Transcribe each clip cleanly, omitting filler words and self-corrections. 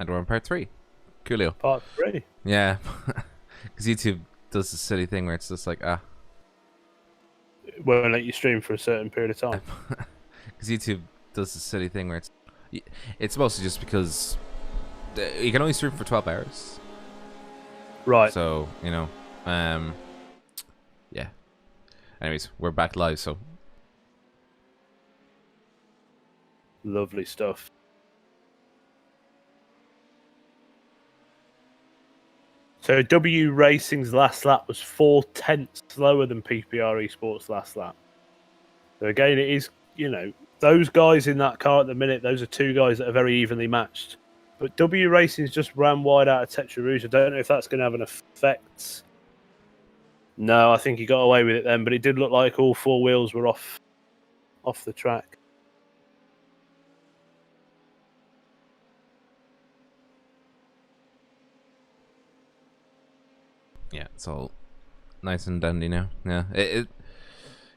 And we're on part 3. Coolio. Part 3. Yeah. Because YouTube does this silly thing where it's just like, It won't let you stream for a certain period of time. Because YouTube does this silly thing where it's mostly just because you can only stream for 12 hours. Right. So, yeah. Anyways, we're back live, so. Lovely stuff. So W Racing's last lap was 4/10 slower than PPR Esports last lap. So again, it is, those guys in that car at the minute, those are two guys that are very evenly matched. But W Racing's just ran wide out of Tetra Rouge. I don't know if that's going to have an effect. No, I think he got away with it then, but it did look like all four wheels were off the track. Yeah, it's all nice and dandy now. Yeah,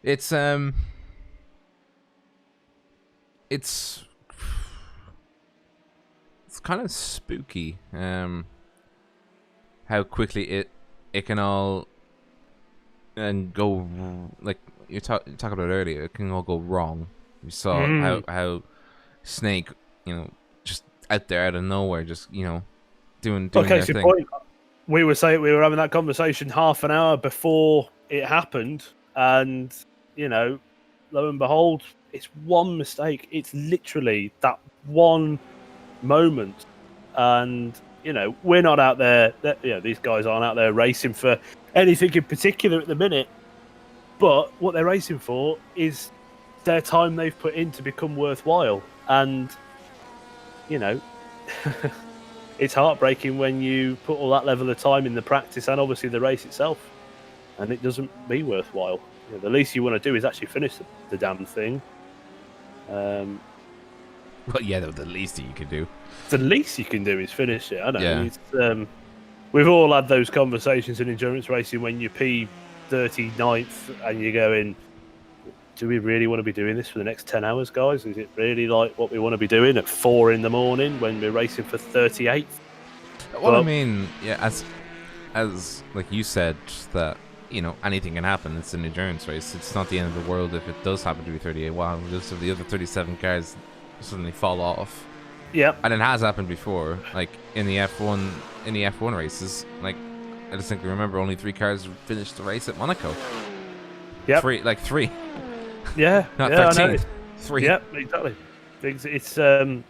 it's kind of spooky. How quickly it can all and go, like you talked about earlier. It can all go wrong. We saw how Snake, just out there out of nowhere, just doing their thing. Point. We were having that conversation half an hour before it happened, and lo and behold, it's one mistake. It's literally that one moment, and we're not out there. These guys aren't out there racing for anything in particular at the minute. But what they're racing for is their time they've put in to become worthwhile, and it's heartbreaking when you put all that level of time in the practice and obviously the race itself, and it doesn't be worthwhile. The least you want to do is actually finish the damn thing. Well, yeah, the least that you can do. The least you can do is finish it. I know. Yeah. We've all had those conversations in endurance racing when you P39th and you're going, do we really want to be doing this for the next 10 hours, guys? Is it really like what we want to be doing at 4 in the morning when we're racing for 38th? Well, I mean, yeah, as like you said, that anything can happen. It's an endurance race. It's not the end of the world if it does happen to be 38. Wow, just if the other 37 cars suddenly fall off. Yeah, and it has happened before, like in the F1 races. Like I distinctly remember only 3 cars finished the race at Monaco. Yeah, three. Yeah, not yeah, 13. 3. Yeah, exactly. It's a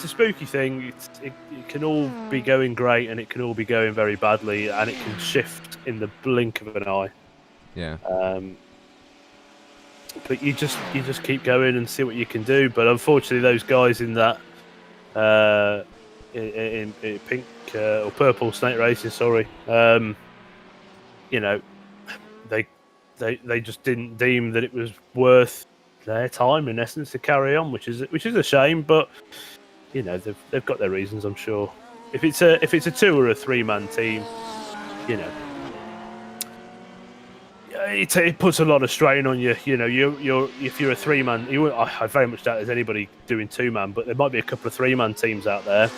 spooky thing. It can all be going great, and it can all be going very badly, and it can shift in the blink of an eye. Yeah. But you just keep going and see what you can do. But unfortunately, those guys in that in pink or purple snake racing, sorry, they just didn't deem that it was worth their time in essence to carry on, which is a shame. But they've got their reasons, I'm sure. If it's a 2 or a 3-man team, it puts a lot of strain on you. If you're a 3-man, I very much doubt there's anybody doing 2-man, but there might be a couple of 3-man teams out there.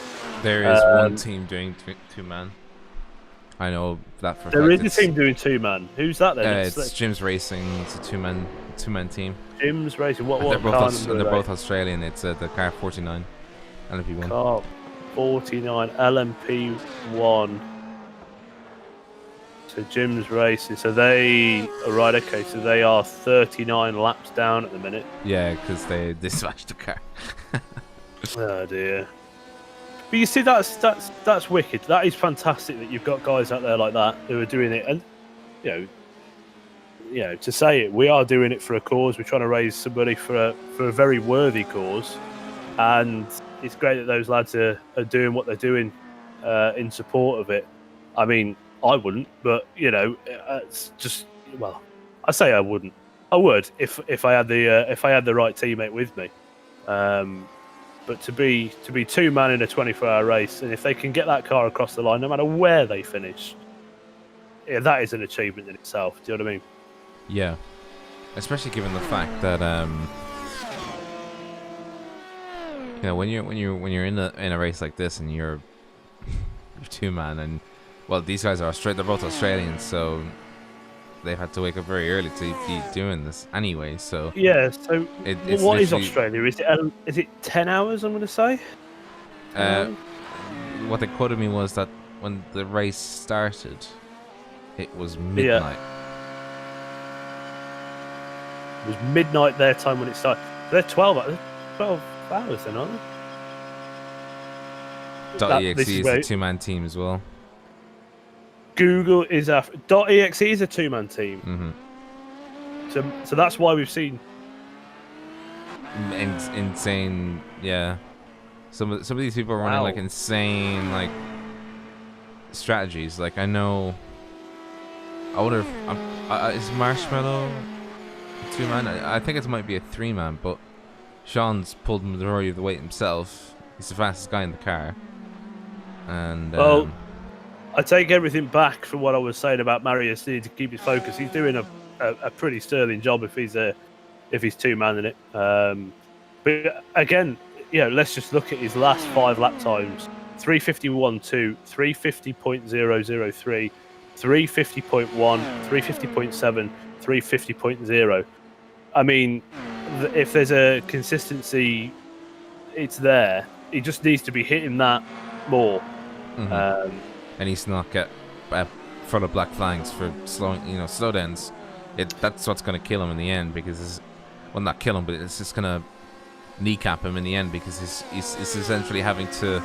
There is one team doing 2-man. I know that for a fact. There is a team doing 2-man. Who's that then? It's Jim's Racing. It's a 2-man team. Jim's Racing. What they're car they're both Australian. It's the car 49, LMP1. Car 49, LMP1. So Jim's Racing. So they are right. Okay, so they are 39 laps down at the minute. Yeah, because they smashed the car. Oh dear. But you see, that's wicked. That is fantastic that you've got guys out there like that who are doing it, and to say it, we are doing it for a cause. We're trying to raise some money for a very worthy cause, and it's great that those lads are doing what they're doing in support of it. I mean, I wouldn't, but it's just, well, I say I wouldn't. I would if I had the right teammate with me. But to be 2-man in a 24-hour race, and if they can get that car across the line, no matter where they finish, yeah, that is an achievement in itself. Do you know what I mean? Yeah, especially given the fact that You know, when you're in a race like this and you're two man, and well, these guys are they're both Australians, so they've had to wake up very early to be doing this anyway. So Yeah. So it's what is literally Australia? Is it 10 hours? I'm going to say 10 uh, hours. what they quoted me was that when the race started, it was Yeah. midnight. It was midnight their time when it started. They're 12 hours then, aren't they? .exe is a two-man team as well. Google is .exe is a two-man team. So that's why we've seen insane. Yeah, some of these people are running like insane like strategies. Like I know. I wonder if is Marshmallow two-man? I think it might be a three-man, but Sean's pulled the majority of the weight himself. He's the fastest guy in the car. And well, I take everything back from what I was saying about Marius needing to keep his focus. He's doing a pretty sterling job if he's two-man in it. But again, let's just look at his last 5 lap times: 3:51.2, 3:50.003, 3:50.1, 3:50.7, 3:50.0. I mean, if there's a consistency, it's there. He just needs to be hitting that more. And he's not get full of black flags for slow downs. That's what's going to kill him in the end, because not kill him, but it's just going to kneecap him in the end, because he's essentially having to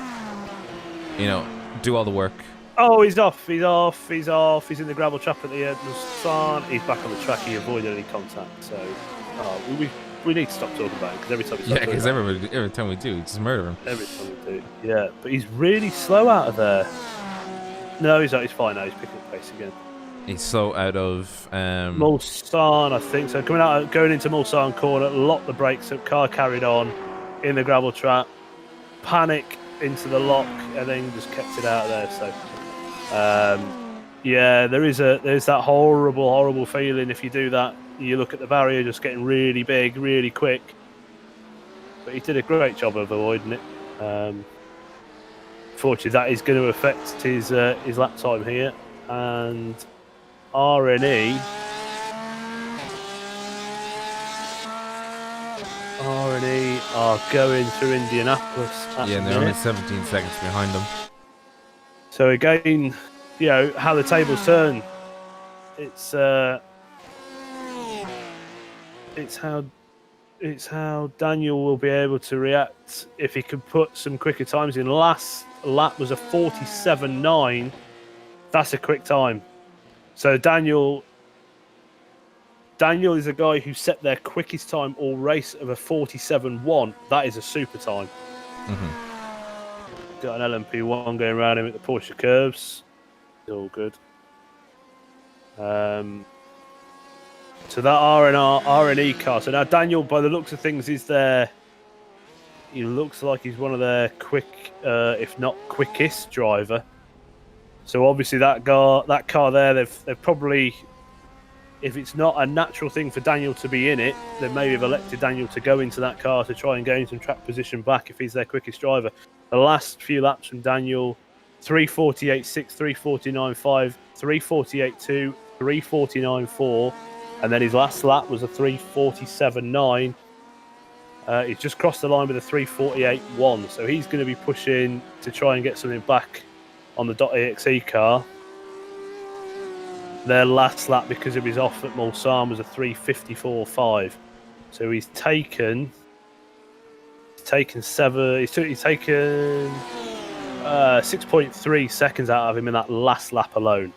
do all the work. Oh, he's off. He's in the gravel trap at the end of the sun. He's back on the track. He avoided any contact. So we need to stop talking about it, because every time we because every time we do, we just murder him. Every time we do, yeah. But he's really slow out of there. No, he's not. He's fine now. He's picking up pace again. He's slow out of Mulsanne, I think. So going into Mulsanne corner, locked the brakes up. Car carried on in the gravel trap. Panic into the lock, and then just kept it out of there. So, yeah, there's that horrible feeling if you do that. You look at the barrier just getting really big, really quick. But he did a great job of avoiding it. Fortunately, that is going to affect his lap time here, and RNE are going through Indianapolis. Yeah, and they're only 17 seconds behind them. So again, how the tables turn. It's how Daniel will be able to react if he can put some quicker times in. Last lap was a 47.9. That's a quick time. So Daniel is a guy who set their quickest time all race of a 47.1. That is a super time. Got an LMP1 going around him at the Porsche curves. It's all good. So that R&E car. So now Daniel, by the looks of things, is there. He looks like he's one of their quick, if not quickest, driver. So obviously that car there, they've probably, if it's not a natural thing for Daniel to be in it, they maybe have elected Daniel to go into that car to try and gain some track position back if he's their quickest driver. The last few laps from Daniel: 3:48.6, 3:49.5, 3:48.2, 3:49.4, and then his last lap was a 3:47.9. He's just crossed the line with a 3:48.1, so he's going to be pushing to try and get something back on the .exe car. Their last lap, because it was off at Mulsanne, was a 3:54.5. So he's taken 6.3 seconds out of him in that last lap alone.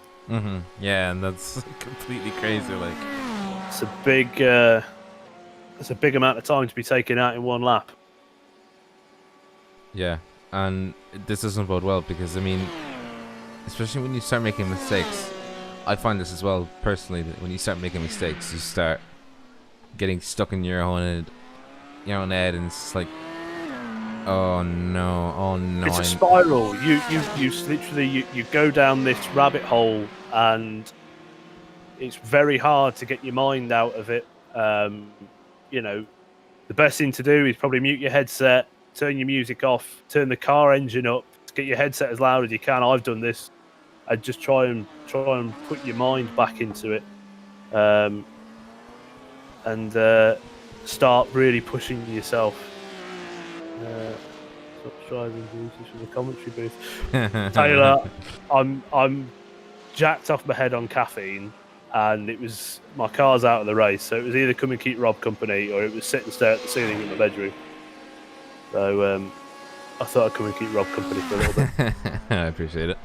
Yeah, and that's completely crazy. Like, it's a big amount of time to be taken out in one lap. Yeah, and this doesn't bode well, because I mean, especially when you start making mistakes. I find this as well personally, that when you start making mistakes, you start getting stuck in your own head, and it's like, oh no. It's a spiral. You literally you go down this rabbit hole, and it's very hard to get your mind out of it. The best thing to do is probably mute your headset, turn your music off, turn the car engine up, get your headset as loud as you can. I've done this. And just try and put your mind back into it, and start really pushing yourself. Stop driving voices from the commentary booth. Taylor, I'm jacked off my head on caffeine, and my car's out of the race, so it was either come and keep Rob company or it was sit and stare at the ceiling in my bedroom. So I thought I'd come and keep Rob company for a little bit. I appreciate it.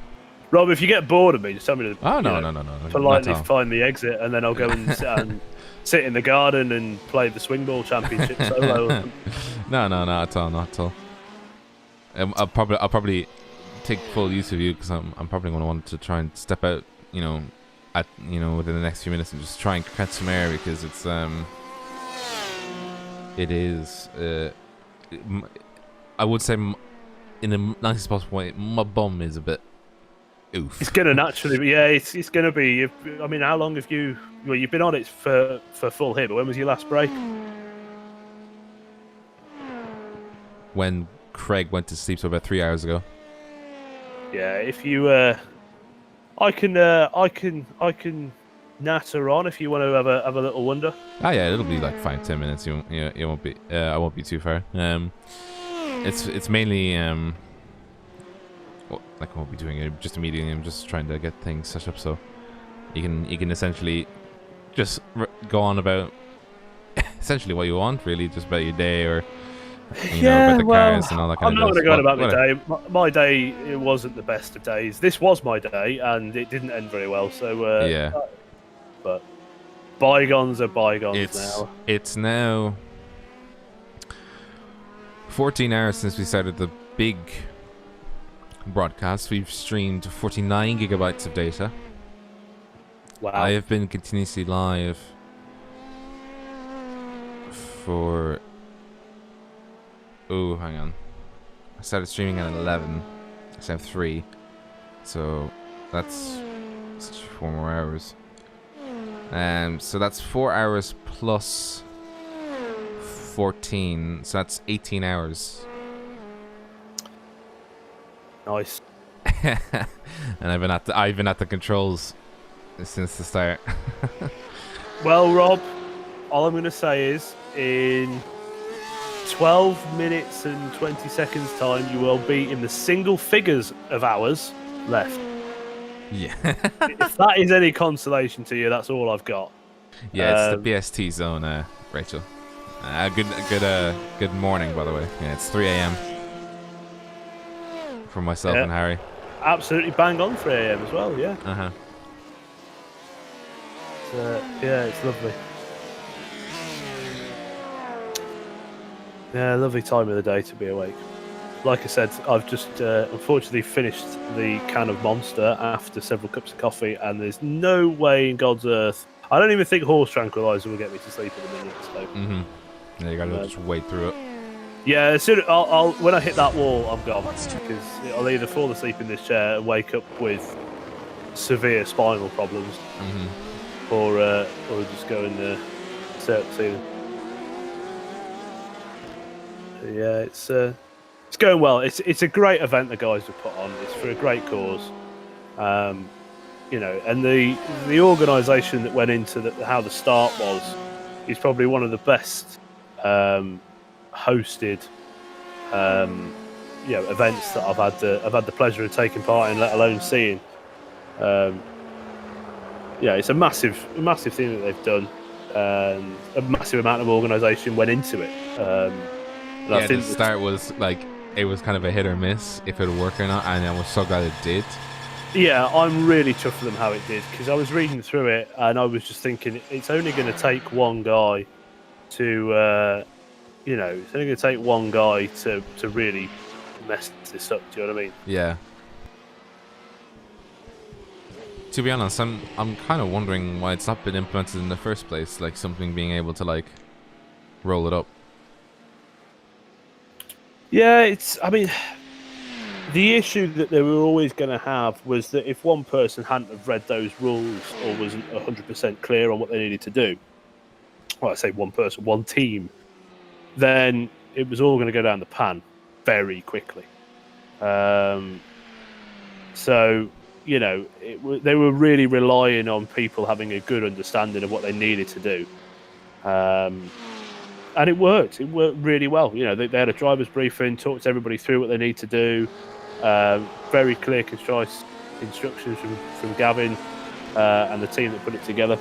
Rob, if you get bored of me, just tell me to no. politely find the exit, and then I'll go and sit in the garden and play the swing ball championship solo. No, not at all. I'll probably take full use of you, because I'm probably going to want to try and step out, within the next few minutes and just try and catch some air, because it is. I would say, in the nicest possible way, my bum is a bit. Oof. It's gonna naturally be, yeah. It's gonna be. I mean, how long have you? Well, you've been on it for full here, but when was your last break? When Craig went to sleep, so about 3 hours ago. Yeah, if you, I can natter on if you want to have a little wonder. Oh yeah, it'll be like 5-10 minutes. You won't be. I won't be too far. It's mainly like I won't be doing it just immediately. I'm just trying to get things set up so you can essentially just go on about essentially what you want, really, just about your day, or about the cars and all that kind of stuff. I'm not going to go on about my day. My day, it wasn't the best of days. This was my day, and it didn't end very well. So yeah, but bygones are bygones now. It's now 14 hours since we started the big broadcast. We've streamed 49 gigabytes of data. Wow. I have been continuously live for... Oh, hang on. I started streaming at 11. I have 3. So that's 4 more hours. So that's 4 hours plus 14. So that's 18 hours. Nice. And I've been at the controls since the start. Well, Rob, all I'm going to say is in 12 minutes and 20 seconds time, you will be in the single figures of hours left. Yeah. If that is any consolation to you, that's all I've got. Yeah, it's the BST zone, Rachel. Good morning, by the way. Yeah, it's 3 a.m. for myself and Harry. Absolutely bang on 3 a.m. as well, yeah. Uh-huh. Yeah, it's lovely. Yeah, lovely time of the day to be awake. Like I said, I've just unfortunately finished the can of Monster after several cups of coffee, and there's no way in God's earth. I don't even think horse tranquilizer will get me to sleep in a minute. So. Yeah, you gotta just wait through it. Yeah, as soon I'll when I hit that wall, I'm gone, because I'll either fall asleep in this chair and wake up with severe spinal problems, or just go and stare at the ceiling. Yeah, it's going well. It's a great event the guys have put on. It's for a great cause, and the organisation that went into how the start was is probably one of the best hosted events that I've had the pleasure of taking part in, let alone seeing. It's a massive thing that they've done. A massive amount of organisation went into it. I think the start was like, it was kind of a hit or miss if it would work or not, and I was so glad it did. Yeah, I'm really chuffed for them how it did, because I was reading through it and I was just thinking it's only going to take one guy to it's only going to take one guy to really mess this up. Do you know what I mean? Yeah. To be honest, I'm kind of wondering why it's not been implemented in the first place, like something being able to like roll it up. Yeah, the issue that they were always going to have was that if one person hadn't have read those rules or wasn't 100% clear on what they needed to do, well, I say one person, one team, then it was all going to go down the pan. very quickly. So, you know, they were really relying on people having a good understanding of what they needed to do. And it worked. It worked really well. You know, they had a driver's briefing, talked to everybody through what they need to do. Very clear, concise instructions from Gavin and the team that put it together.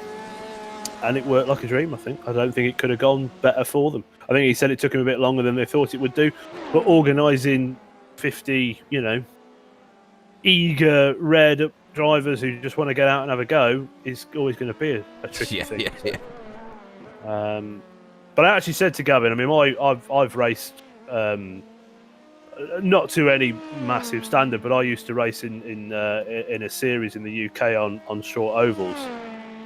And it worked like a dream, I think. I don't think it could have gone better for them. I think he said it took him a bit longer than they thought it would do. But organising 50, you know, eager, reared up drivers who just want to get out and have a go is always going to be a tricky thing. But I actually said to Gavin, I mean, I've raced not to any massive standard, but I used to race in a series in the UK on short ovals.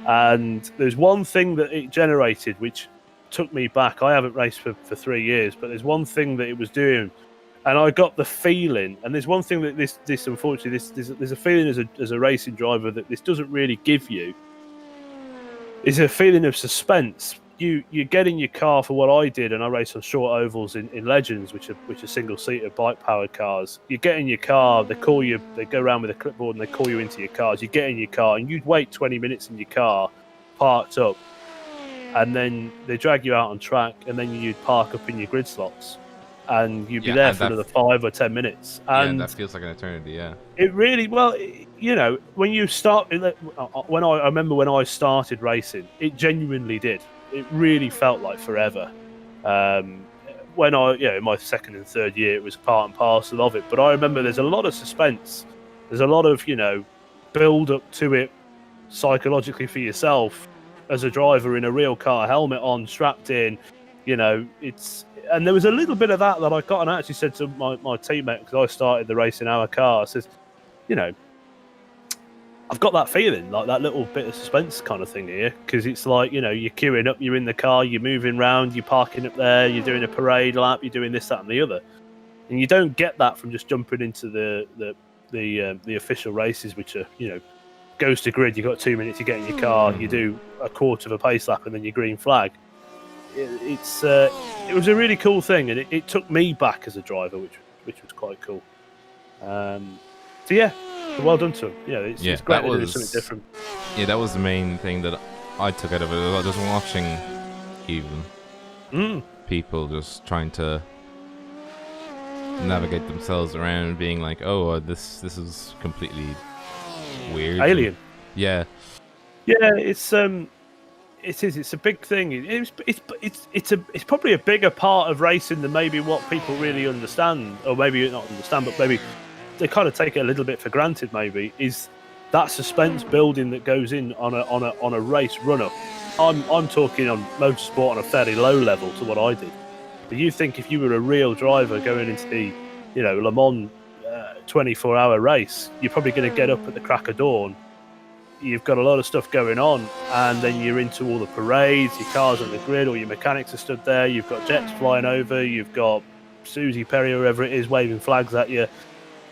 And there's one thing that it generated which took me back. I haven't raced for 3 years, but there's one thing that it was doing, and I got the feeling. And there's one thing that this unfortunately, there's a feeling as a racing driver that this doesn't really give you. Is a feeling of suspense. You get in your car for what I did, and I race on short ovals in Legends, which are single-seater bike-powered cars. You get in your car, they call you, they go around with a clipboard and they call you into your cars. You get in your car and you'd wait 20 minutes in your car, parked up, and then they drag you out on track, and then you'd park up in your grid slots, and you'd be there for another 5 or 10 minutes. And that feels like an eternity. Yeah, it really, well, you know, when you start, I remember when I started racing, it genuinely did. It really felt like forever. When in my second and third year, it was part and parcel of it. But I remember there's a lot of suspense. There's a lot of, build up to it psychologically for yourself as a driver in a real car, helmet on, strapped in. And there was a little bit of that I got, and I actually said to my teammate, because I started the race in our car, I says, I've got that feeling, like that little bit of suspense kind of thing here, because it's like, you're queuing up, you're in the car, you're moving around, you're parking up there, you're doing a parade lap, you're doing this, that, and the other, and you don't get that from just jumping into the official races, which are, goes to grid. You've got 2 minutes, you get in your car, you do a quarter of a pace lap, and then your green flag. It was a really cool thing, and it took me back as a driver, which was quite cool. So yeah, well done to him. It's great to do something different. Yeah, that was the main thing that I took out of it. I was just watching even people just trying to navigate themselves around, being like, "Oh, this is completely weird, alien." Yeah, it's a big thing. It's probably a bigger part of racing than maybe what people really understand, or maybe not understand, but maybe they kind of take it a little bit for granted. Maybe is that suspense building that goes in on a race run up. I'm talking on motorsport on a fairly low level to what I did. But you think if you were a real driver going into the Le Mans 24-hour race, you're probably going to get up at the crack of dawn. You've got a lot of stuff going on, and then you're into all the parades, your car's on the grid, or your mechanics are stood there, you've got jets flying over, you've got Susie Perry or whoever it is waving flags at you.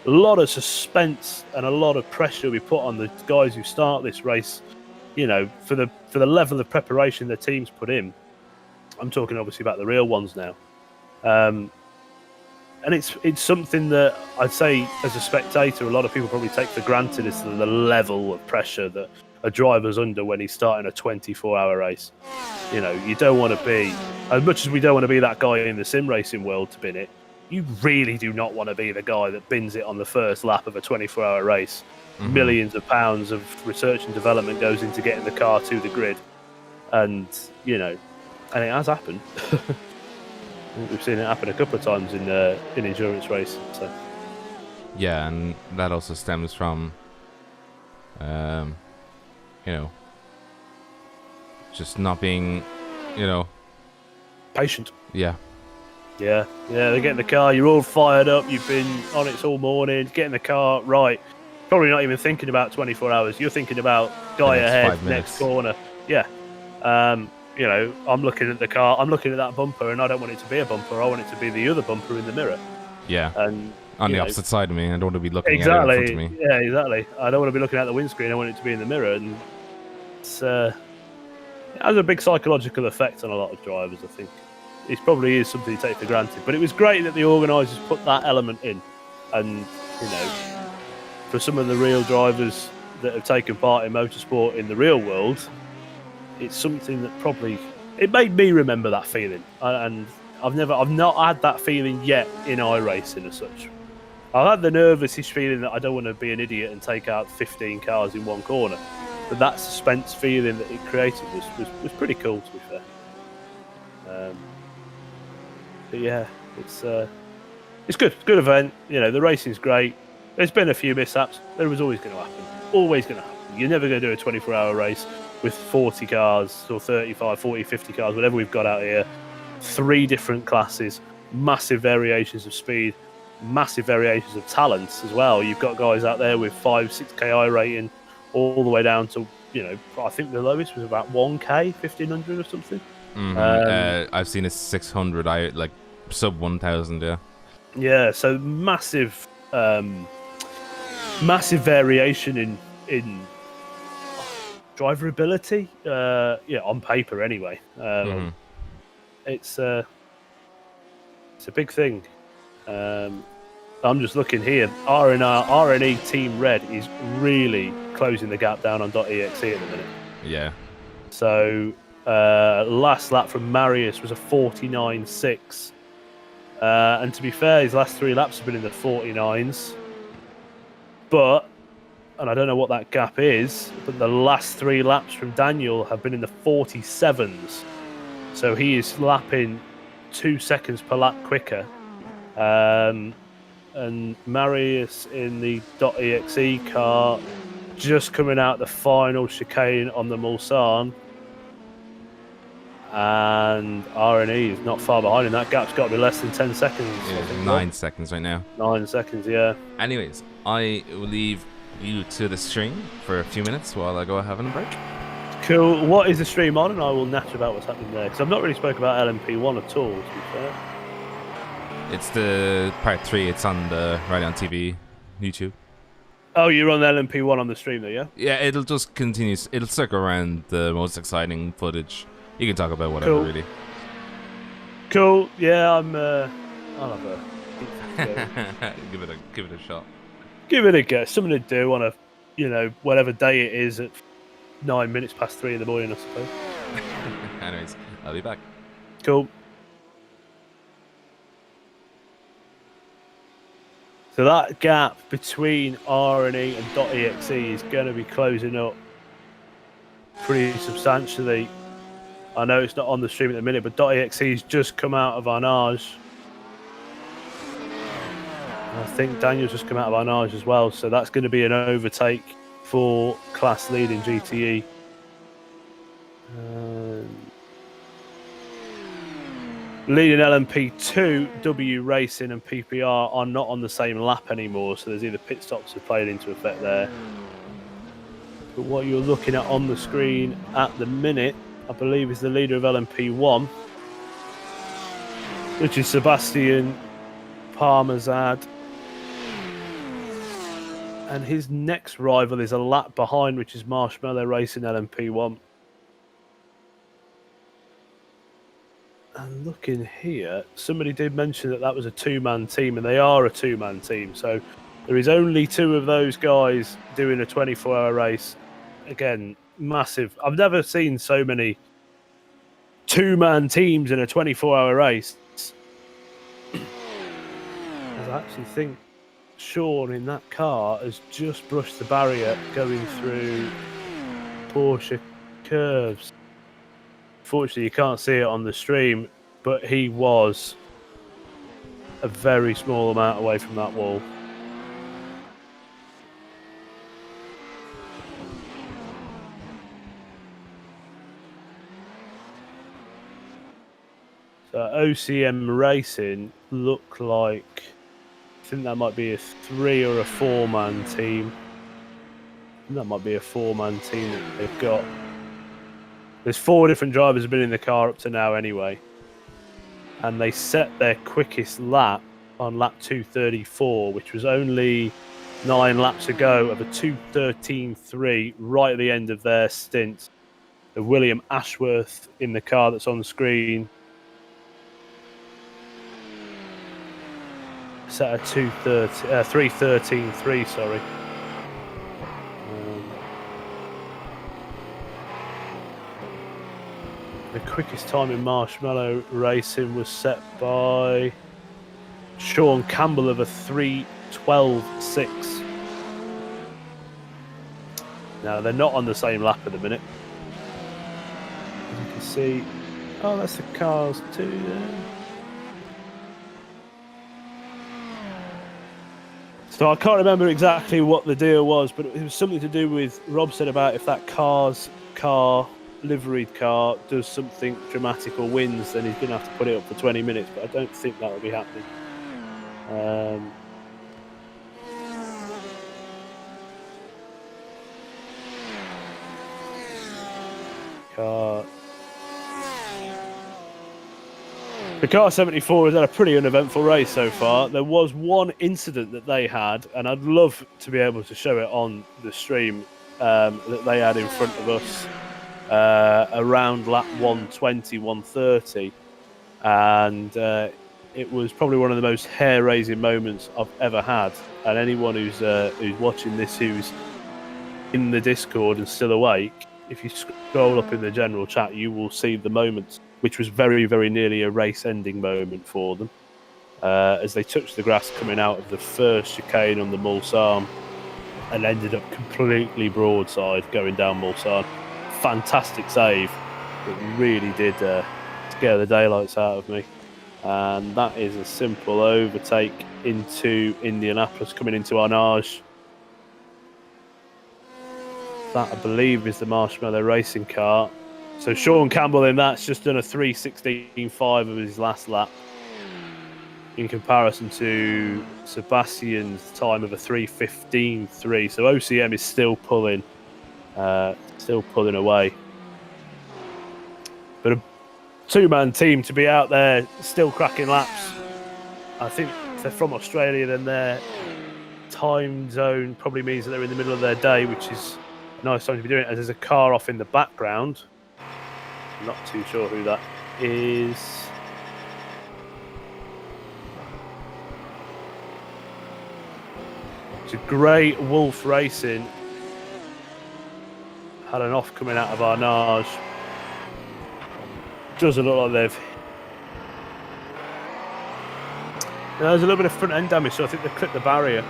A lot of suspense and a lot of pressure we put on the guys who start this race, for the level of preparation the teams put in. I'm talking obviously about the real ones now. And it's something that I'd say as a spectator, a lot of people probably take for granted is the level of pressure that a driver's under when he's starting a 24-hour race. You don't want to be, as much as we don't want to be that guy in the sim racing world to bin it, you really do not want to be the guy that bins it on the first lap of a 24-hour race. Mm-hmm. Millions of pounds of research and development goes into getting the car to the grid. And, and it has happened. We've seen it happen a couple of times in endurance races. So. Yeah, and that also stems from, just not being, patient. Yeah. Yeah, they get in the car, you're all fired up, you've been on it all morning, get in the car, right. Probably not even thinking about 24 hours, you're thinking about guy ahead, next corner. Yeah. I'm looking at the car, I'm looking at that bumper, and I don't want it to be a bumper, I want it to be the other bumper in the mirror. Yeah. And on the opposite side of me, I don't want to be looking exactly, at it in front of me. Yeah, exactly. I don't want to be looking at the windscreen, I want it to be in the mirror, and it has a big psychological effect on a lot of drivers, I think. it probably is something to take for granted. But it was great that the organisers put that element in, and for some of the real drivers that have taken part in motorsport in the real world, it's something that probably it made me remember that feeling, and I've not had that feeling yet in iRacing as such. I've had the nervous-ish feeling that I don't want to be an idiot and take out 15 cars in one corner, but that suspense feeling that it created was pretty cool, to be fair. But yeah, it's good. It's a good event. The racing's great. There's been a few mishaps. There was always going to happen. Always going to happen. You're never going to do a 24-hour race with 40 cars or 35, 40, 50 cars, whatever we've got out here. 3 different classes, massive variations of speed, massive variations of talents as well. You've got guys out there with 5, 6K rating, all the way down to, I think the lowest was about 1K, 1500 or something. Mm-hmm. I've seen a 600, like sub 1000, yeah. Yeah, so massive variation in driver ability. On paper anyway. It's a big thing. I'm just looking here. R&E Team Red is really closing the gap down on .exe at the minute. Yeah. So last lap from Marius was a 49.6. And to be fair, his last 3 laps have been in the 49s. But, and I don't know what that gap is, but the last 3 laps from Daniel have been in the 47s. So he is lapping 2 seconds per lap quicker. And Marius in the .exe car, just coming out the final chicane on the Mulsanne. And R&E is not far behind, and that gap's got to be less than 10 seconds. Yeah, 9 seconds right now. 9 seconds, yeah. Anyways, I will leave you to the stream for a few minutes while I go having a break. Cool. What is the stream on? And I will natter about what's happening there, because I've not really spoke about LMP1 at all, to be fair. It's the part 3. It's on the Raidillon TV YouTube. Oh, you're on the LMP1 on the stream there, yeah? Yeah, it'll just continue. It'll circle around the most exciting footage. You can talk about whatever, really. Cool. Yeah, I'll have a give it a shot. Give it a go. Something to do on a, whatever day it is at 9 minutes past 3 in the morning, I suppose. Anyways, I'll be back. Cool. So that gap between R&E and .exe is going to be closing up pretty substantially. I know it's not on the stream at the minute, but .exe's just come out of Arnage. I think Daniel's just come out of Arnage as well, so that's going to be an overtake for class lead in GTE. Leading LMP2, W Racing and PPR are not on the same lap anymore, so there's either pit stops have played into effect there. But what you're looking at on the screen at the minute, I believe, is the leader of LMP1, which is Sebastian Parmazad. And his next rival is a lap behind, which is Marshmallow Racing LMP1. And looking here, somebody did mention that was a 2-man team, and they are a 2-man team. So there is only 2 of those guys doing a 24-hour race. Again, massive. I've never seen so many 2-man teams in a 24-hour race. I actually think Sean in that car has just brushed the barrier going through Porsche curves. Fortunately, you can't see it on the stream, but he was a very small amount away from that wall. So OCM Racing look like, I think that might be a 3 or a 4-man team. That might be a 4-man team that they've got. There's 4 different drivers have been in the car up to now anyway. And they set their quickest lap on lap 234, which was only 9 laps ago, of a 2:13.3 right at the end of their stint. The William Ashworth in the car that's on the screen. set a 3:13.3. Sorry. The quickest time in Marshmallow Racing was set by Sean Campbell of a 3:12.6. Now they're not on the same lap at the minute. As you can see, oh, that's the cars too. Yeah. So I can't remember exactly what the deal was, but it was something to do with Rob said about if that liveried car does something dramatic or wins, then he's going to have to put it up for 20 minutes, but I don't think that will be happening. The car 74 has had a pretty uneventful race so far. There was one incident that they had, and I'd love to be able to show it on the stream, that they had in front of us around lap 120, 130. And it was probably one of the most hair-raising moments I've ever had. And anyone who's watching this, who's in the Discord and still awake, if you scroll up in the general chat, you will see the moment, which was very, very nearly a race-ending moment for them, as they touched the grass coming out of the first chicane on the Mulsanne and ended up completely broadside going down Mulsanne. Fantastic save. It really did scare the daylights out of me. And that is a simple overtake into Indianapolis, coming into Arnage. That, I believe, is the Marshmallow Racing car. So Sean Campbell in that's just done a 3:16.5 of his last lap, in comparison to Sebastian's time of a 3:15.3. So OCM is still pulling away. But a two-man team to be out there still cracking laps. I think if they're from Australia, then their time zone probably means that they're in the middle of their day, which is a nice time to be doing it, as there's a car off in the background. I'm not too sure who that is. It's a Grey Wolf Racing. Had an off coming out of Arnage. Doesn't look like they've... There's a little bit of front end damage, so I think they've clipped the barrier.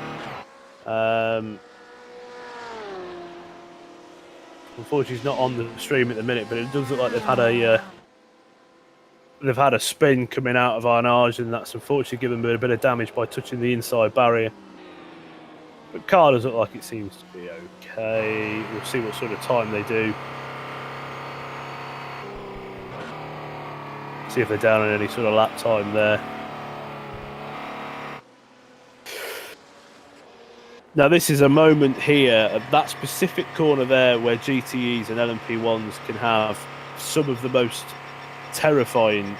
Unfortunately, he's not on the stream at the minute, but it does look like they've had a spin coming out of Arnage, and that's unfortunately given them a bit of damage by touching the inside barrier. But car does look like it seems to be okay. We'll see what sort of time they do. See if they're down on any sort of lap time there. Now this is a moment here at that specific corner there where GTEs and LMP1s can have some of the most terrifying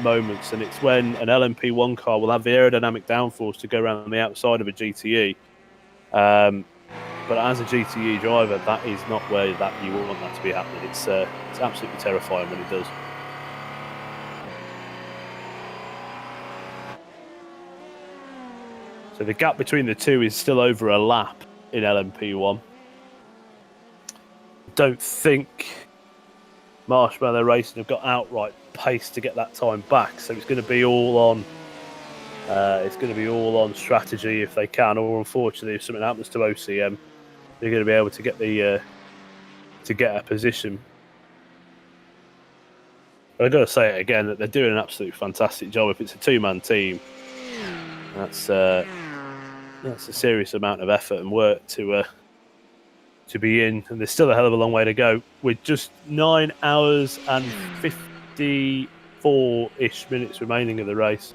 moments, and it's when an LMP1 car will have the aerodynamic downforce to go around the outside of a GTE. But as a GTE driver, that is not where you want that to be happening. It's absolutely terrifying when it does. So the gap between the two is still over a lap in LMP1. Don't think Marshmallow Racing have got outright pace to get that time back, so it's going to be all on. It's going to be all on strategy if they can, or unfortunately, if something happens to OCM, they're going to be able to get a position. But I've got to say it again that they're doing an absolutely fantastic job. If it's a two-man team, that's a serious amount of effort and work to be in, and there's still a hell of a long way to go. With just 9 hours and 54-ish minutes remaining of the race.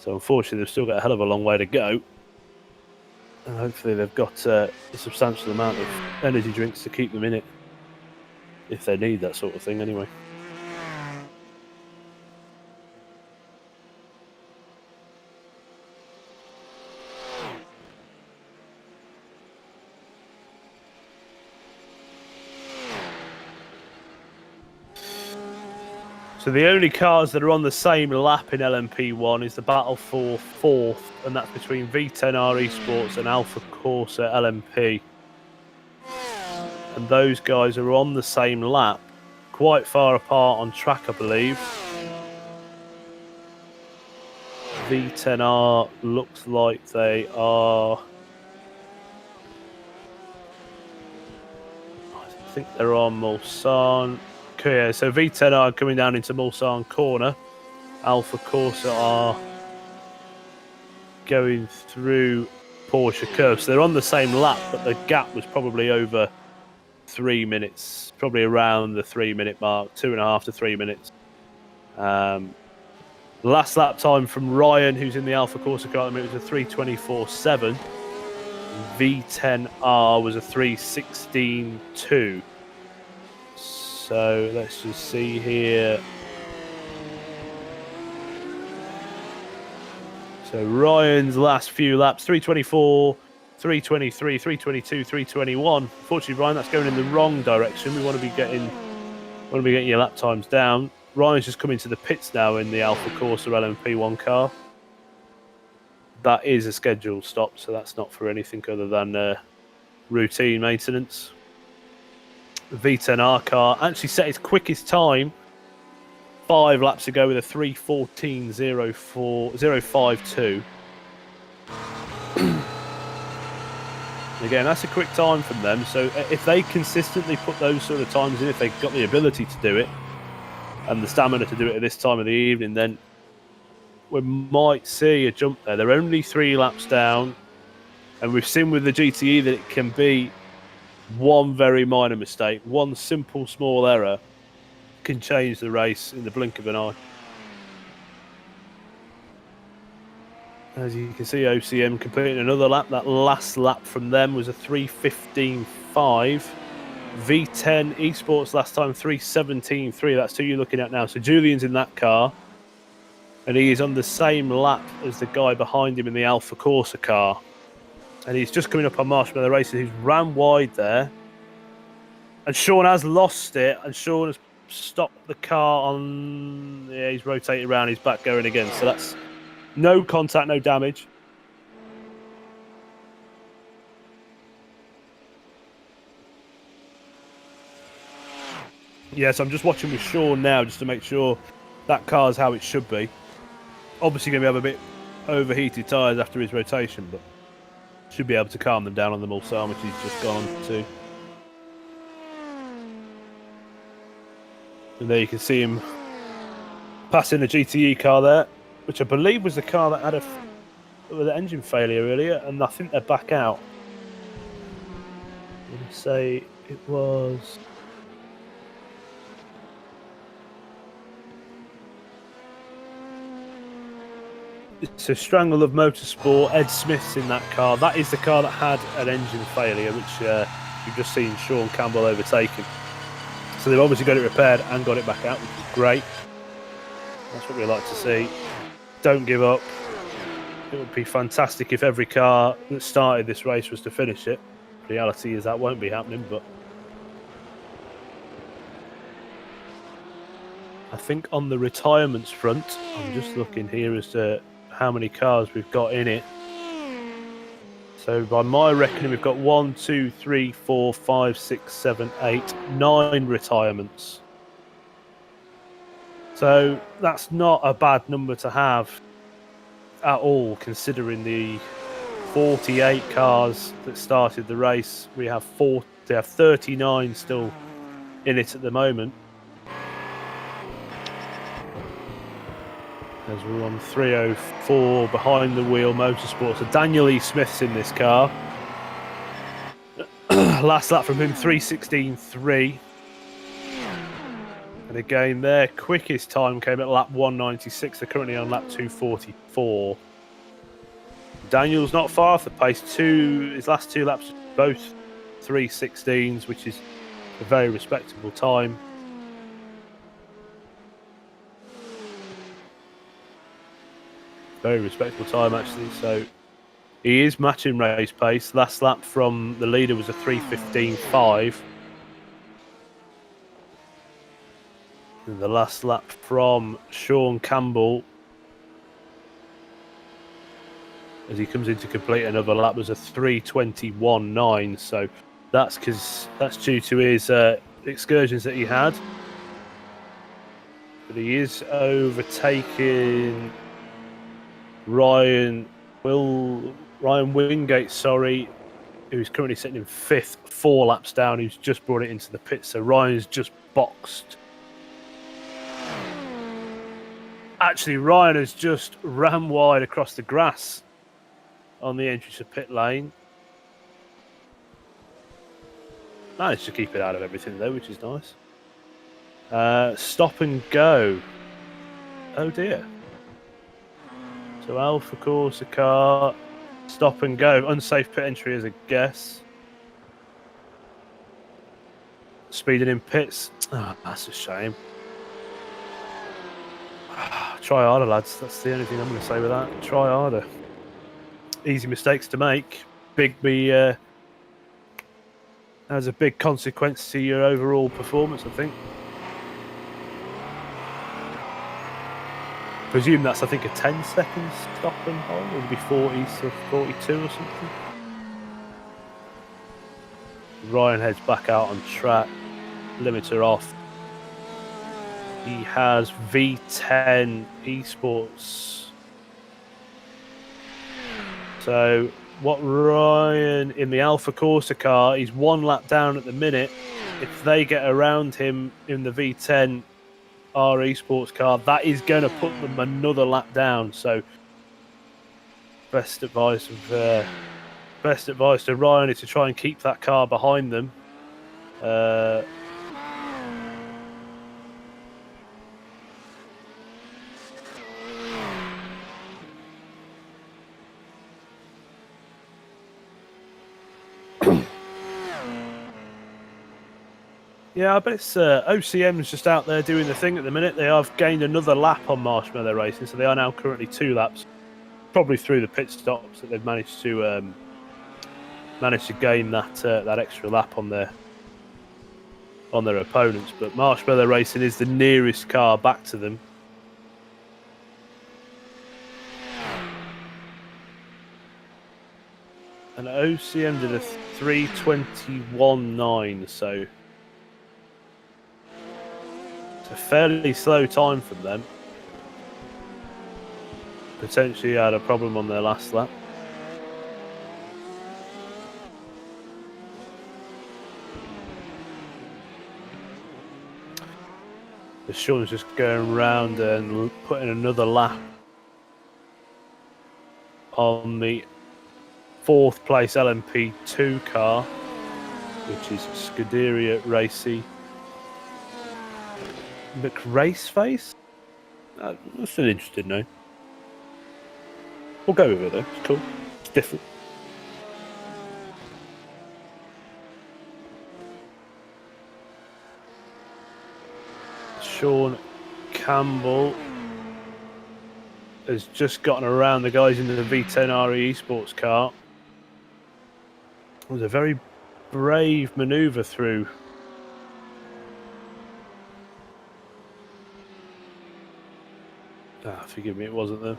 So unfortunately, they've still got a hell of a long way to go. And hopefully they've got a substantial amount of energy drinks to keep them in it, if they need that sort of thing anyway. So So the only cars that are on the same lap in LMP1 is the battle for 4th, and that's between V10R Esports and Alpha Corsa LMP. And those guys are on the same lap, quite far apart on track, I believe. V10R looks like they are... I think they're on Mulsanne. Okay, so V10R coming down into Mulsanne corner. Alpha Corsa are going through Porsche curve. So they're on the same lap, but the gap was probably over 3 minutes, probably around the 3 minute mark, 2.5 to 3 minutes. Last lap time from Ryan, who's in the Alpha Corsa car, it was a 3:24.7. V10R was a 3:16.2. So let's just see here. So Ryan's last few laps, 3:24, 3:23, 3:22, 3:21. Unfortunately, Ryan, that's going in the wrong direction. We want to be getting your lap times down. Ryan's just coming to the pits now in the Alpha Corsa LMP1 car. That is a scheduled stop, so that's not for anything other than routine maintenance. The V10R car actually set its quickest time 5 laps ago with a 3:14.052. Again, that's a quick time from them. So if they consistently put those sort of times in, if they've got the ability to do it and the stamina to do it at this time of the evening, then we might see a jump there. They're only 3 laps down, and we've seen with the GTE that it can be one very minor mistake, one simple small error can change the race in the blink of an eye. As you can see, OCM completing another lap. That last lap from them was a 3:15.5. V10 Esports last time 3:17.3. That's who you're looking at now. So Julian's in that car, and he is on the same lap as the guy behind him in the Alpha Corsa car. And he's just coming up on Marshmallow Racing, who's ran wide there. And Sean has lost it, and Sean has stopped the car on... Yeah, he's rotated around, he's back going again. So that's no contact, no damage. Yes, I'm just watching with Sean now just to make sure that car's how it should be. Obviously going to have a bit overheated tyres after his rotation, but should be able to calm them down on the Mulsanne, which he's just gone to. And there you can see him passing the GTE car there, which I believe was the car that had an engine failure earlier, and I think they're back out. I'm going to say it was... It's a Strangle of Motorsport. Ed Smith's in that car. That is the car that had an engine failure, which you've just seen Sean Campbell overtaking. So they've obviously got it repaired and got it back out, which is great. That's what we like to see. Don't give up. It would be fantastic if every car that started this race was to finish it. The reality is that won't be happening, but I think on the retirements front, I'm just looking here as to how many cars we've got in it. So by my reckoning, we've got 1, 2, 3, 4, 5, 6, 7, 8, 9 retirements. So that's not a bad number to have at all, considering the 48 cars that started the race. We have 39 still in it at the moment. As we're on 3:04 behind the wheel motorsport. So Daniel E. Smith's in this car. Last lap from him, 3:16.3. And again, their quickest time came at lap 196. They're currently on lap 244. Daniel's not far off the pace. His last 2 laps, both 3:16s, which is a very respectable time. Very respectable time, actually. So he is matching race pace. Last lap from the leader was a 3:15.5. And the last lap from Sean Campbell, as he comes in to complete another lap, was a 3:21.9. So that's due to his excursions that he had. But he is overtaking Ryan Wingate, who's currently sitting in 5th, 4 laps down, who's just brought it into the pit. So Ryan's just boxed. Actually, Ryan has just ran wide across the grass on the entrance to pit lane. Managed to keep it out of everything though, which is nice. Stop and go. Oh dear. So Alpha Corsa car, stop and go. Unsafe pit entry as a guess. Speeding in pits. Oh, that's a shame. Try harder, lads. That's the only thing I'm going to say with that. Try harder. Easy mistakes to make. Bigby has a big consequence to your overall performance, I think. Presume that's, I think, a 10 seconds stop and hold. It would be 40 to 42 or something. Ryan heads back out on track. Limiter off. He has V10 esports. So what Ryan in the Alpha Corsa car, he's 1 lap down at the minute. If they get around him in the V10 R esports car, that is going to put them another lap down. So best advice to Ryan is to try and keep that car behind them. Yeah, I bet it's OCM's just out there doing the thing at the minute. They have gained another lap on Marshmallow Racing, so they are now currently 2 laps, probably through the pit stops that they've managed to gain that extra lap on their opponents. But Marshmallow Racing is the nearest car back to them. And OCM did a 3:21.9, so it's a fairly slow time from them. Potentially had a problem on their last lap. The Sean's just going around and putting another lap on the 4th place LMP2 car, which is Scuderia Racy McRaceface. That's an interesting name. We'll go with it though. It's cool. It's different. Sean Campbell has just gotten around the guys in the V10 RE Esports car. It was a very brave manoeuvre through. Forgive me, it wasn't them.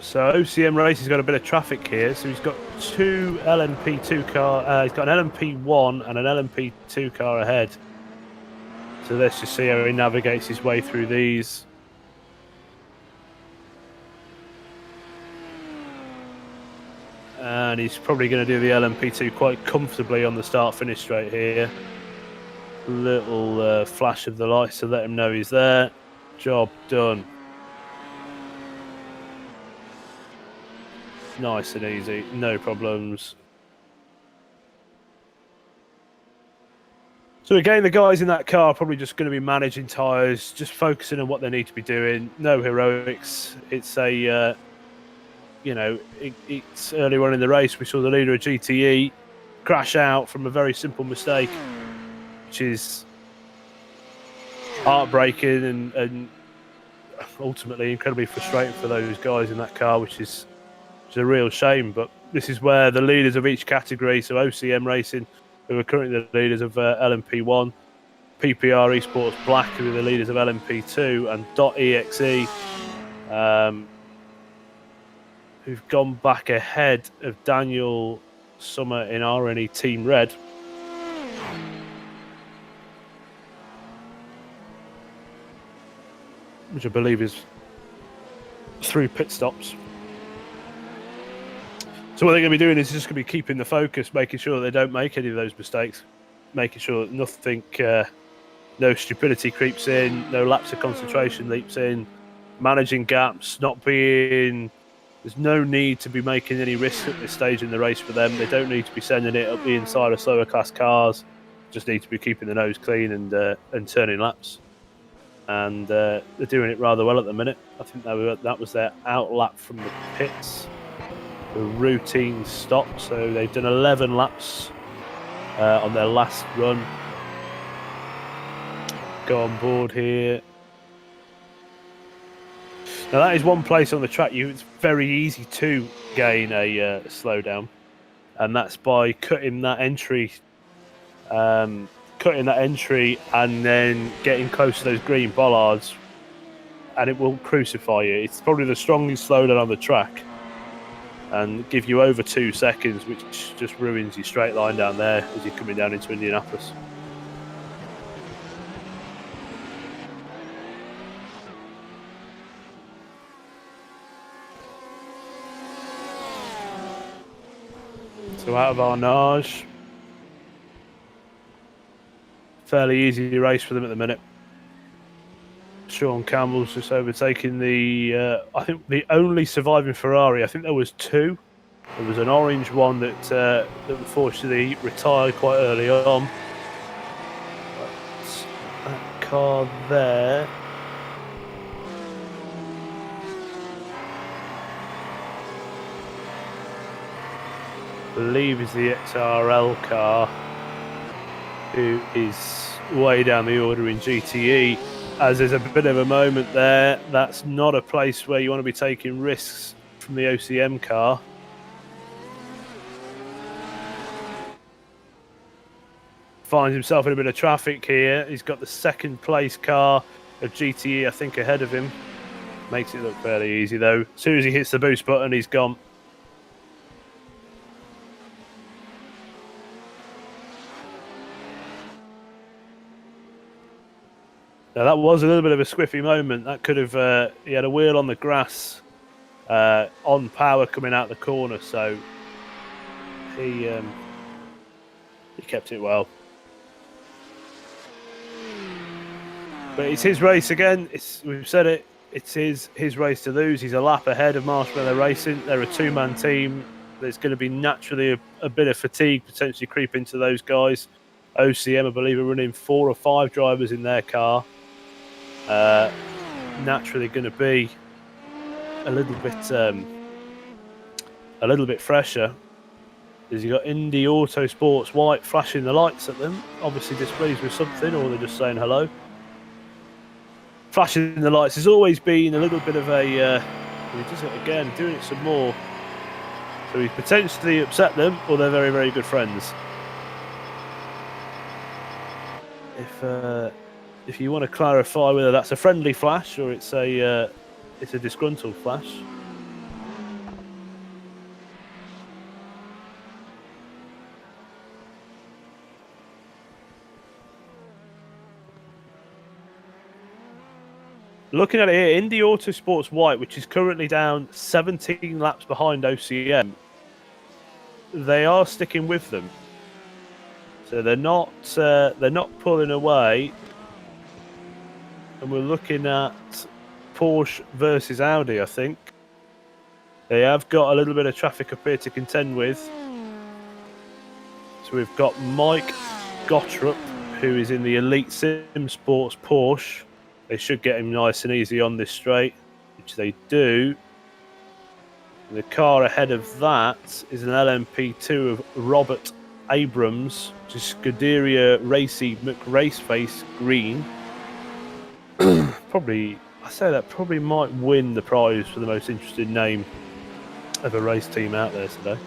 So OCM Racing's got a bit of traffic here. So he's got 2 LMP2 car. He's got an LMP1 and an LMP2 car ahead. So let's just see how he navigates his way through these. And he's probably going to do the LMP2 quite comfortably on the start-finish straight here. Little flash of the lights to let him know he's there. Job done. Nice and easy, no problems. So again, the guys in that car are probably just going to be managing tyres, just focusing on what they need to be doing. No heroics. It's a, it's earlier on in the race. We saw the leader of GTE crash out from a very simple mistake, which is heartbreaking and ultimately incredibly frustrating for those guys in that car, which is a real shame. But this is where the leaders of each category, so OCM Racing, who are currently the leaders of LMP1, PPR Esports Black, who are the leaders of LMP2, and .exe, who've gone back ahead of Daniel Summer in RNE Team Red. Which I believe is through pit stops. So what they're going to be doing is just going to be keeping the focus, making sure that they don't make any of those mistakes, making sure that nothing, no stupidity creeps in, no lapse of concentration leaps in, managing gaps, not being... There's no need to be making any risks at this stage in the race for them. They don't need to be sending it up the inside of slower class cars. Just need to be keeping the nose clean and turning laps. And they're doing it rather well at the minute. I think that was their out lap from the pits, the routine stop. So they've done 11 laps on their last run. Go on board here. Now that is one place on the track it's very easy to gain a slowdown, and that's by cutting that entry. And then getting close to those green bollards, and it will crucify you. It's probably the strongest slowdown on the track and give you over 2 seconds, which just ruins your straight line down there as you're coming down into Indianapolis. So out of Arnage. Fairly easy race for them at the minute. Sean Campbell's just overtaking the, I think, the only surviving Ferrari. I think there was 2. There was an orange one that unfortunately retired quite early on. But that car there. I believe is the XRL car, who is way down the order in GTE. As there's a bit of a moment there, that's not a place where you want to be taking risks from the OCM car. Finds himself in a bit of traffic here. He's got the second place car of GTE, I think, ahead of him. Makes it look fairly easy though. As soon as he hits the boost button, he's gone. Now that was a little bit of a squiffy moment. That could have, he had a wheel on the grass, on power coming out the corner, so he kept it well. But it's his race again. We've said it. It's his race to lose. He's a lap ahead of Marshmallow Racing. They're a 2-man team. There's going to be naturally a bit of fatigue potentially creep into those guys. OCM, I believe, are running 4 or 5 drivers in their car. Naturally going to be a little bit fresher. As you got Indy Autosports White flashing the lights at them, obviously displeased with something, or they're just saying hello. Flashing the lights has always been a little bit of a. He does it again, doing it some more. So he's potentially upset them, or they're very, very good friends. If you want to clarify whether that's a friendly flash or it's a disgruntled flash. Looking at it here, Indy Autosports White, which is currently down 17 laps behind OCM, they are sticking with them. So they're not pulling away. And we're looking at Porsche versus Audi, I think. They have got a little bit of traffic up here to contend with. So we've got Mike Gottrup, who is in the Elite Sim Sports Porsche. They should get him nice and easy on this straight, which they do. And the car ahead of that is an LMP2 of Robert Abrams, which is Scuderia Racy McRaceface Green. probably, I say that probably might win the prize for the most interesting name of a race team out there today.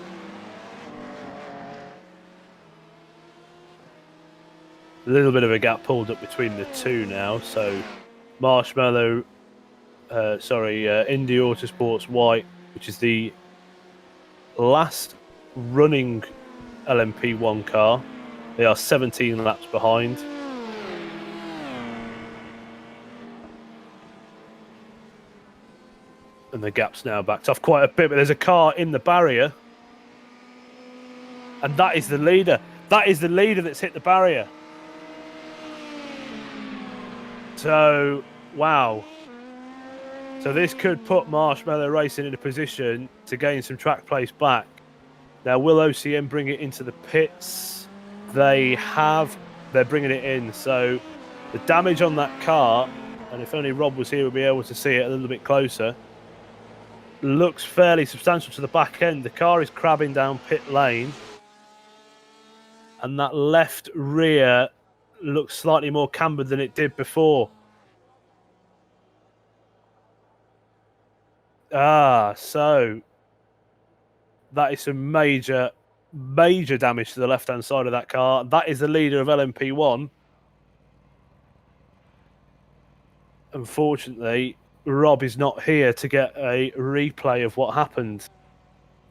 A little bit of a gap pulled up between the two now. So Marshmallow, Indy Autosports White, which is the last running LMP1 car. They are 17 laps behind. And the gap's now backed off quite a bit, but there's a car in the barrier. And that is the leader. That is the leader that's hit the barrier. So, wow. So this could put Marshmallow Racing in a position to gain some track place back. Now, will OCM bring it into the pits? They're bringing it in. So the damage on that car, and if only Rob was here, we'd be able to see it a little bit closer, looks fairly substantial to the back end. The car is crabbing down pit lane. And that left rear looks slightly more cambered than it did before. So that is some major damage to the left-hand side of that car. That is the leader of LMP1. Unfortunately, Rob is not here to get a replay of what happened.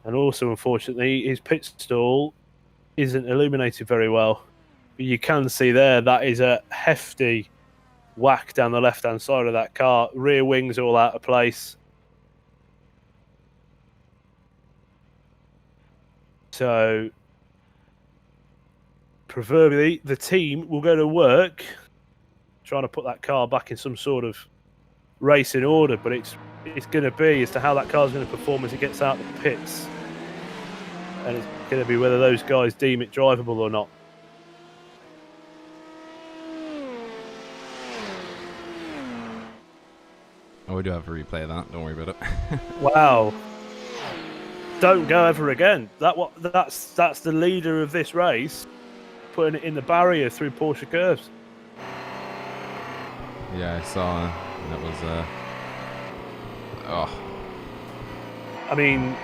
And also, unfortunately, his pit stall isn't illuminated very well. But you can see there, that is a hefty whack down the left-hand side of that car. Rear wings all out of place. So, proverbially, the team will go to work trying to put that car back in some sort of racing order, but it's going to be as to how that car's going to perform as it gets out of the pits. And it's going to be whether those guys deem it drivable or not. Oh, we do have a replay of that. Don't worry about it. Wow. Don't go ever again. That's the leader of this race, putting it in the barrier through Porsche curves. Yeah, I saw. That was. I mean,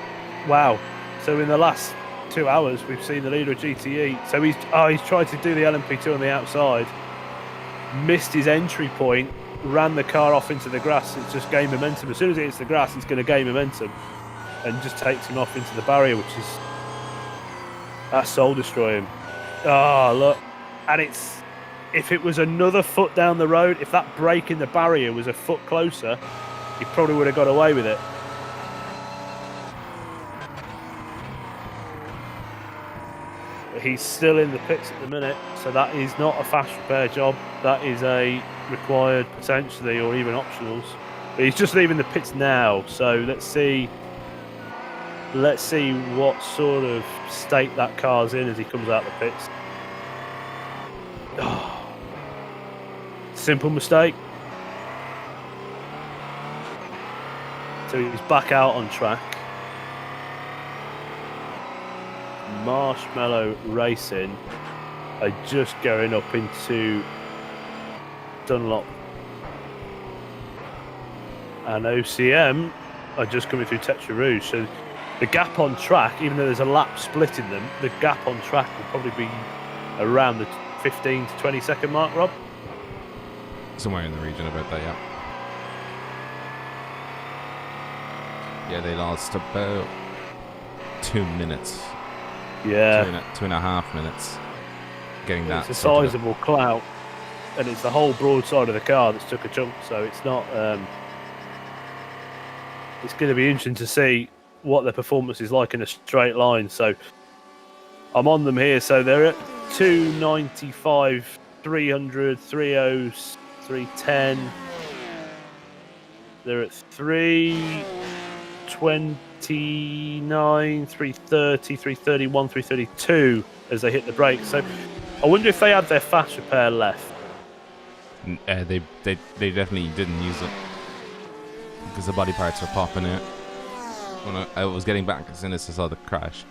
wow. So in the last 2 hours, we've seen the leader of GTE. So he's tried to do the LMP2 on the outside, missed his entry point, ran the car off into the grass. It's just gained momentum. As soon as it hits the grass, it's going to gain momentum. And just takes him off into the barrier, which is that's soul destroying. Look, and if it was another foot down the road, if that break in the barrier was a foot closer, he probably would have got away with it. But he's still in the pits at the minute, so that is not a fast repair job. That is a required potentially, or even optionals. But he's just leaving the pits now, so let's see what sort of state that car's in as he comes out the pits. Simple mistake. So he's back out on track. Marshmallow Racing are just going up into Dunlop. And OCM are just coming through Tetra Rouge. So the gap on track, even though there's a lap splitting them, the gap on track will probably be around the 15 to 20 second mark, Rob? Somewhere in the region about that, yeah. Yeah, they lost about 2 minutes. Yeah. 2.5 minutes getting that. It's a sizable clout, and it's the whole broadside of the car that's took a chunk, so it's not... it's going to be interesting to see what their performance is like in a straight line. So I'm on them here. So they're at 295, 300, 30, 310. They're at 329, 330, 331, 332 as they hit the brakes. So I wonder if they had their fast repair left. They definitely didn't use it because the body parts were popping out. When I was getting back as soon as I saw the crash,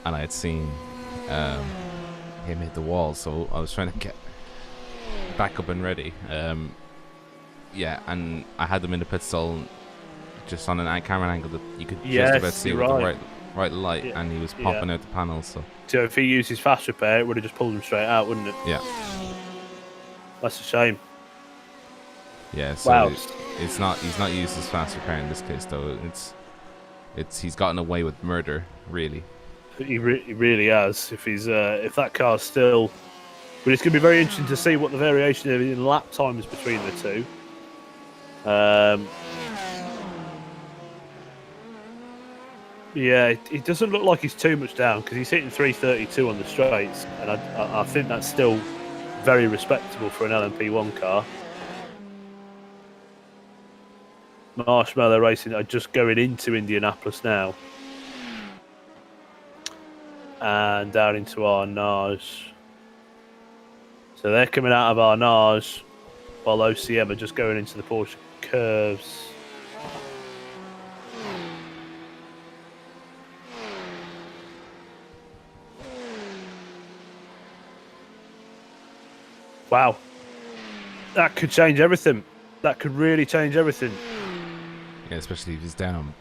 and I had seen him hit the wall, so I was trying to get back up and ready. Yeah, and I had them in the pit stall just on an camera angle that you could just about see with the right light, and he was popping out the panels. So if he used his fast repair, it would have just pulled him straight out, wouldn't it? Yeah. That's a shame. Yeah. So he's not used his fast repair in this case, though. He's gotten away with murder, really. He really has. If that car's still, but it's going to be very interesting to see what the variation is in lap times between the two. Yeah, it doesn't look like he's too much down because he's hitting 332 on the straights, and I think that's still very respectable for an LMP1 car. Marshmallow Racing are just going into Indianapolis now. And down into Arnage. So they're coming out of Arnage while OCM are just going into the Porsche curves. Wow. That could change everything. That could really change everything. Yeah, especially if he's down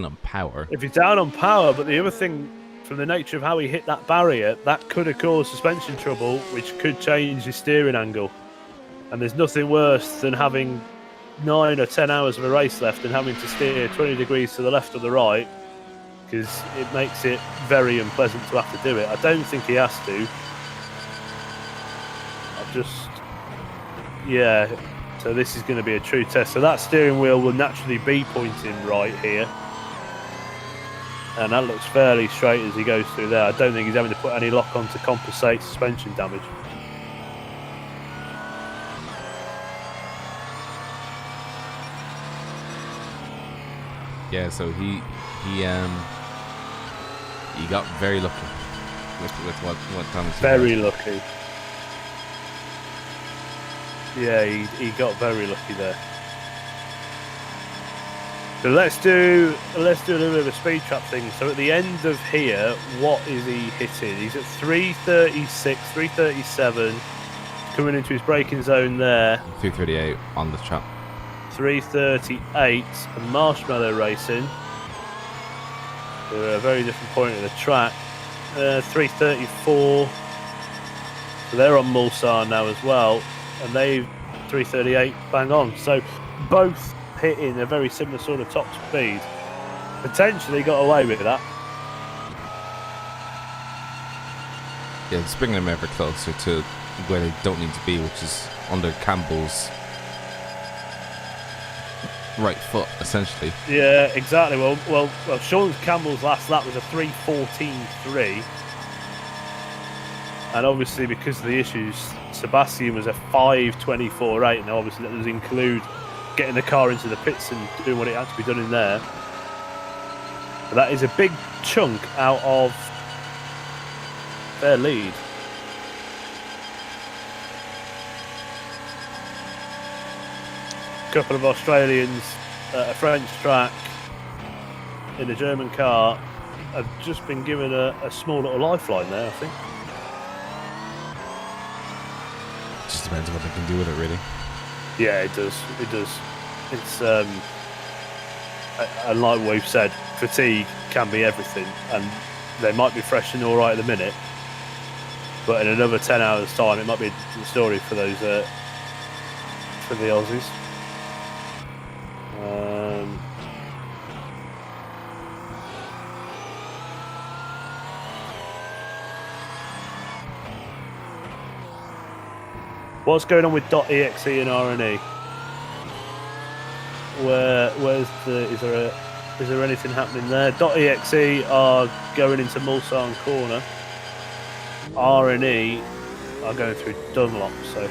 on power. If he's down on power, but the other thing, from the nature of how he hit that barrier, that could have caused suspension trouble, which could change his steering angle. And there's nothing worse than having 9 or 10 hours of a race left and having to steer 20 degrees to the left or the right, because it makes it very unpleasant to have to do it. I don't think he has to. Yeah, so this is going to be a true test. So that steering wheel will naturally be pointing right here. And that looks fairly straight as he goes through there. I don't think he's having to put any lock on to compensate suspension damage. Yeah, so he got very lucky with what Thomas did. Very lucky. Yeah, he got very lucky there. So let's do a little bit of a speed trap thing. So at the end of here, what is he hitting? He's at 336, 337, coming into his braking zone there. 338 on the trap. 338, and Marshmallow Racing. They're at a very different point of the track. 334. So they're on Mulsanne now as well, and they 338 bang on. So both hitting a very similar sort of top speed. Potentially got away with that. Yeah, it's bringing them ever closer to where they don't need to be, which is under Campbell's right foot, essentially. Yeah, exactly. Well, Sean Campbell's last lap was a 3:14.3, and obviously because of the issues, Sebastian was a 5:24.8, and obviously that does include getting the car into the pits and doing what it had to be done in there. But that is a big chunk out of their lead. A couple of Australians at a French track in a German car have just been given a small little lifeline there, I think. It just depends on what they can do with it, really. Yeah, it does. It does. It's and like we've said, fatigue can be everything, and they might be fresh and all right at the minute, but in another 10 hours' time, it might be a different story for those for the Aussies. What's going on with .exe and RNE? Is there anything happening there? .exe are going into Mulsanne corner. RNE are going through Dunlop, so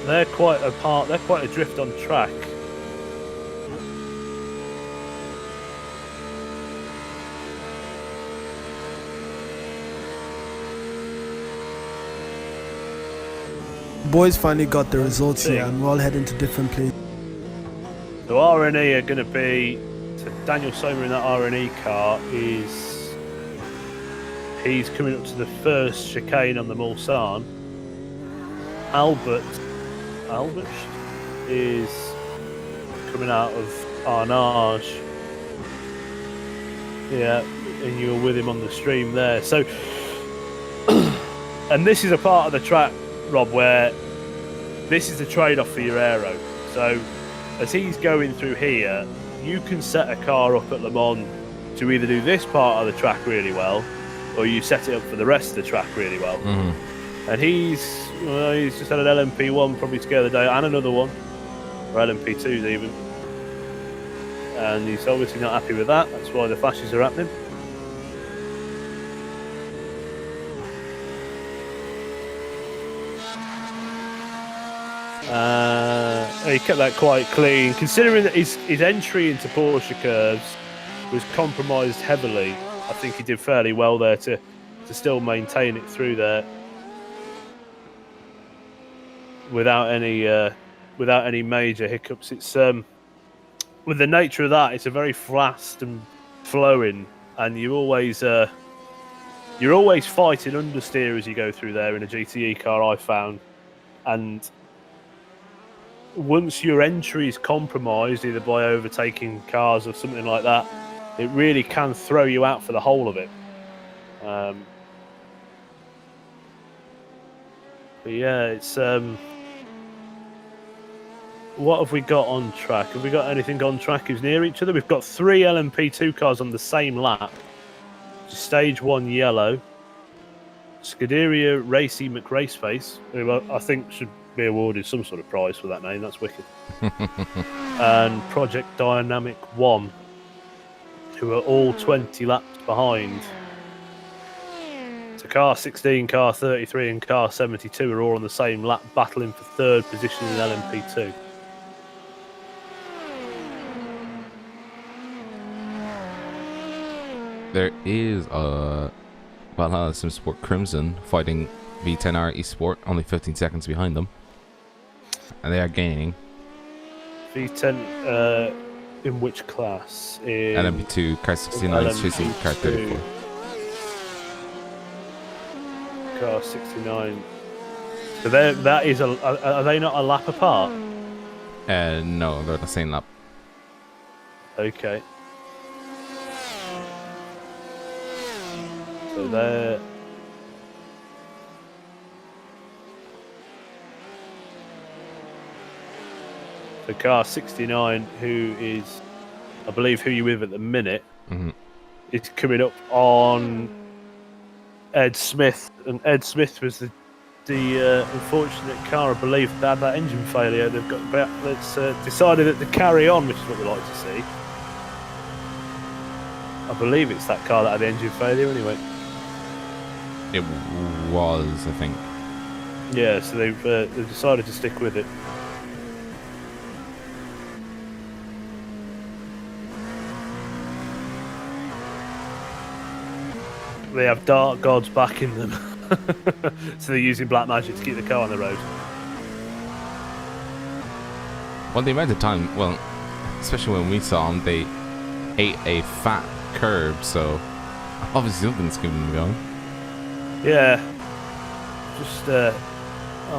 they're quite apart. They're quite adrift on track. Boys finally got the results here, and we're all heading to different places. So RNE are going to be to Daniel Sommer in that R&E car he's coming up to the first chicane on the Mulsanne. Albert is coming out of Arnage. Yeah, and you're with him on the stream there. So, and this is a part of the track, Rob, where this is the trade-off for your aero. So, as he's going through here, you can set a car up at Le Mans to either do this part of the track really well, or you set it up for the rest of the track really well. Mm-hmm. And he's just had an LMP1 probably to go the day, and another one, or LMP2s even. And he's obviously not happy with that. That's why the flashes are happening. He kept that quite clean, considering that his entry into Porsche curves was compromised heavily. I think he did fairly well there to still maintain it through there without any major hiccups. It's with the nature of that, it's a very fast and flowing, and you're always fighting understeer as you go through there in a GTE car, I found. And once your entry is compromised, either by overtaking cars or something like that, it really can throw you out for the whole of it. But yeah, it's what have we got on track? Have we got anything on track who's near each other? We've got 3 LMP2 cars on the same lap. Stage 1 yellow. Scuderia Racy McRaceface, who I think should be awarded some sort of prize for that name. That's wicked. And Project Dynamic 1, who are all 20 laps behind. So car 16, car 33 and car 72 are all on the same lap, battling for third position in LMP2. There is Valhalla Simsport Crimson fighting V10R Esport, only 15 seconds behind them. And they are gaining. V10 in which class? In LMP2, car 69 is chasing car 34. Car 69. So that is are they not a lap apart? No, they're the same lap. Okay. So they're... So car 69, who is, I believe, who you're with at the minute, is coming up on Ed Smith. And Ed Smith was the unfortunate car, I believe, that had that engine failure. They've got decided that to carry on, which is what we like to see. I believe it's that car that had the engine failure anyway. It was, I think. Yeah, so they've decided to stick with it. They have dark gods backing them. So they're using black magic to keep the car on the road. Well, the amount of time, well, especially when we saw them, they ate a fat curb, so obviously something's keeping them going. Yeah. Just, I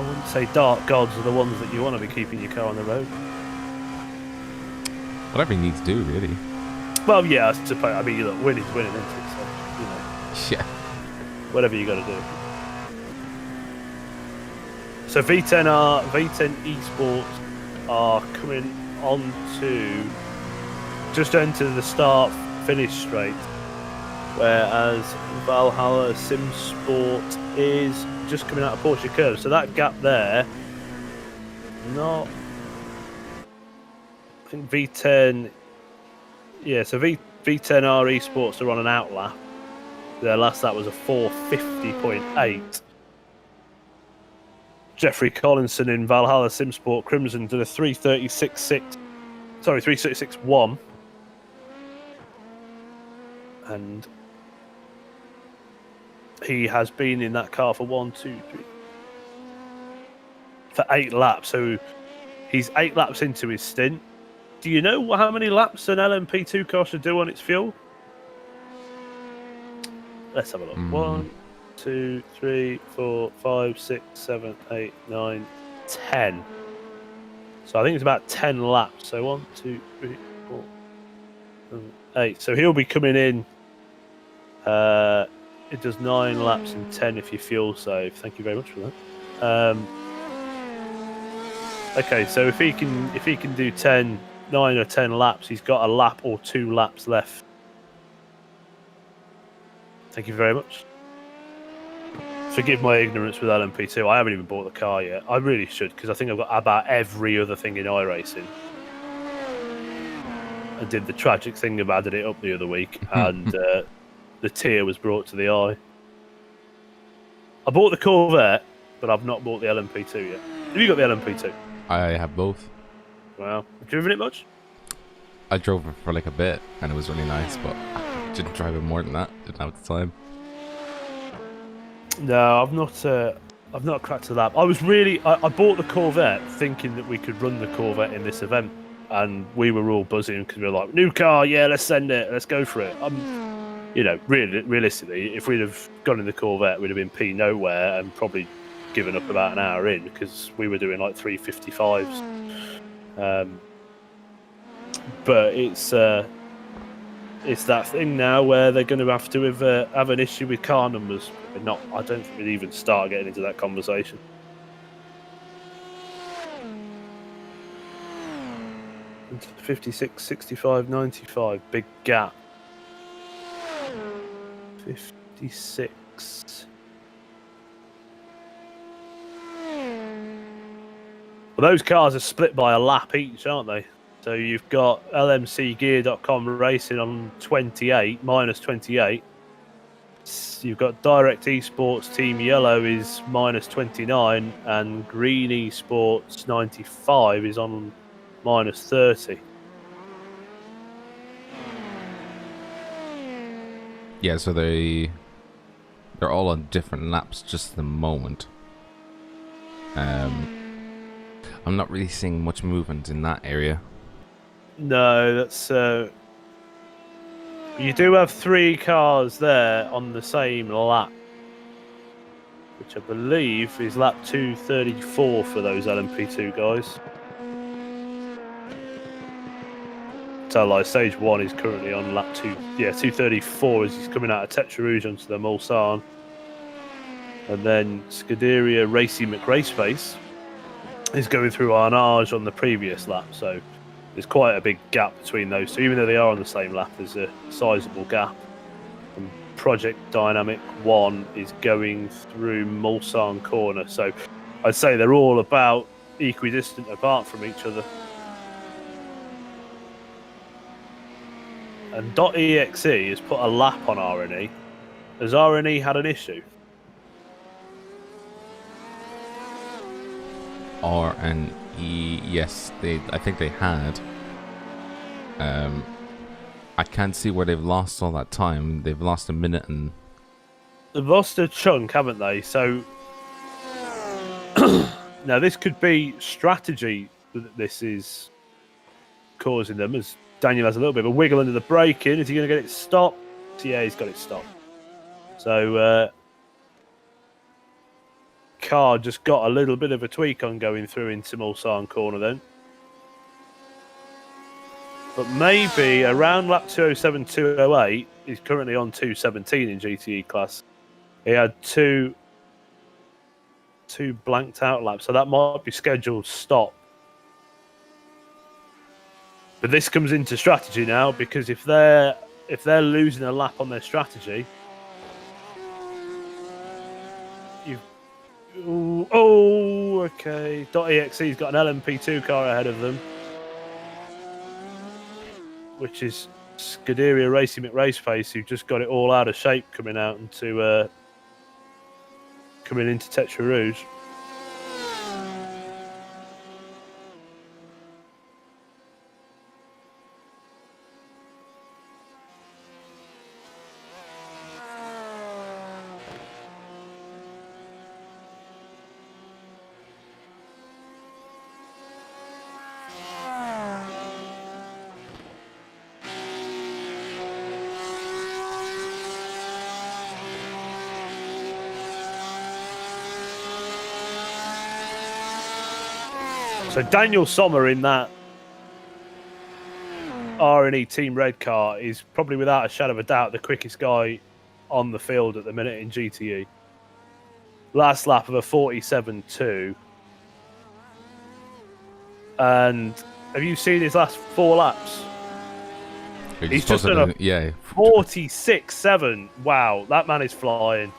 wouldn't say dark gods are the ones that you want to be keeping your car on the road. Whatever you need to do, really. Well, yeah, I suppose. I mean, look, winning's winning, isn't it? So, you know. Yeah. Whatever you got to do. So V10 Esports are coming on to just enter the start-finish straight, whereas Valhalla Simsport is just coming out of Porsche curve. So that gap there, not... I think V10... Yeah, so V10R Esports are on an outlap. Their last lap was a 450.8. Jeffrey Collinson in Valhalla Simsport Crimson did a 336.6. Sorry, 336.1. And he has been in that car for 8 laps. So he's 8 laps into his stint. Do you know how many laps an LMP2 car should do on its fuel? Let's have a look. 1, 2, 3, 4, 5, 6, 7, 8, 9, 10. So I think it's about 10 laps. So 1, 2, 3, 4, 7, 8. So he'll be coming in. It does 9 laps and 10 if you fuel save. Thank you very much for that. Okay, so if he can do 9 or 10 laps, he's got a lap or 2 laps left. Thank you very much. Forgive my ignorance with LMP2. I haven't even bought the car yet. I really should, because I think I've got about every other thing in iRacing. I did the tragic thing of adding it up the other week, and the tear was brought to the eye. I bought the Corvette, but I've not bought the LMP2 yet. Have you got the LMP2? I have both. Wow. Have you driven it much? I drove it for like a bit, and it was really nice, but I didn't drive it more than that. Didn't have the time. No, I've not cracked a lap. I bought the Corvette thinking that we could run the Corvette in this event, and we were all buzzing because we were like, new car, yeah, let's send it, let's go for it. Realistically, if we'd have gone in the Corvette, we'd have been P nowhere and probably given up about an hour in, because we were doing like 355s. But it's that thing now where they're going to have an issue with car numbers. I don't think we'd even start getting into that conversation. Into 56, 65, 95, big gap. 56. Well, those cars are split by a lap each, aren't they? So you've got LMCgear.com racing on 28, minus 28. You've got Direct Esports Team Yellow is minus 29, and Green Esports 95 is on minus 30. Yeah, so they're all on different laps just at the moment. I'm not really seeing much movement in that area. No, that's you do have 3 cars there on the same lap, which I believe is lap 234 for those LMP2 guys. So like stage 1 is currently on lap 234 as he's coming out of Tetra Rouge onto the Mulsanne. And then Scuderia Racy McRaceface is going through Arnage on the previous lap, so there's quite a big gap between those two. Even though they are on the same lap, there's a sizable gap. And Project Dynamic 1 is going through Mulsanne Corner, so I'd say they're all about equidistant apart from each other. And .exe has put a lap on RNE. Has RNE had an issue? RNE, yes, I think they had. I can't see where they've lost all that time. They've lost a minute and... They've lost a chunk, haven't they? So now this could be strategy that this is causing them, as Daniel has a little bit of a wiggle under the braking. Is he going to get it stopped? Yeah, he's got it stopped. So car just got a little bit of a tweak on going through into Mulsanne Corner then. But maybe around lap 207, 208, he's currently on 217 in GTE class. He had two blanked out laps, so that might be scheduled stop. But this comes into strategy now, because if they're losing a lap on their strategy, okay. .exe's got an LMP2 car ahead of them, which is Scuderia Racy McRaceface, who just got it all out of shape coming into Tetra Rouge. So Daniel Sommer in that R&E Team Red car is probably without a shadow of a doubt the quickest guy on the field at the minute in GTE. Last lap of a 47.2. And have you seen his last 4 laps? He's just done a 46.7. Wow, that man is flying.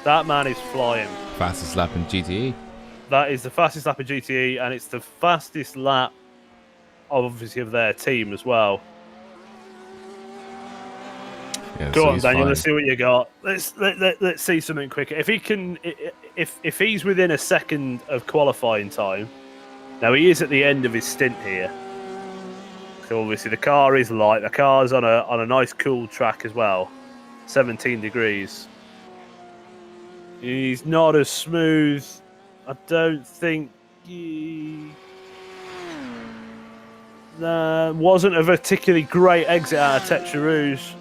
That man is flying. Fastest lap in GTE. That is the fastest lap in GTE, and it's the fastest lap, obviously, of their team as well. Yeah, Go so on, Daniel. fine. Let's see what you got. Let's see something quicker. If he can, if he's within a second of qualifying time, now he is at the end of his stint here. So obviously the car is light. The car's on a nice cool track as well, 17 degrees. He's not as smooth. I don't think wasn't a particularly great exit out of Tetra Rouge.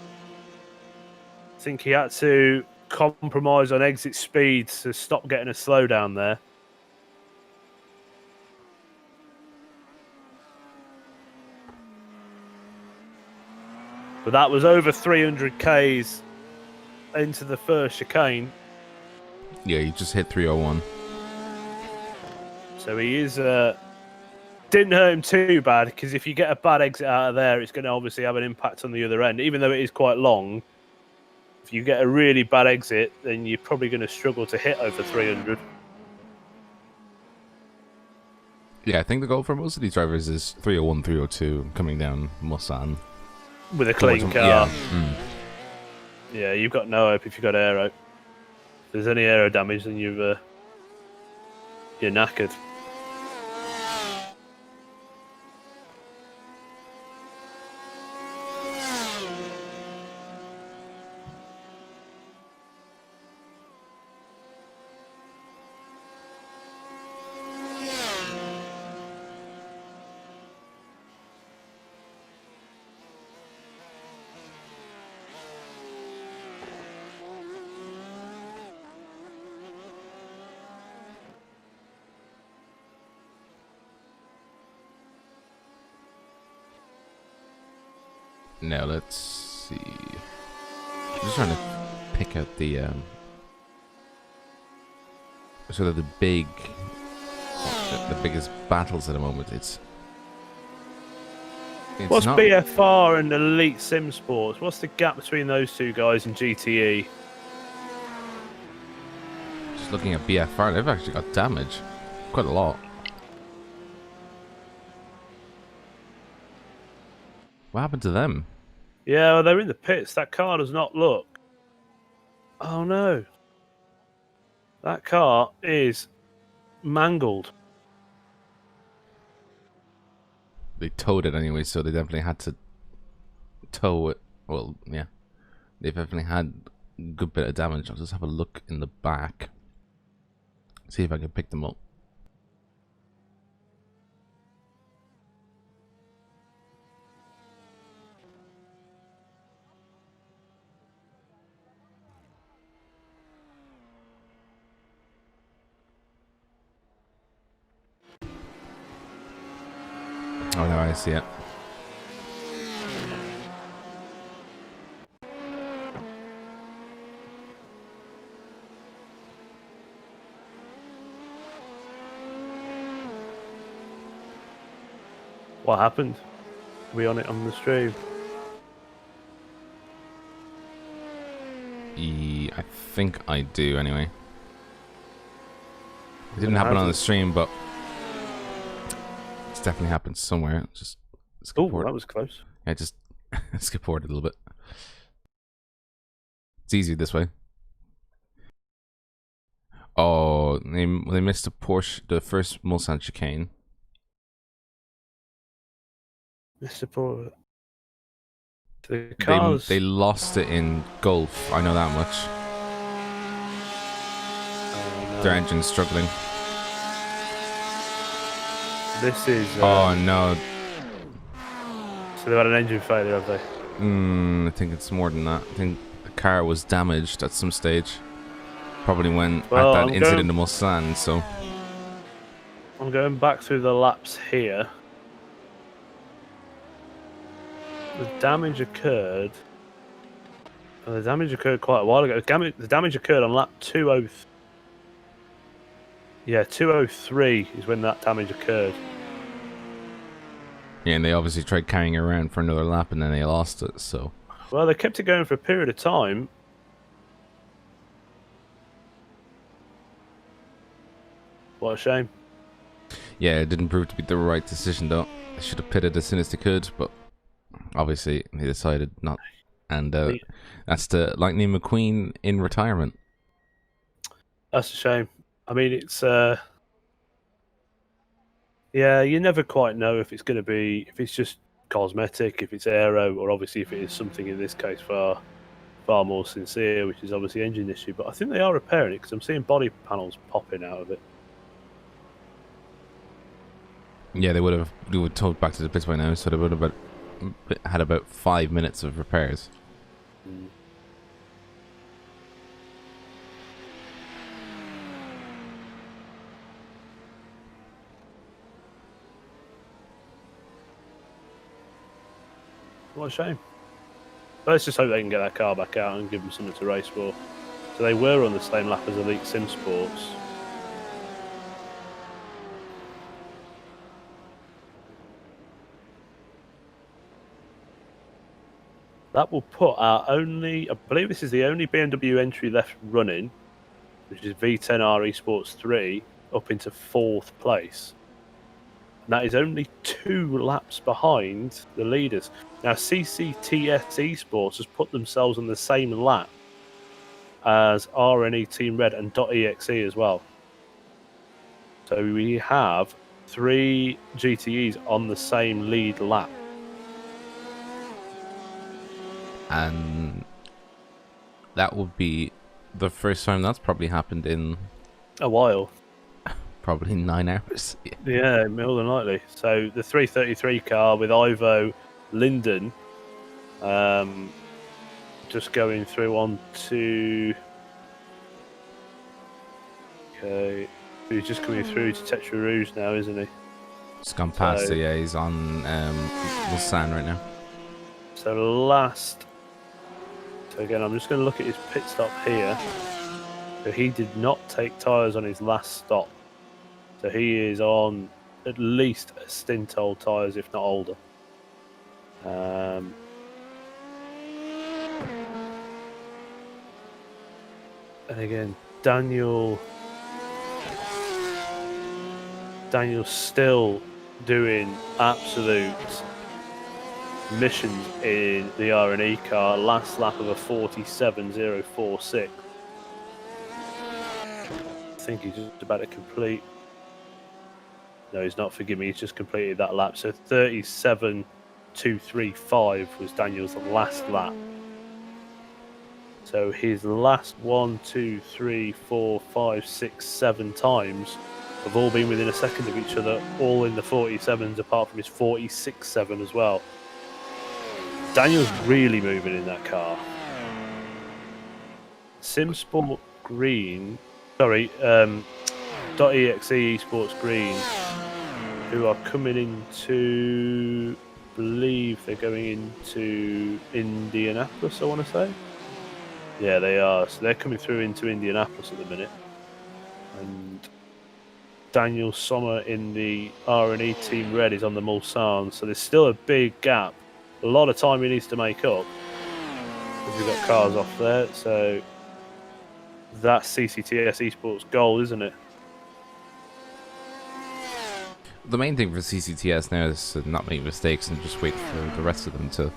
I think he had to compromise on exit speed to stop getting a slowdown there. But that was over 300 Ks into the first chicane. Yeah, you just hit 301. So he is didn't hurt him too bad, because if you get a bad exit out of there, it's going to obviously have an impact on the other end. Even though it is quite long, if you get a really bad exit, then you're probably going to struggle to hit over 300. Yeah, I think the goal for most of these drivers is 301, 302, coming down Mulsanne. With a clean car. Yeah. Yeah, you've got no hope if you've got aero. If there's any aero damage, then you're knackered. Now let's see. I'm just trying to pick out the sort of the biggest battles at the moment. It's What's not... BFR and Elite Sim Sports? What's the gap between those two guys in GTE? Just looking at BFR, they've actually got damage, quite a lot. What happened to them? Yeah, well, they're in the pits. That car does not look. Oh no. That car is mangled. They towed it anyway, so they definitely had to tow it. Well, yeah. They've definitely had a good bit of damage. I'll just have a look in the back. See if I can pick them up. Oh no, I see it. What happened? Are we on it on the stream? I think I do anyway. It didn't happen on the stream, but it's definitely happened somewhere. Just skip forward. That was close. Yeah, just skip forward a little bit. It's easier this way. Oh, they missed a Porsche, the first Mulsanne chicane. Mr. Porsche. The cars. They lost it in Gulf. I know that much. Oh, no. Their engine's struggling. This is. Oh no. So they've had an engine failure, have they? I think it's more than that. I think the car was damaged at some stage. Probably when at that incident in Mulsanne. So I'm going back through the laps here. The damage occurred. The damage occurred quite a while ago. The damage occurred on lap 203. Yeah, 203 is when that damage occurred. Yeah, and they obviously tried carrying it around for another lap, and then they lost it. So. Well, they kept it going for a period of time. What a shame. Yeah, it didn't prove to be the right decision, though. They should have pitted as soon as they could, but obviously they decided not. And that's the Lightning McQueen in retirement. That's a shame. I mean, it's yeah, you never quite know if it's going to be, if it's just cosmetic, if it's aero, or obviously if it is something in this case far more sincere, which is obviously engine issue. But I think they are repairing it because I'm seeing body panels popping out of it. Yeah, they would towed back to the pits by now, so they would have had about 5 minutes of repairs. What a shame. But let's just hope they can get that car back out and give them something to race for. So they were on the same lap as Elite Sim Sports. That will put our only, I believe this is the only BMW entry left running, which is V10R Esports 3, up into 4th place. And that is only 2 laps behind the leaders. Now, CCTS Esports has put themselves on the same lap as RNE Team Red and .exe as well. So we have 3 GTEs on the same lead lap. And that would be the first time that's probably happened in a while. Probably 9 hours. Yeah, more than likely. So the 333 car with Ivo Linden just going through onto... Okay, he's just coming through to Tetra Rouge now, isn't he? Just gone past it, yeah, he's on Mulsanne right now. So last... So again, I'm just going to look at his pit stop here. So he did not take tyres on his last stop. So he is on at least a stint old tyres, if not older. And again, Daniel's still doing absolute missions in the R&E car. Last lap of a 47.046. I think he's just about to complete. No, he's not. Forgive me. He's just completed that lap. So 37.235 was Daniel's last lap. So his last 1, 2, 3, 4, 5, 6, 7 times have all been within a second of each other, all in the 47s, apart from his 46.7 as well. Daniel's really moving in that car. SimSport Green, sorry, .exe Esports Green, who are coming into, I believe they're going into Indianapolis, I want to say. Yeah, they are. So they're coming through into Indianapolis at the minute. And Daniel Sommer in the R&E Team Red is on the Mulsanne. So there's still a big gap. A lot of time he needs to make up. Because we've got cars off there. So that's CCTS Esports goal, isn't it? The main thing for CCTS now is to not make mistakes and just wait for the rest of them to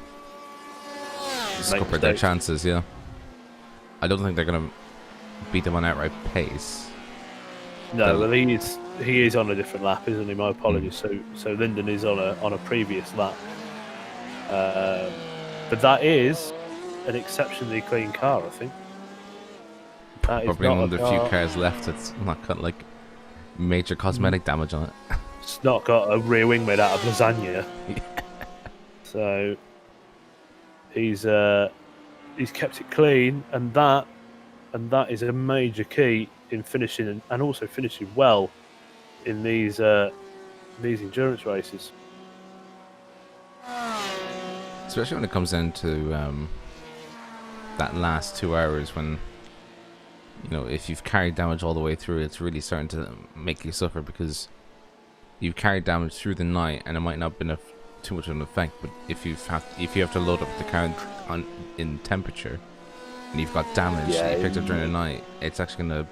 scupper their chances, yeah. I don't think they're going to beat them on outright pace. No, well, he is on a different lap, isn't he? My apologies. So Linden is on a previous lap. But that is an exceptionally clean car, I think. That Probably is one of the few cars left that's not got like major cosmetic damage on it. It's not got a rear wing made out of lasagna. So he's kept it clean, and that is a major key in finishing and also finishing well in these endurance races. Especially when it comes down to that last 2 hours when, if you've carried damage all the way through, it's really starting to make you suffer because you've carried damage through the night and it might not have been too much of an effect, but if you have to load up the car in temperature and you've got damage that you picked up during the night, it's actually going to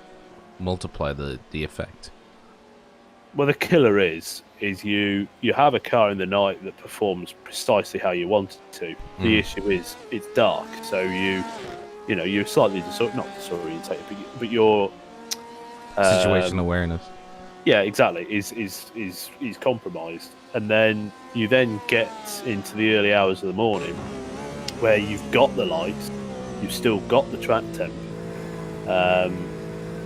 multiply the effect. Well, the killer is you have a car in the night that performs precisely how you want it to. The issue is it's dark, so you're slightly not disorientated, but your situation awareness. Yeah, exactly. Is compromised, and then you get into the early hours of the morning where you've got the lights, you've still got the track temp,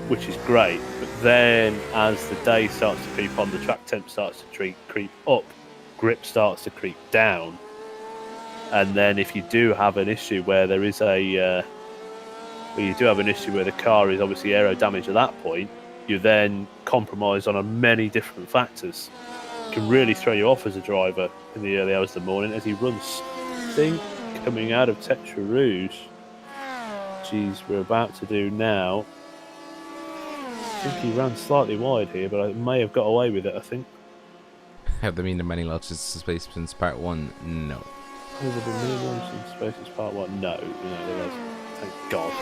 which is great. But then, as the day starts to creep on, the track temp starts to creep up, grip starts to creep down, and then if you do have an issue where there is where the car is obviously aero damaged at that point, you then compromise on many different factors. It can really throw you off as a driver in the early hours of the morning as he runs. I think coming out of Tetra Rouge, we're about to do now. I think he ran slightly wide here, but I may have got away with it, I think. Have there been many launches of space since part 1? No. Has there been many launches in space since part 1? No, there hasn't. Thank God.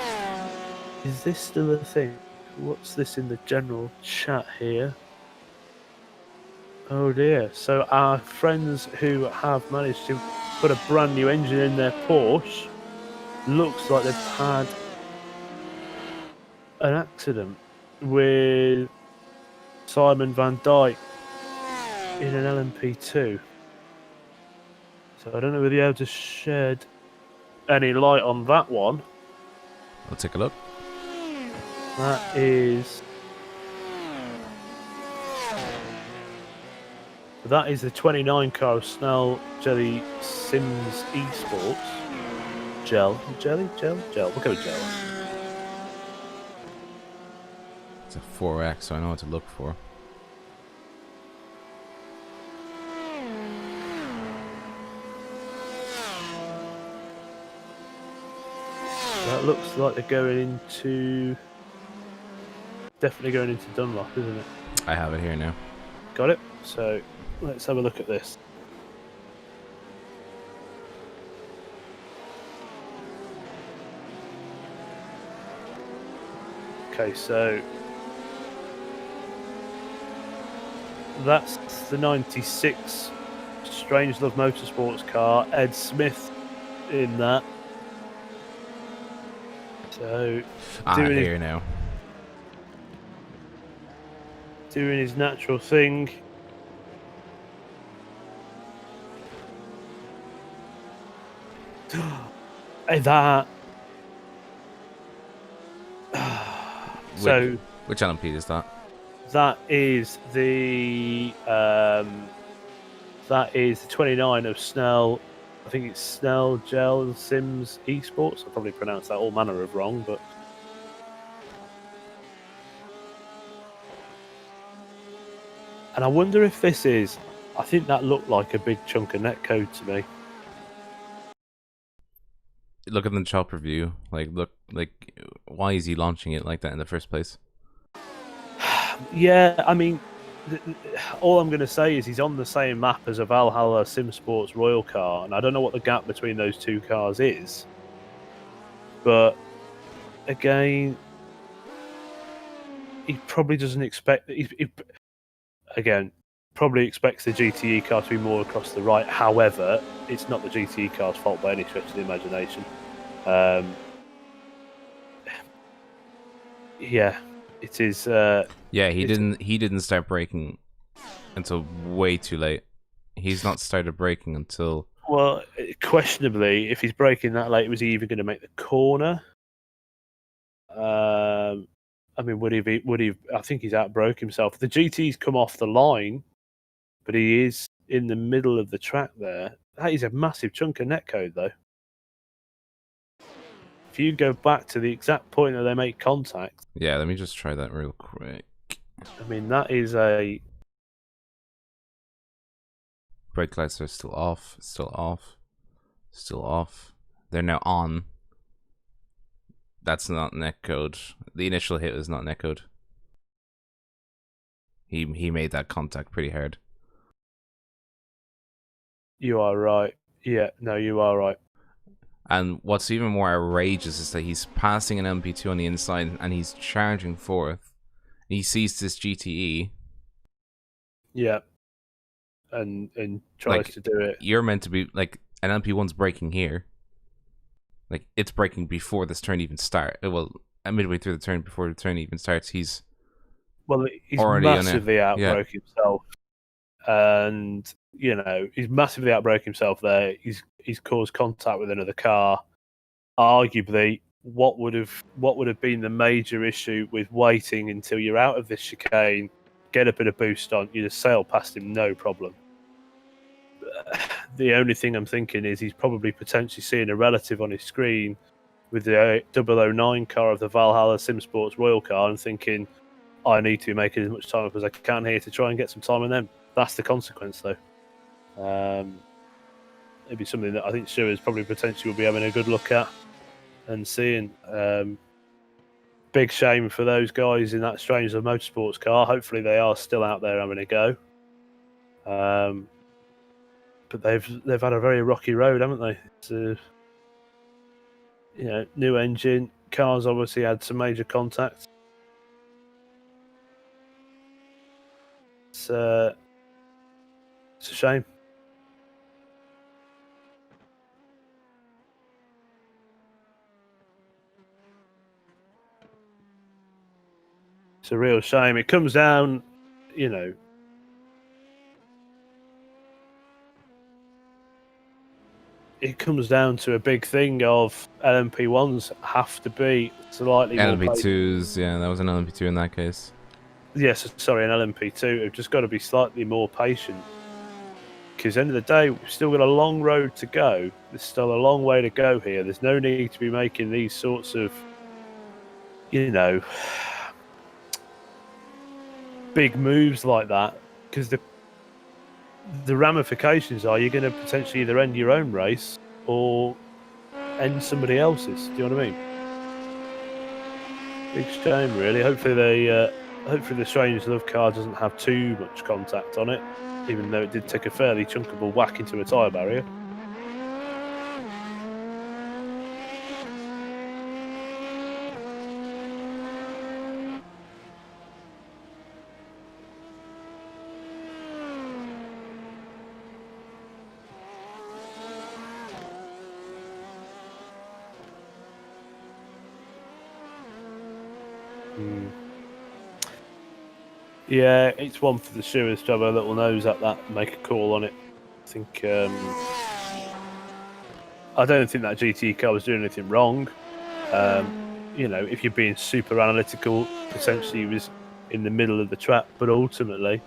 Is this still a thing? What's this in the general chat here? Oh dear. So our friends who have managed to put a brand new engine in their Porsche, looks like they've had an accident with Simon Van Dijk in an LMP2. So I don't know whether you're able to shed any light on that one. I'll take a look. That is the 29 car of Snell Jelly Sims Esports. Gel. We'll go with gel. It's a 4X, so I know what to look for. That looks like they're going into... Definitely going into Dunlop, isn't it? I have it here now. Got it. So let's have a look at this. Okay, so that's the 96 Strangelove Motorsports car. Ed Smith in that. So here now. Doing his natural thing. That. So which LMP is that? That is the 29 of Snell. I think it's Snell Gel Sims Esports. I probably pronounced that all manner of wrong, but and I wonder if this is. I think that looked like a big chunk of netcode to me. Look at the shop review. Why is he launching it like that in the first place? Yeah, I mean, all I'm going to say is he's on the same map as a Valhalla SimSports Royal car, and I don't know what the gap between those two cars is. But again, he probably doesn't expect. Again, probably expects the GTE car to be more across the right. However, it's not the GTE car's fault by any stretch of the imagination. Yeah, it is. Yeah, he didn't start braking until way too late. He's not started braking until. Well, questionably, if he's braking that late, was he even going to make the corner? I mean, would he? I think he's outbroke himself. The GT's come off the line, but he is in the middle of the track there. That is a massive chunk of netcode, though. If you go back to the exact point that they make contact. Yeah, let me just try that real quick. I mean, that is a Brake lights are still off. Still off. Still off. They're now on. That's not netcode. The initial hit was not netcode. He made that contact pretty hard. You are right. Yeah, no, you are right. And what's even more outrageous is that he's passing an LMP2 on the inside and he's charging fourth. He sees this GTE. Yeah. And tries to do it. You're meant to be like an LMP1's braking here. Like it's braking before this turn even starts. Well, midway through the turn, before the turn even starts, he's massively outbroke himself, and he's massively outbroke himself there. He's caused contact with another car. Arguably, what would have been the major issue with waiting until you're out of this chicane, get a bit of boost on, you'd have sailed past him no problem. The only thing I'm thinking is he's probably potentially seeing a relative on his screen with the 009 car of the Valhalla SimSports Royal car and thinking, I need to make as much time up as I can here to try and get some time on them. That's the consequence, though. It'd be something that I think Stewart's probably potentially will be having a good look at and seeing. Big shame for those guys in that Strangers of Motorsports car. Hopefully they are still out there having a go. But they've had a very rocky road, haven't they? It's new engine. Cars obviously had some major contact. It's a shame. It's a real shame. It comes down, it comes down to a big thing of LMP1s have to be slightly more LMP2s, yeah, that was an LMP2 in that case. Yes, sorry, an LMP2 have just got to be slightly more patient. Because at the end of the day, we've still got a long road to go. There's still a long way to go here. There's no need to be making these sorts of, big moves like that. Because the ramifications are you're going to potentially either end your own race or end somebody else's. Do you know what I mean? Big shame, really. Hopefully the Strange Love car doesn't have too much contact on it, even though it did take a fairly chunkable whack into a tyre barrier. Yeah, it's one for the stewards to have a little nose at that and make a call on it. I think I don't think that GTE car was doing anything wrong. If you're being super analytical, potentially he was in the middle of the track, but ultimately,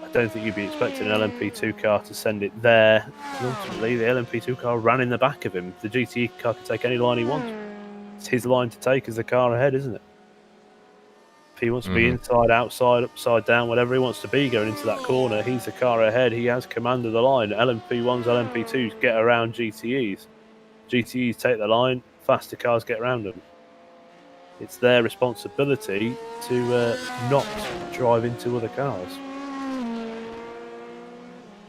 I don't think you'd be expecting an LMP2 car to send it there. And ultimately, the LMP2 car ran in the back of him. The GTE car can take any line he wants. It's his line to take as the car ahead, isn't it? If he wants to be inside, outside, upside down, whatever he wants to be going into that corner, he's the car ahead. He has command of the line. LMP1s, LMP2s get around GTEs. GTEs take the line, faster cars get around them. It's their responsibility to not drive into other cars.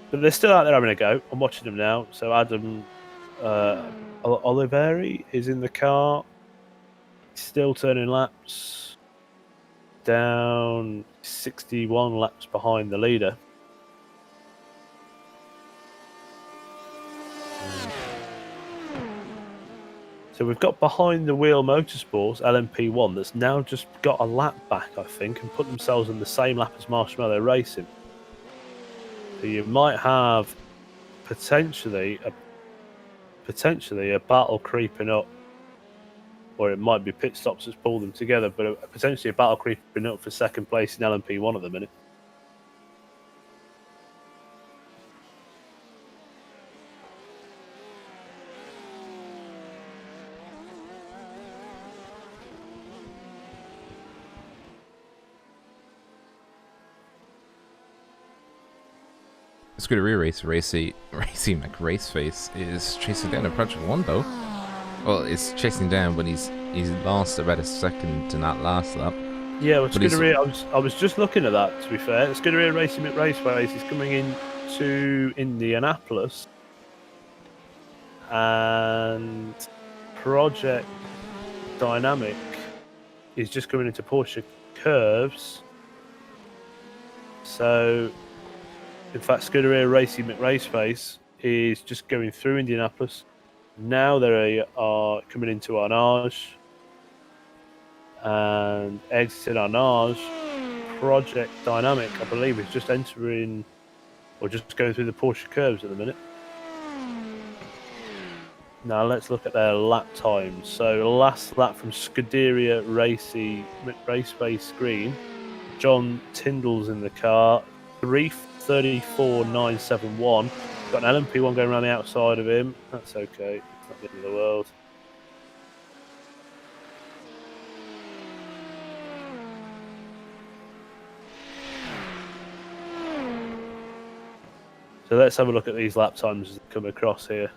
But they're still out there having a go. I'm watching them now. So Adam Oliveri is in the car. Still turning laps. Down 61 laps behind the leader. So we've got behind the wheel Motorsports LMP1 that's now just got a lap back, I think, and put themselves in the same lap as Marshmallow Racing. So you might have potentially a battle creeping up, or it might be pit stops that's pulled them together, but potentially a battle creeping up for second place in LMP1 at the minute. Scuderia Racy McRaceface is chasing down a Project 1 though. Well, it's chasing down, but he's lost about a second to that last lap. Yeah, well, Scuderia, I was just looking at that, to be fair. Scuderia Racing McRaceface is coming in to Indianapolis. And Project Dynamic is just coming into Porsche curves. So, in fact, Scuderia Racing McRaceface is just going through Indianapolis. Now they are coming into Arnage and exiting Arnage. Project Dynamic, I believe, is just entering or just going through the Porsche curves at the minute. Now let's look at their lap times. So last lap from Scuderia Raceface Green, John Tyndall's in the car, 3:34.971. Got an LMP1 going around the outside of him. That's okay. It's not the end of the world. So let's have a look at these lap times as they come across here.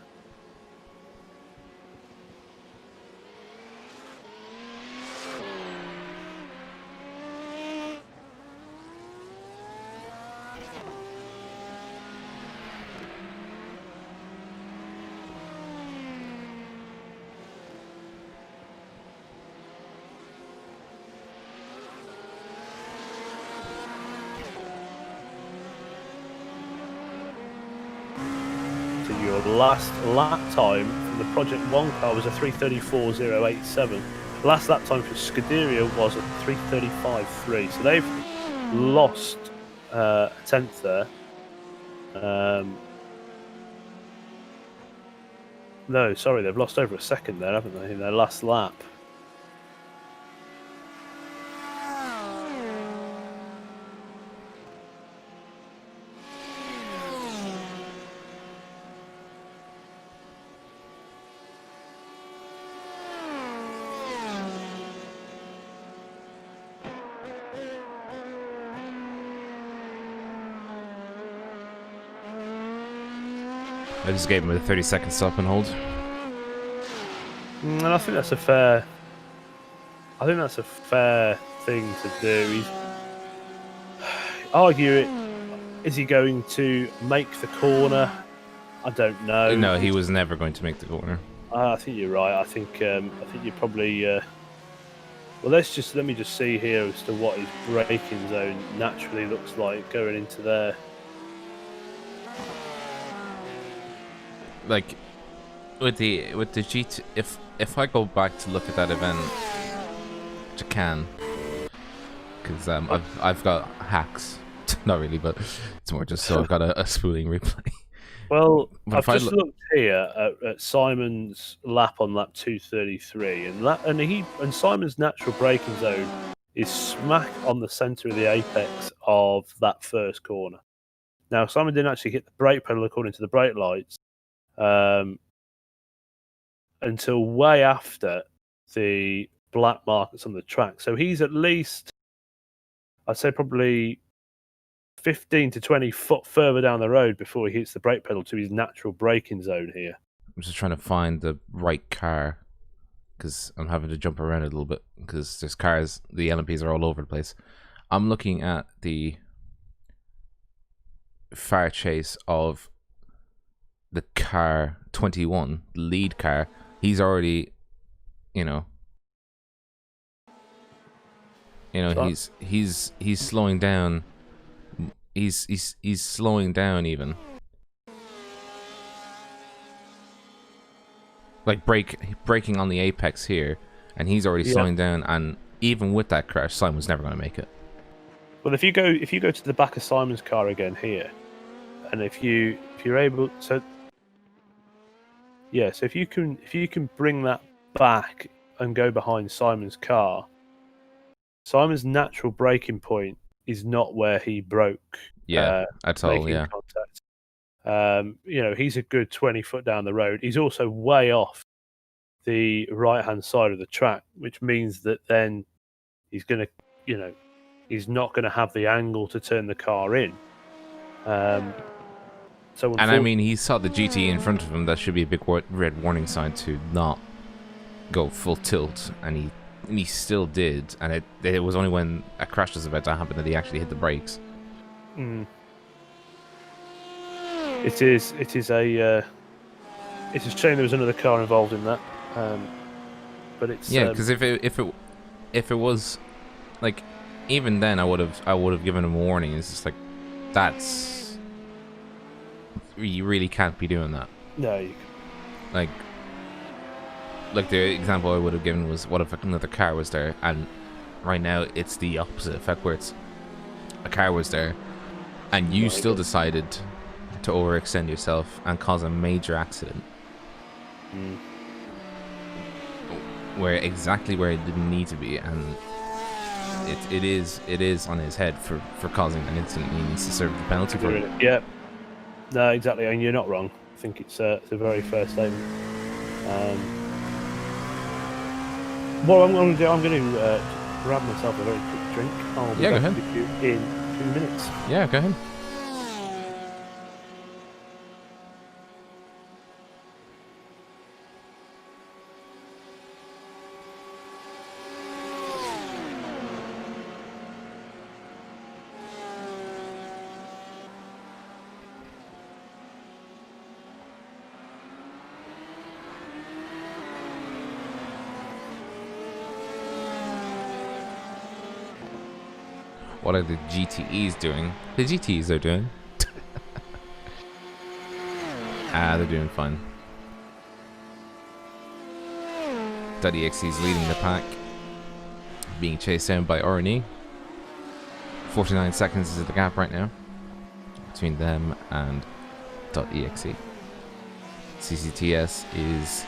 Your last lap time from the Project 1 car was a 3:34.087. Last lap time for Scuderia was a 3:35.3. So they've lost a tenth there. No, sorry, they've lost over a second there, haven't they, in their last lap? I just gave him a 30-second stop and hold. And I think that's a fair. I think that's a fair thing to do. He's argue it. Is he going to make the corner? I don't know. No, he was never going to make the corner. I think you're right. I think you probably. Well, let me just see here as to what his braking zone naturally looks like going into there. Like with the GT, if I go back to look at that event, which I can, because I've got hacks, not really, but it's more just so I've got a spooling replay. Well, I've just looked here at Simon's lap on lap 233, and Simon's natural braking zone is smack on the centre of the apex of that first corner. Now, Simon didn't actually hit the brake pedal according to the brake lights until way after the black markers on the track. So he's at least, I'd say, probably 15 to 20 foot further down the road before he hits the brake pedal to his natural braking zone here. I'm just trying to find the right car because I'm having to jump around a little bit because there's cars, the LMPs are all over the place. I'm looking at the far chase of the car 21, the lead car. He's already, he's slowing down. He's slowing down even. Like braking on the apex here, and he's already slowing down. And even with that crash, Simon's never going to make it. Well, if you go to the back of Simon's car again here, and if you're able, so if you can bring that back and go behind Simon's car, Simon's natural braking point is not where he broke. At all. Yeah. Contact. He's a good 20 foot down the road. He's also way off the right hand side of the track, which means that then he's going to, he's not going to have the angle to turn the car in. So And I mean, he saw the GTE in front of him. That should be a big red warning sign to not go full tilt, and he still did. And it was only when a crash was about to happen that he actually hit the brakes. It is a shame there was another car involved in that. But it's because if it was like, even then I would have given him a warning. It's just like, you really can't be doing that. No. Like the example I would have given was, what if another car was there? And right now it's the opposite effect, where it's a car was there and you still decided to overextend yourself and cause a major accident. Where it didn't need to be, and it is on his head for causing an incident. He needs to serve the penalty for it. Yeah, no, exactly, and you're not wrong. I think it's a very fair statement. What I'm going to do, I'm going to grab myself a very quick drink. I'll be back with you in 2 minutes. Yeah, go ahead. What are the GTEs doing? The GTEs are doing. They're doing fine. .exe is leading the pack, being chased down by R&E. 49 seconds is the gap right now between them and .exe. CCTS is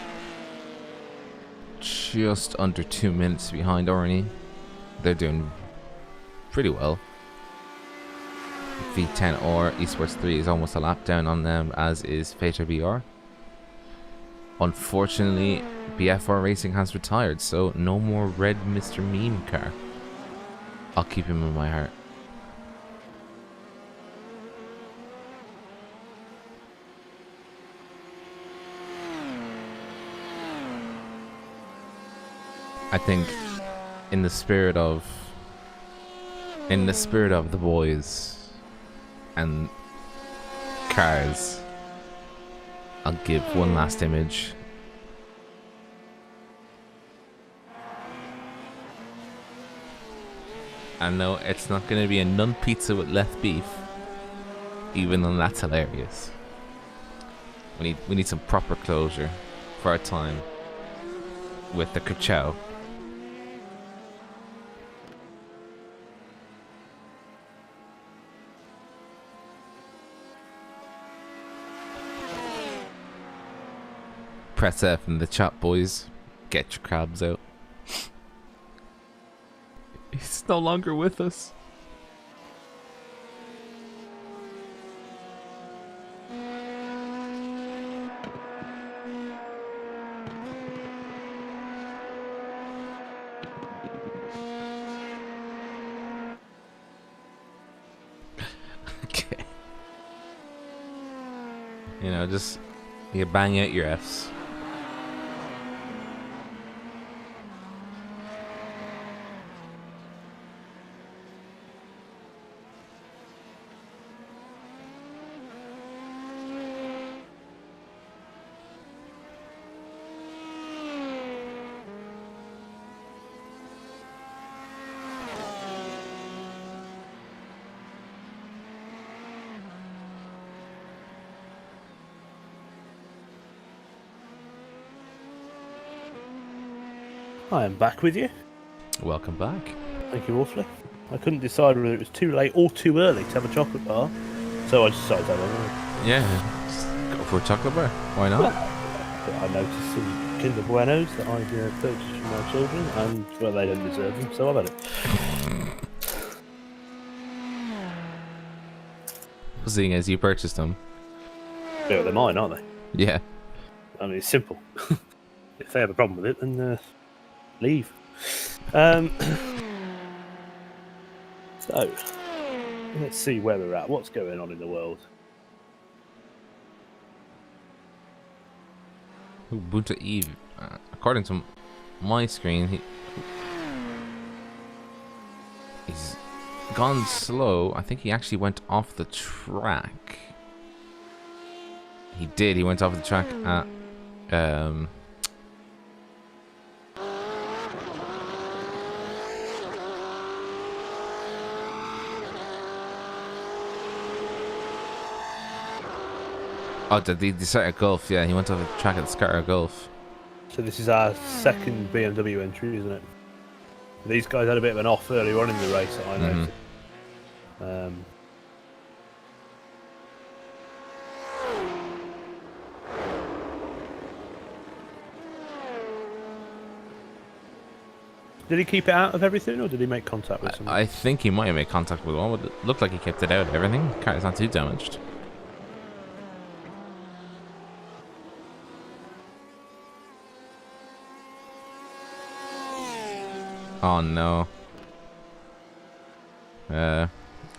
just under 2 minutes behind R&E. They're doing pretty well. V10 or Esports 3 is almost a lap down on them, as is Fater BR. Unfortunately, BFR Racing has retired, so no more red Mr. Meme car. I'll keep him in my heart. I think in the spirit of the boys and cars, I'll give one last image. And no, it's not going to be a nun pizza with left beef, even though that's hilarious. We need some proper closure for our time with the Kachow. Press F in the chat, boys. Get your crabs out. He's no longer with us. Okay. You know, just you bang out your Fs. I am back with you. Welcome back. Thank you awfully. I couldn't decide whether it was too late or too early to have a chocolate bar, so I decided to have one. Yeah, just go for a chocolate bar. Why not? Well, I noticed some Kinder Buenos that I purchased for my children, and well, they don't deserve them, so I've had it. Seeing as you purchased them. Yeah, they're mine, aren't they? Yeah. I mean, it's simple. If they have a problem with it, then leave. So, let's see where we're at. What's going on in the world? Ubuntu Eve. According to my screen, he's gone slow. I think he actually went off the track. He did. He went off the track at oh, the Desert Gulf. Yeah, he went off the track at the Desert Gulf. So this is our second BMW entry, isn't it? These guys had a bit of an off earlier on in the race, I noticed. Did he keep it out of everything, or did he make contact with something? I think he might have made contact with one, but it looked like he kept it out of everything. The car is not too damaged. Oh no.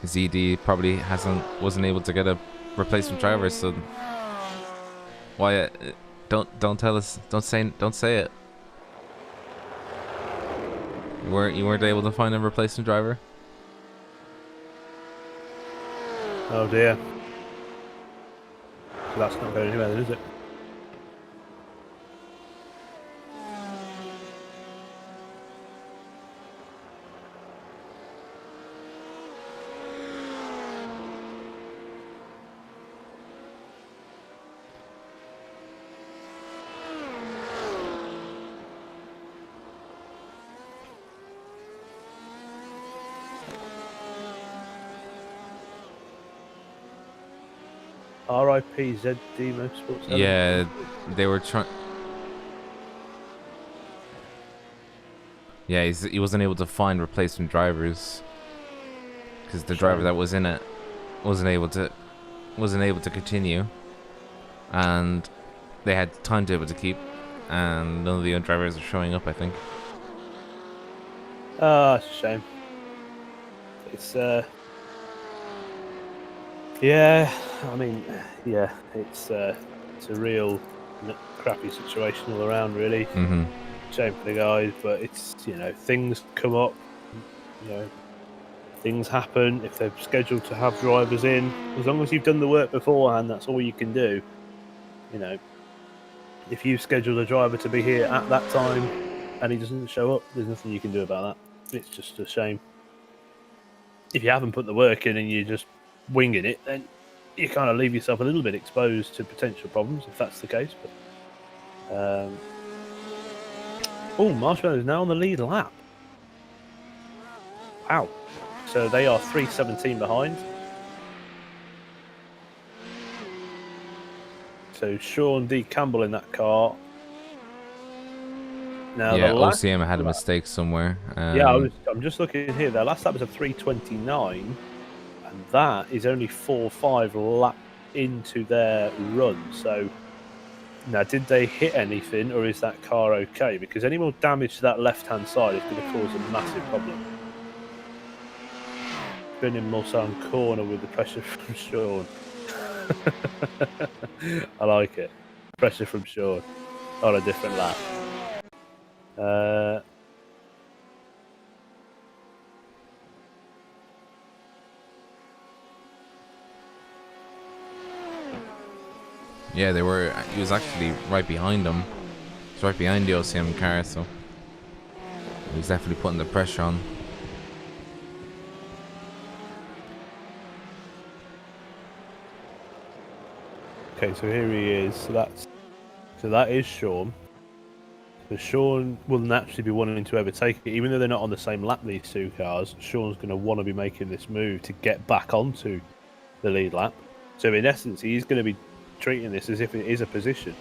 ZD probably wasn't able to get a replacement driver, so why don't tell us, don't say it. You weren't able to find a replacement driver? Oh dear. So that's not going anywhere then, is it? RIP ZD Motorsports. Yeah, they were trying. Yeah, he wasn't able to find replacement drivers because the driver that was in it wasn't able to continue, and they had timetable to keep, and none of the other drivers are showing up, I think. Ah, it's a shame. It's yeah, I mean, yeah, it's a real crappy situation all around, really. Shame for the guys, but it's, you know, things come up, you know, things happen. If they're scheduled to have drivers in, as long as you've done the work beforehand, that's all you can do. You know, if you've scheduled a driver to be here at that time and he doesn't show up, there's nothing you can do about that. It's just a shame. If you haven't put the work in and you're just winging it, then you kind of leave yourself a little bit exposed to potential problems, if that's the case. But oh, Marshmallow is now on the lead lap. Wow. So they are 3:17 behind. So Sean D. Campbell in that car. Now, yeah, OCM had a mistake somewhere. Yeah, I'm just looking here. Their last lap was a 3:29, and that is only 4.5 lap into their run. So now, did they hit anything, or is that car okay? Because any more damage to that left-hand side is going to cause a massive problem. Been in Mulsanne corner with the pressure from Sean. I like it. Pressure from Sean on a different lap. Yeah, he was actually right behind them. He was right behind the OCM car, so he was definitely putting the pressure on. Okay, so here he is. So that is Sean. So Sean will naturally be wanting to overtake it, even though they're not on the same lap, these two cars. Sean's going to want to be making this move to get back onto the lead lap. So in essence, he's going to be treating this as if it is a position.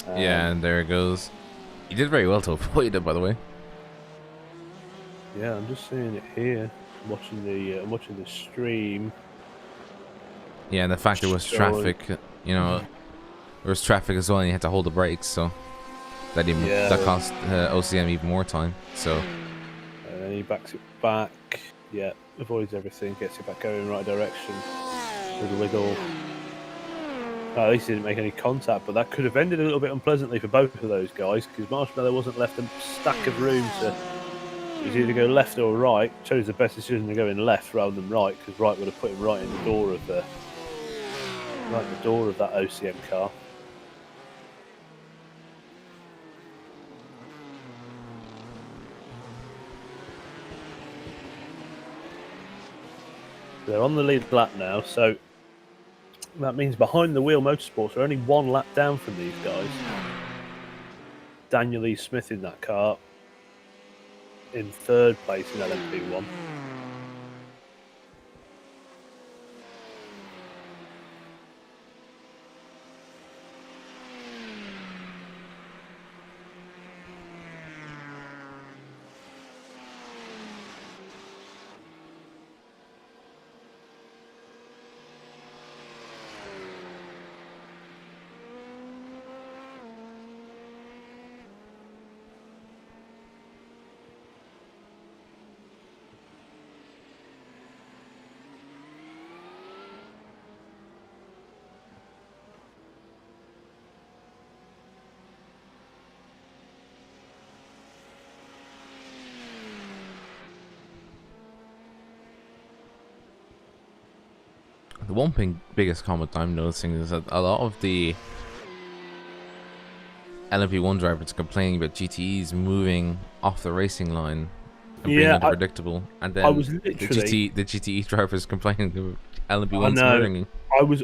Yeah, and there it goes. He did very well to avoid it, by the way. Yeah, I'm just seeing it here. I'm watching the stream. Yeah, and the fact there was traffic, you know, there was traffic as well, and you had to hold the brakes, so that cost OCM even more time. So and then he backs it back. Yeah, avoids everything, gets it back going in the right direction with a wiggle. At least he didn't make any contact, but that could have ended a little bit unpleasantly for both of those guys because Marshmallow wasn't left a stack of room to. It was either go left or right. Chose the best decision to go in left rather than right because right would have put him right in the door of that OCM car. They're on the lead lap now, so that means behind the wheel motorsports are only one lap down from these guys. Daniel E. Smith in that car in third place in LMP1. The one biggest comment I'm noticing is that a lot of the LMP1 drivers are complaining about GTEs moving off the racing line and being unpredictable, and then the GTE drivers complaining about LMP1's murdering. I was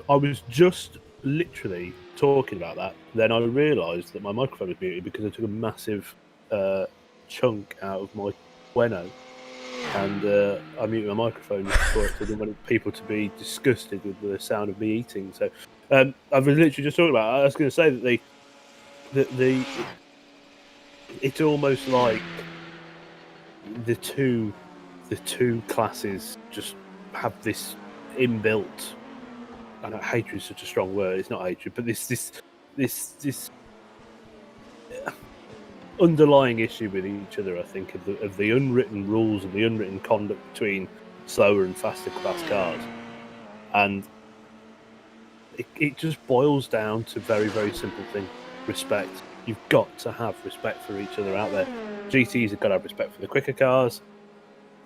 just literally talking about that. Then I realised that my microphone was muted because I took a massive chunk out of my Bueno. And I muted my microphone because I didn't want people to be disgusted with the sound of me eating. So I was literally just talking about it. I was going to say that it's almost like the two classes just have this inbuilt. I know hatred is such a strong word. It's not hatred, but this underlying issue with each other, I think, of the unwritten rules and the unwritten conduct between slower and faster class cars, and it just boils down to very, very simple thing: respect. You've got to have respect for each other out there. GTs have got to have respect for the quicker cars.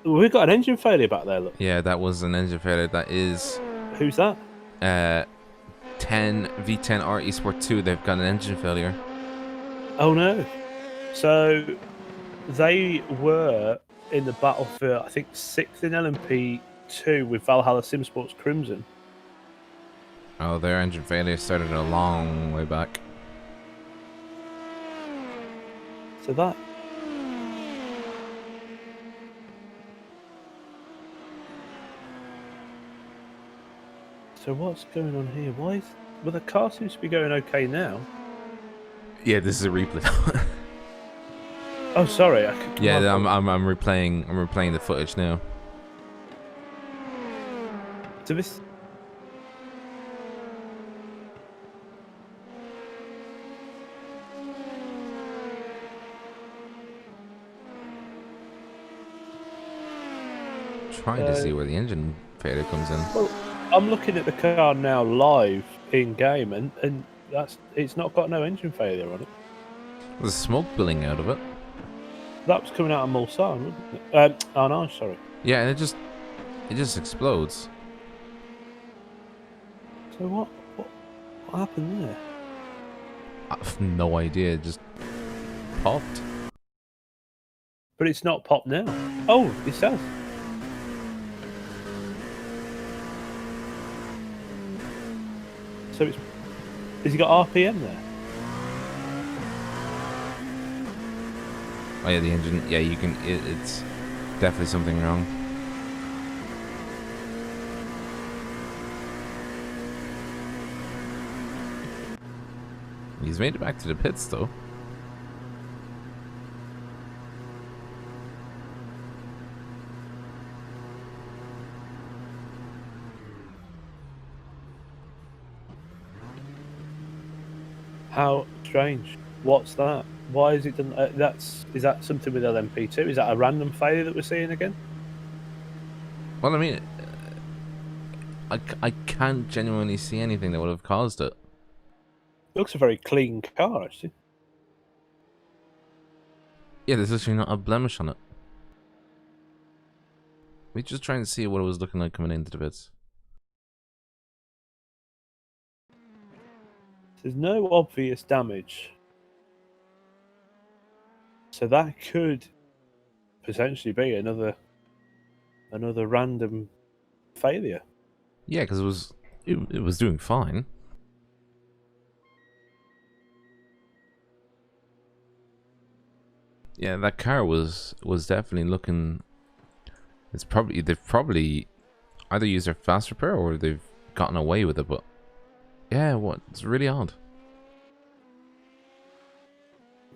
We've got an engine failure back there. Look. Yeah, that was an engine failure. That is. Who's that? 10 V10 RE Sport 2. They've got an engine failure. Oh no. So they were in the battle for, I think, 6th in LMP2 with Valhalla Simsports Crimson. Oh, their engine failure started a long way back. So that... So what's going on here? Why is... Well, the car seems to be going okay now. Yeah, this is a replay. Oh, sorry. I'm replaying the footage now. So this. Trying to see where the engine failure comes in. Well, I'm looking at the car now live in game, and it's not got no engine failure on it. There's smoke billowing out of it. That was coming out of Mulsanne, wasn't it? Oh no, sorry. Yeah, and it just explodes. So what happened there? I have no idea. It just popped. But it's not popped now. Oh, it says. So it's. Has he got RPM there? Oh yeah, the engine. Yeah, you can. It's definitely something wrong. He's made it back to the pits though. How strange. What's that? Why is it done? Is that something with LMP2? Is that a random failure that we're seeing again? Well, I mean, I can't genuinely see anything that would have caused it. Looks a very clean car, actually. Yeah, there's actually not a blemish on it. We're just trying to see what it was looking like coming into the bits. There's no obvious damage. So that could potentially be another random failure. Yeah, because it was doing fine. Yeah, that car was definitely looking. They've probably either used their fast repair or they've gotten away with it. But yeah, it's really odd.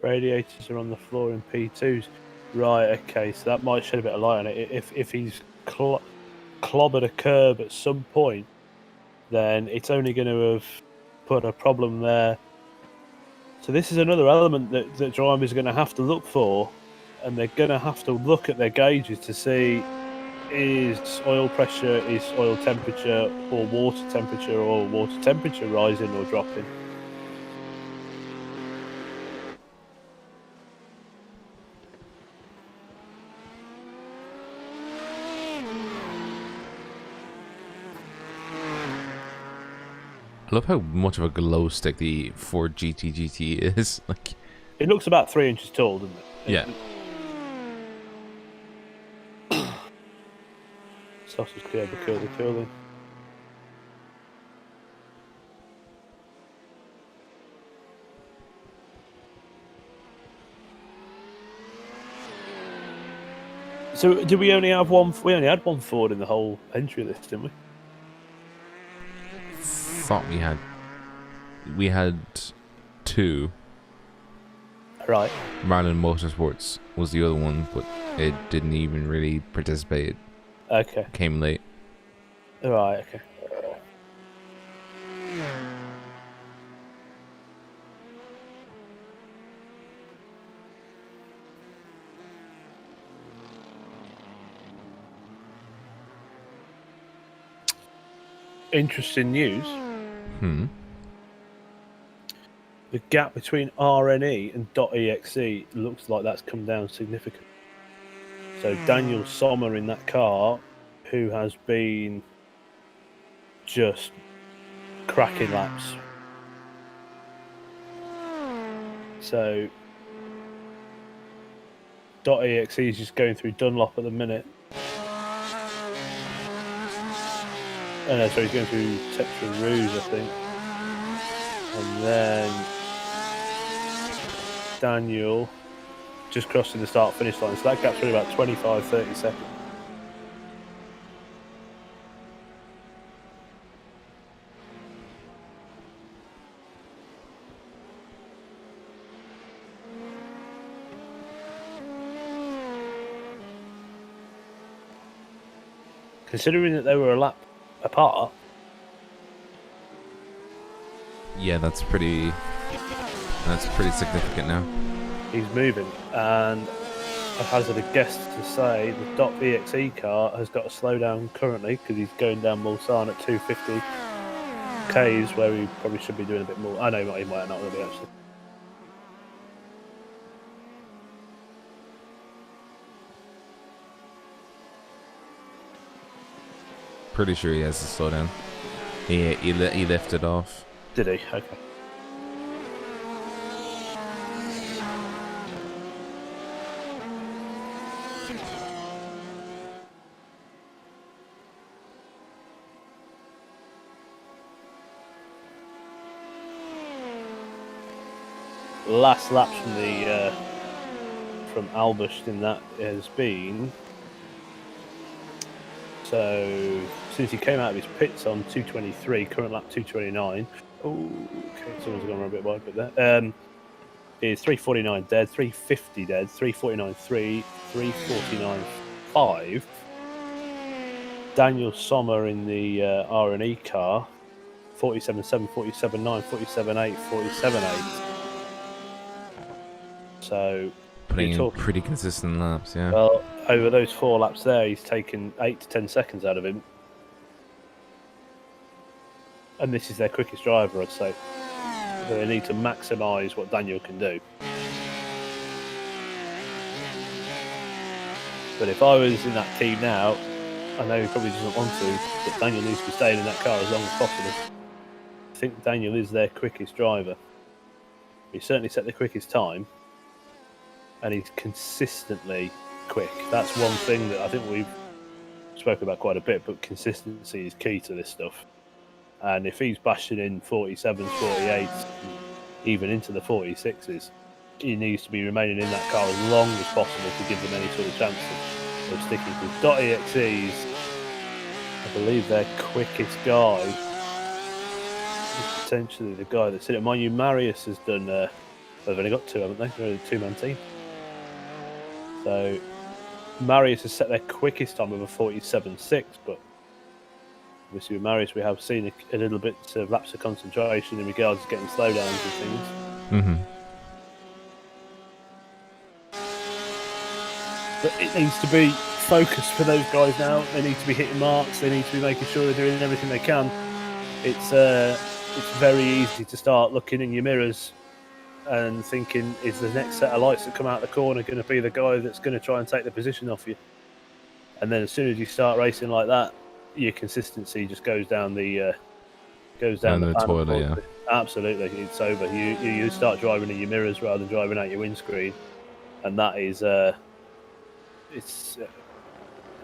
Radiators are on the floor in P2s. Right, okay, so that might shed a bit of light on it. If he's clobbered a curb at some point, then it's only going to have put a problem there. So this is another element that drivers are going to have to look for, and they're going to have to look at their gauges to see is oil pressure, is oil temperature, or water temperature rising or dropping. I love how much of a glow stick the Ford GT is. Like, it looks about 3 inches tall, doesn't it? Yeah. Sausage curly. So, did we only have one? We only had one Ford in the whole entry list, didn't we? Thought we had two. Right. Marlin Motorsports was the other one, but it didn't even really participate. Okay. Came late. Right. Okay. Interesting news. The gap between RNE and .exe looks like that's come down significantly. So Daniel Sommer in that car, who has been just cracking laps. So .exe is just going through Dunlop at the minute. And that's where he's going through Tetra Rouge, I think. And then Daniel just crossing the start-finish line. So that gap's really about 25-30 seconds. Considering that they were a lap apart. Yeah, that's pretty significant now. He's moving, and I hazard a guess to say the .exe car has got a slowdown currently because he's going down Mulsanne at 250 k's, where he probably should be doing a bit more. I know he might not really actually. Pretty sure he has to slow down. He lifted off. Did he? Okay. Last lap from Albust in that has been, so since he came out of his pits on 223, current lap 229. Oh, okay, someone's gone a bit wide, but there. Is 349 dead, 350 dead, 349 3, 349 5. Daniel Sommer in the R&E car, 47 7, 47 9, 47 8, 47 8. So putting in pretty consistent laps, yeah. Well, over those 4 laps there, he's taken 8 to 10 seconds out of him. And this is their quickest driver, I'd say. So they need to maximise what Daniel can do. But if I was in that team now, I know he probably doesn't want to, but Daniel needs to be staying in that car as long as possible. I think Daniel is their quickest driver. He certainly set the quickest time, and he's consistently quick. That's one thing that I think we've spoken about quite a bit, but consistency is key to this stuff. And if he's bashing in 47s, 48s, even into the 46s, he needs to be remaining in that car as long as possible to give them any sort of chance of sticking. Because .exes, I believe their quickest guy is potentially the guy that's in it. Mind you, Marius has done, they've only got two, haven't they? They're a two-man team. So Marius has set their quickest time of a 47.6, but obviously with Marius we have seen a little bit of lapse of concentration in regards to getting slowdowns and things. Mm-hmm. But it needs to be focused for those guys now. They need to be hitting marks. They need to be making sure they're doing everything they can. It's very easy to start looking in your mirrors and thinking, is the next set of lights that come out the corner going to be the guy that's going to try and take the position off you? And then as soon as you start racing like that, your consistency just goes down the toilet. Yeah, absolutely, it's over. You start driving in your mirrors rather than driving out your windscreen, and that is it's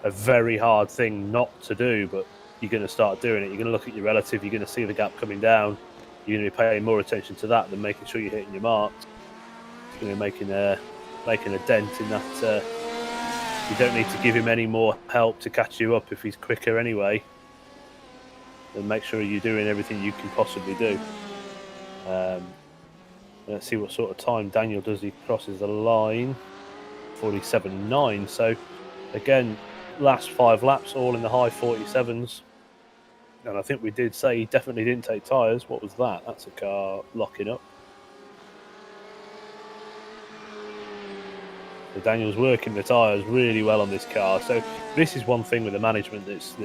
a very hard thing not to do, but you're going to start doing it. You're going to look at your relative. You're going to see the gap coming down. You're going to be paying more attention to that than making sure you're hitting your marks. You're going to be making a dent in that. You don't need to give him any more help to catch you up if he's quicker anyway. Then make sure you're doing everything you can possibly do. Let's see what sort of time Daniel does. He crosses the line, 47.9. So again, last 5 laps all in the high 47s. And I think we did say he definitely didn't take tyres. What was that? That's a car locking up. So Daniel's working the tyres really well on this car. So this is one thing with the management that's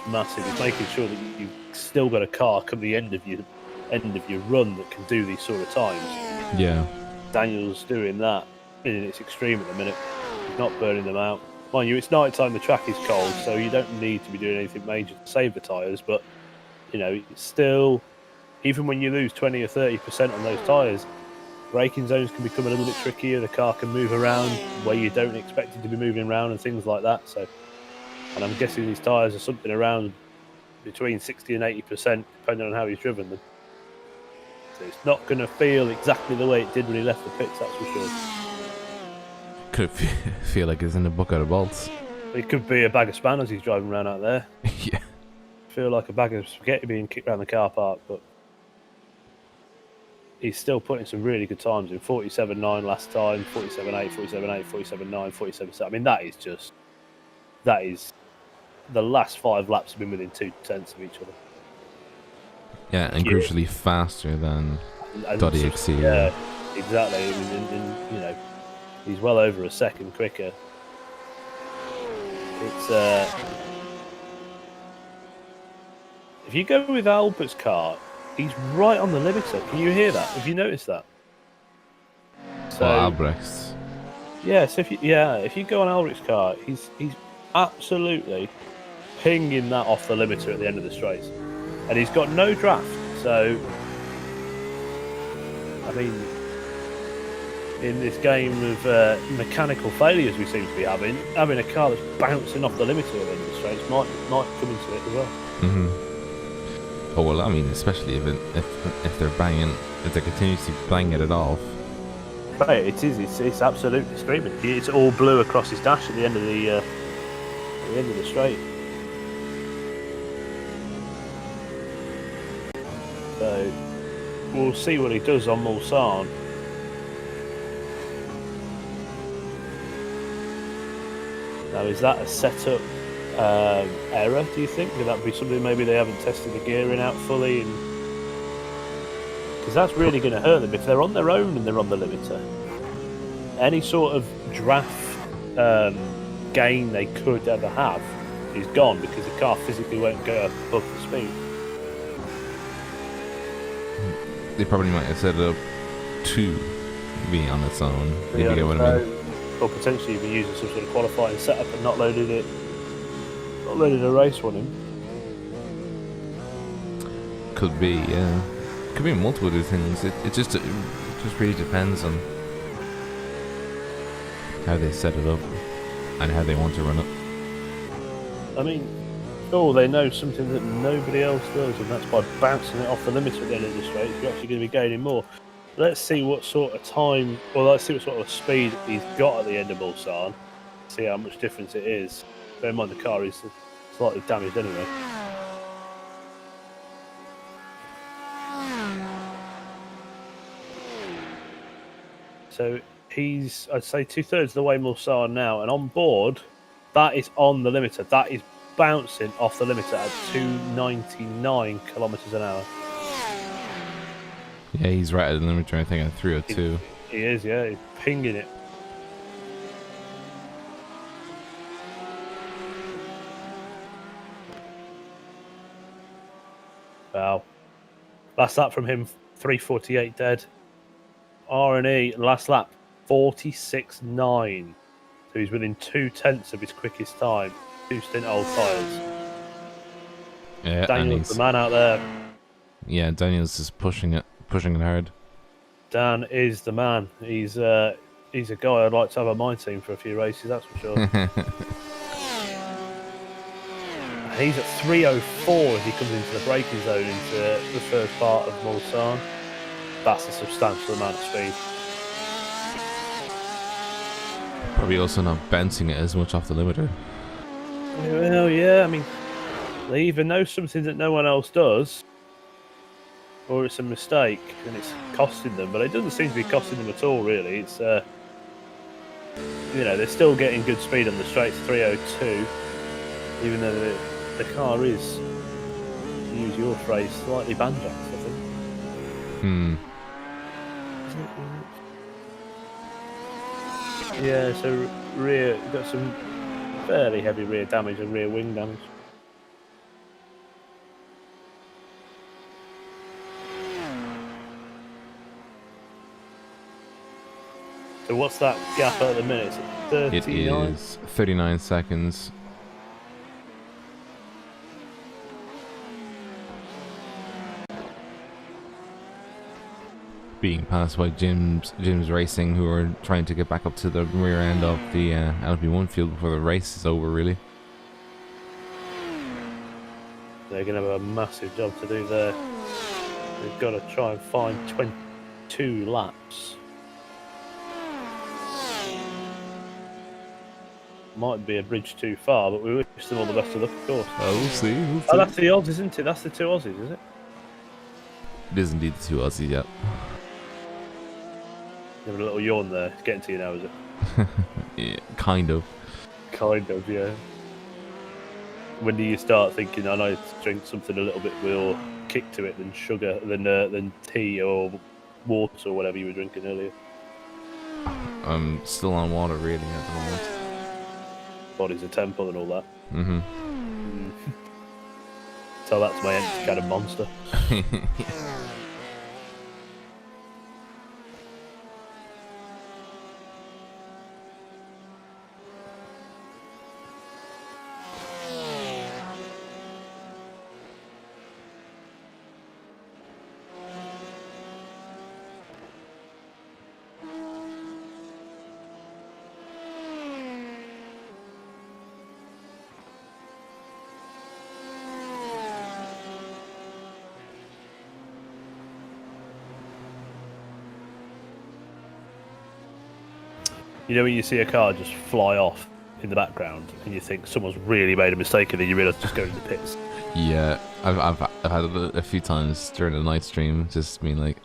massive. Is making sure that you've still got a car come the end of your run that can do these sort of times. Yeah. Daniel's doing that in its extreme at the minute. He's not burning them out. Mind you, it's night time, the track is cold, so you don't need to be doing anything major to save the tyres, but, you know, it's still, even when you lose 20 or 30% on those tyres, braking zones can become a little bit trickier, the car can move around where you don't expect it to be moving around and things like that, so, and I'm guessing these tyres are something around between 60 and 80%, depending on how he's driven them. So it's not going to feel exactly the way it did when he left the pits, that's for sure. Could feel like it's in a bucket of bolts. It could be a bag of spanners he's driving around out there. Yeah. Feel like a bag of spaghetti being kicked around the car park, but he's still putting some really good times in. 47.9 last time, 47.8, 47.8, 47.9, 47.7. I mean, that is the last 5 laps have been within 2 tenths of each other. Yeah, and crucially faster than .exe. Yeah, exactly. And, you know, he's well over a second quicker. It's if you go with Albert's car, he's right on the limiter. Can you hear that? Have you noticed that? So Albrecht's. Yeah. So if you go on Albert's car, he's absolutely pinging that off the limiter at the end of the straight, and he's got no draft. So I mean, in this game of mechanical failures we seem to be having a car that's bouncing off the limiter at the end of the straights might come into it as well. Mm-hmm. Oh well, I mean, especially if they're continuously banging it off. Right, it is. It's absolutely screaming. It's all blue across his dash at the end of the straight. So we'll see what he does on Mulsanne. Now, is that a setup error, do you think? Could that be something maybe they haven't tested the gearing out fully? Because that's really going to hurt them. If they're on their own and they're on the limiter, any sort of draft gain they could ever have is gone because the car physically won't go above the speed. they probably might have set it up to be on its own. If you get what I mean. Or potentially if you're using some sort of qualifying setup and not loaded a race one in. Could be, yeah. Could be multiple other things. It just really depends on how they set it up and how they want to run it. I mean, they know something that nobody else does, and that's by bouncing it off the limiter at the end of this race. You're actually going to be gaining more. Let's see what sort of time, or let's see what sort of speed he's got at the end of Mulsanne. See how much difference it is. Bear in mind the car is slightly damaged anyway. So he's, I'd say, 2/3 of the way Mulsanne now, and on board, that is on the limiter. That is bouncing off the limiter at 299 kilometers an hour. Yeah, he's right at the limiter. I think at 302. He is, yeah. He's pinging it. Wow. Last lap from him, 3:48 dead. R&E, last lap, 46.9. So he's within 2/10 of his quickest time. 2 stint old tyres. Yeah, Daniel's the man out there. Yeah, Daniel's just pushing it hard. Dan is the man. He's a guy I'd like to have on my team for a few races, that's for sure. He's at 3:04 as he comes into the braking zone into the first part of Mulsanne. That's a substantial amount of speed. Probably also not bouncing it as much off the limiter. Well, yeah, I mean, they either know something that no one else does, or it's a mistake and it's costing them, but it doesn't seem to be costing them at all, really. It's, they're still getting good speed on the straights, 3:02, even though the car is, to use your phrase, slightly banjaxed, I think. Yeah, so rear, got some fairly heavy rear damage and rear wing damage. So what's that gap at the minute? Is it 39? It is 39 seconds. Being passed by Jim's Racing, who are trying to get back up to the rear end of the LMP1 field before the race is over, really. They're going to have a massive job to do there. They've got to try and find 22 laps. Might be a bridge too far, but we wish them all the best of luck, of course. Oh, we'll see. Oh, that's the odds, isn't it? That's the 2 Aussies, is it? It is indeed the 2 Aussies, yeah. You have a little yawn there. It's getting to you now, is it? Yeah, kind of. Kind of, yeah. When do you start thinking, I know to drink something a little bit with more kick to it than sugar, than tea or water or whatever you were drinking earlier? I'm still on water, really, at the moment. Body's a temple and all that. Mm-hmm. Tell that to my empty can of Monster. You know when you see a car just fly off in the background and you think someone's really made a mistake and then you realise just go in the pits? Yeah, I've had it a few times during the night stream, just being like,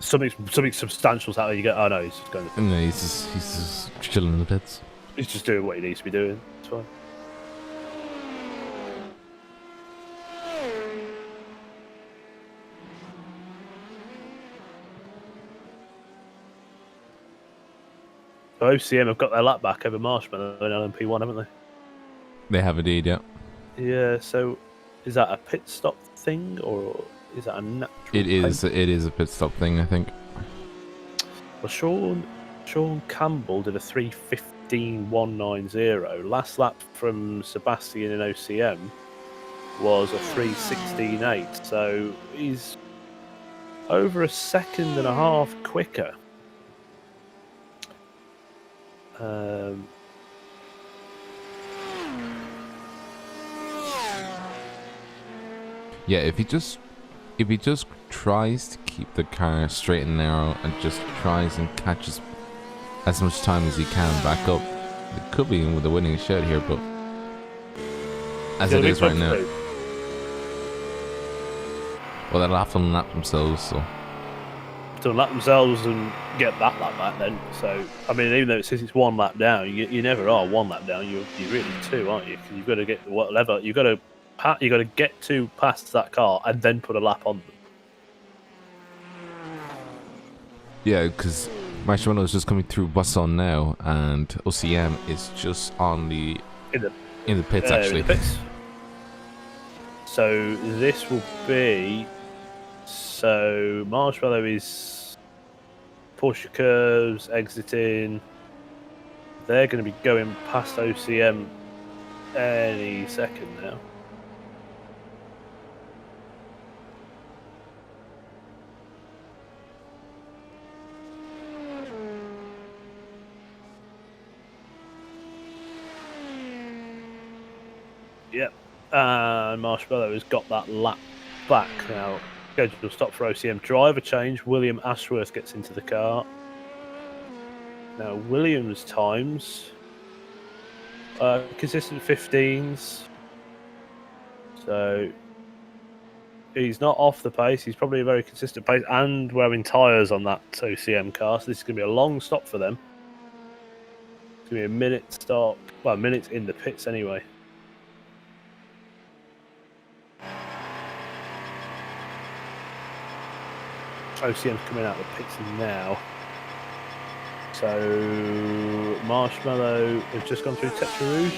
something substantial's happening. You go, oh no, he's just going. No, he's just chilling in the pits. He's just doing what he needs to be doing. It's fine. So OCM have got their lap back over Marshmallow in LMP1, haven't they? They have indeed, yeah. Yeah, so is that a pit stop thing, or Is that a natural? It is. It is a pit stop thing, I think. Well, Sean Campbell did a 3:15.190. Last lap from Sebastian in OCM was a 3:16.8. So he's over a second and a half quicker. Yeah, if he just tries to keep the car straight and narrow and just tries and catches as much time as he can back up, it could be with a winning shot here, but as it is right now, well, they'll have to lap themselves, so. To lap themselves and get that lap back then. So, I mean, even though it says it's 1 lap down, you never are 1 lap down. You're really 2, aren't you? Because you've got to get whatever. You've got to get to past that car and then put a lap on them. Yeah, because Marshmallow is just coming through Basson now, and OCM is just on the in the pits actually. In the pits. So this will be. So Marshmallow is Porsche curves exiting. They're going to be going past OCM any second now. Yep, and Marshmallow has got that lap back now. Scheduled stop for OCM. Driver change. William Ashworth gets into the car. Now Williams' times consistent 15s. So he's not off the pace. He's probably a very consistent pace and wearing tyres on that OCM car. So this is going to be a long stop for them. It's going to be a minute stop. Well, a minute in the pits anyway. OCM's coming out of the pits now. So Marshmallow have just gone through Tetra Rouge.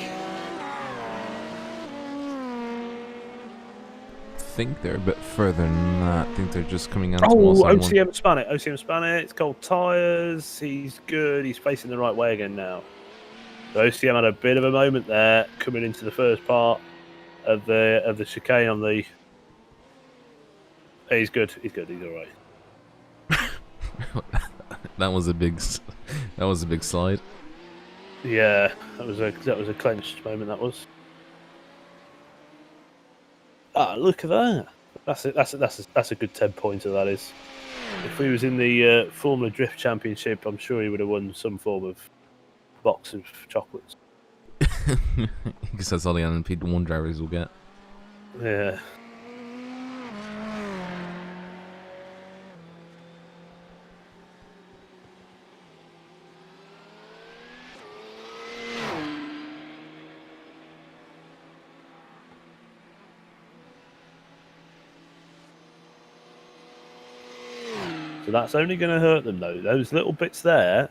I think they're a bit further than that. I think they're just coming out. OCM span it. OCM span it. It's cold tyres. He's good. He's facing the right way again now. So OCM had a bit of a moment there coming into the first part of the chicane on the. He's good. He's good. He's all right. that was a big slide. Yeah, that was a clenched moment. That was. Ah, look at that. That's a good 10 pointer. That is. If he was in the Formula Drift Championship, I'm sure he would have won some form of box of chocolates. Because that's all the LMP1 drivers will get. Yeah. So that's only going to hurt them, though. Those little bits there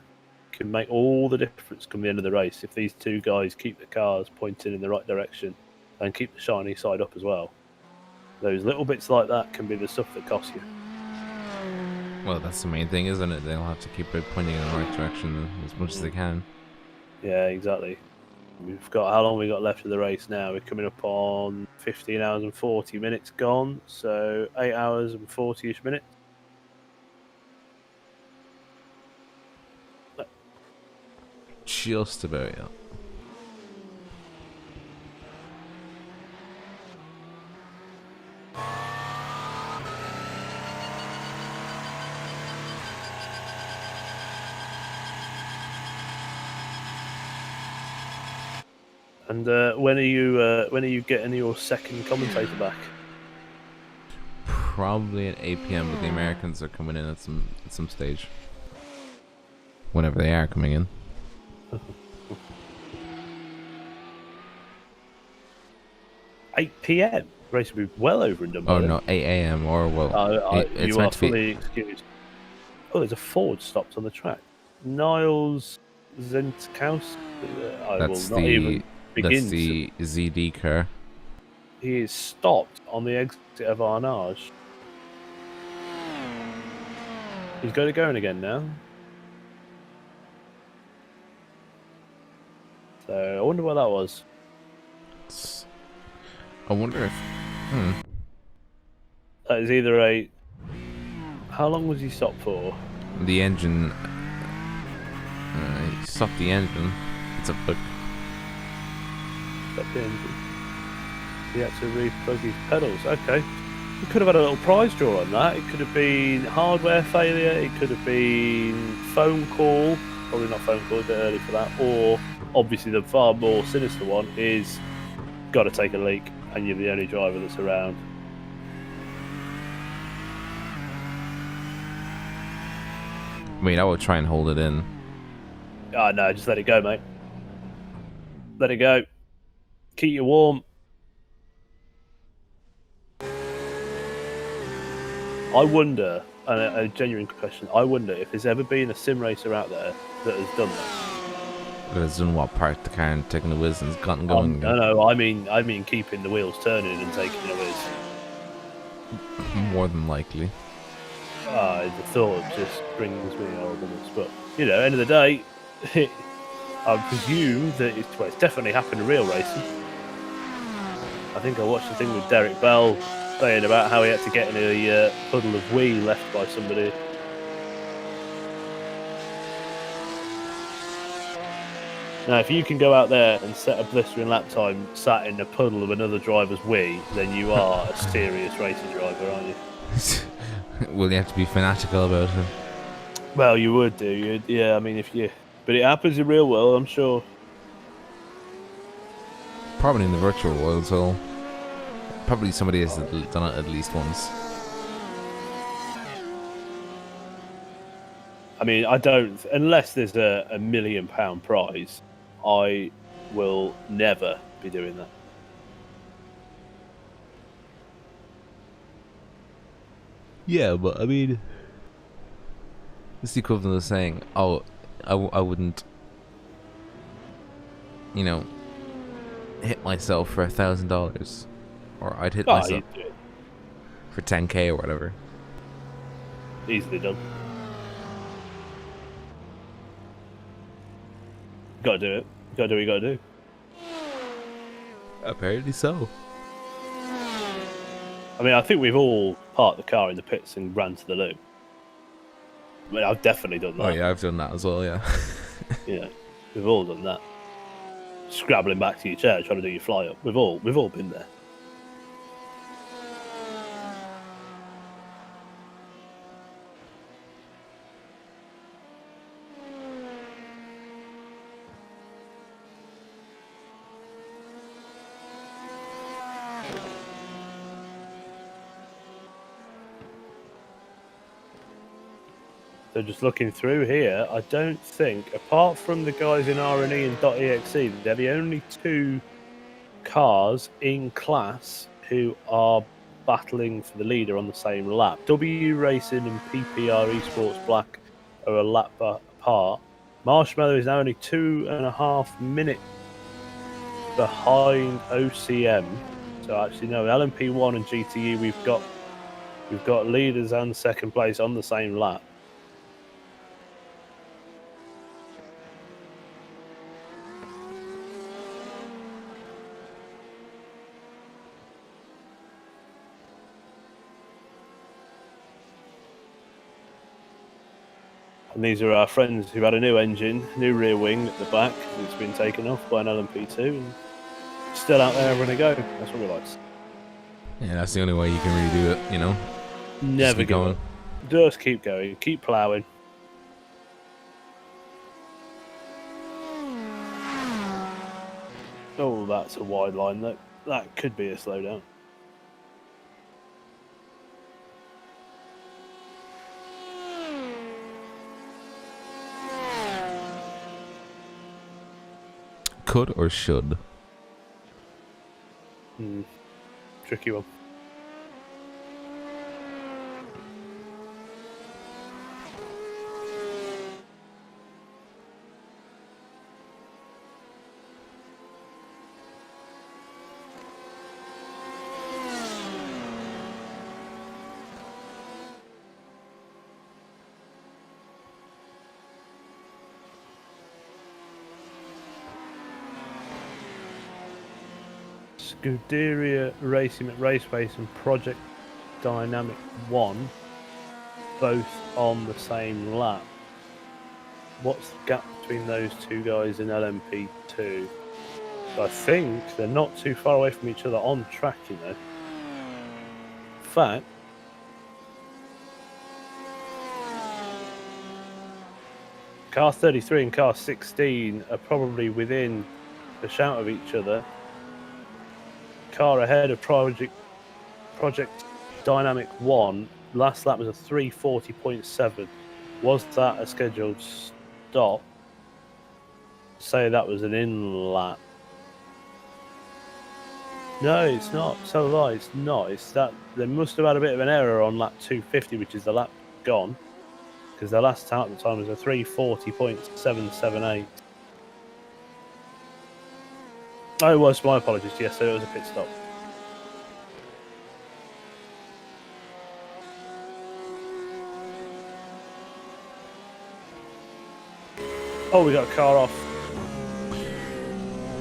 can make all the difference come the end of the race if these two guys keep the cars pointing in the right direction and keep the shiny side up as well. Those little bits like that can be the stuff that costs you. Well, that's the main thing, isn't it? They'll have to keep it pointing in the right direction as much as they can. Yeah, exactly. We've got how long we got left of the race now? We're coming up on 15 hours and 40 minutes gone, so 8 hours and 40-ish minutes. Just about, yeah. And when are you getting your second commentator back? Probably at 8 p.m. But the Americans are coming in at some stage. Whenever they are coming in. 8 p.m. Race will be well over and done. Oh no, 8 a.m. or well, it's you meant are to be. fully excused. Oh, there's a Ford stopped on the track. Niles Zentkowski. That's will not even begin. That's the ZD car. He is stopped on the exit of Arnage. He's got it going again now. So I wonder what that was. I wonder if. That is either a. How long was he stopped for? The engine. He stopped the engine. It's a book. Stop the engine. He had to replug his pedals. Okay. We could have had a little prize draw on that. It could have been hardware failure. It could have been phone call. Probably not phone call, a bit early for that. Or, obviously, the far more sinister one is got to take a leak and you're the only driver that's around. I mean, I would try and hold it in. Oh, no, just let it go, mate. Let it go. Keep you warm. I wonder, and a genuine question, I wonder if there's ever been a sim racer out there that has done that. That has done what? Parked the car and taken the whiz and gotten going again. No, I mean keeping the wheels turning and taking a whiz. More than likely. The thought just brings me horribleness. But, end of the day, I presume that it's definitely happened in real racing. I think I watched the thing with Derek Bell saying about how he had to get in a puddle of wee left by somebody. Now, if you can go out there and set a blistering lap time sat in a puddle of another driver's wee, then you are a serious racing driver, aren't you? Will you have to be fanatical about it? Well, you would do. Yeah, I mean, but it happens in real world, I'm sure. Probably in the virtual world, so probably somebody has done it at least once. I mean, I don't, unless there's a £1 million prize, I will never be doing that. Yeah, but I mean, it's the equivalent of saying, "Oh, I wouldn't, hit myself for $1,000, or I'd hit myself for 10K or whatever." Easily done. Gotta do it. Gotta do what you gotta do. Apparently so. I mean, I think we've all parked the car in the pits and ran to the loo. I mean, I've definitely done that. Oh yeah, I've done that as well. Yeah. Yeah, we've all done that. Scrabbling back to your chair, trying to do your fly up. We've all been there. So just looking through here, I don't think, apart from the guys in R&E and .exe, they're the only two cars in class who are battling for the leader on the same lap. W Racing and PPR Esports Black are a lap apart. Marshmallow is now only 2.5 minutes behind OCM. So actually, no, LMP1 and GTE, we've got leaders and second place on the same lap. And these are our friends who had a new engine, new rear wing at the back. It's been taken off by an LMP2 and still out there having a go. That's what we like. Yeah, that's the only way you can really do it, Never keep going. Just keep going. Keep ploughing. Oh, that's a wide line. That could be a slowdown. Could or should? Tricky one. Scuderia Racing McRacepace and Project Dynamic 1 both on the same lap. What's the gap between those two guys in LMP2? So I think they're not too far away from each other on track, you know. In fact, car 33 and car 16 are probably within a shout of each other. Car ahead of Project Dynamic 1, last lap was a 3:40.7. Was that a scheduled stop? Say that was an in lap. No, it's not. So lie, it's not. It's that they must have had a bit of an error on lap 250, which is the lap gone, because their last time at the time was a 3:40.778. Oh, it was. My apologies. Yes, so it was a pit stop. Oh, we got a car off.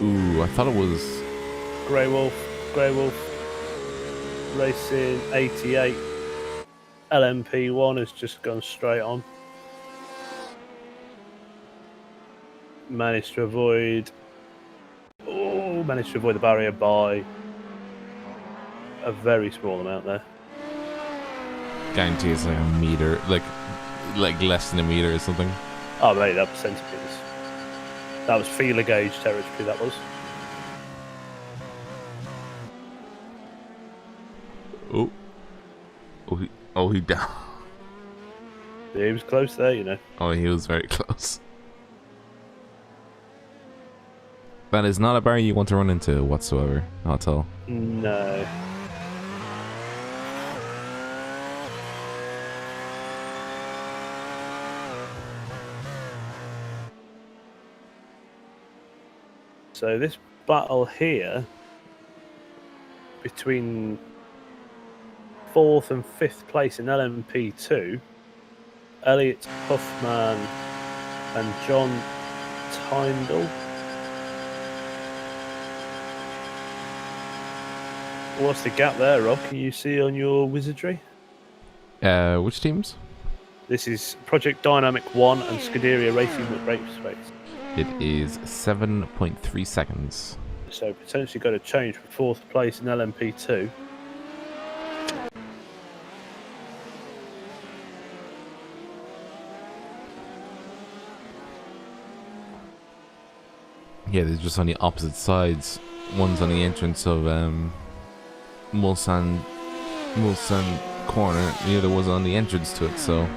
Ooh, I thought it was Grey Wolf Racing 88. LMP1 has just gone straight on. Managed to avoid the barrier by a very small amount there. guarantee it's like a meter, like less than a meter or something. Oh mate, that was centimetres. That was feeler gauge territory, that was. He down. He was close there, you know. Oh, he was very close. That is not a barrier you want to run into whatsoever, not at all. No. So this battle here between 4th and 5th place in LMP2, Elliot Huffman and John Tyndall. What's the gap there, Rob? Can you see on your wizardry? Which teams? This is Project Dynamic 1 and Scuderia Racing McRacepace. It is 7.3 seconds. So potentially got a change for 4th place in LMP2. Yeah, they're just on the opposite sides. One's on the entrance of Mulsanne corner, the other was on the entrance to it, so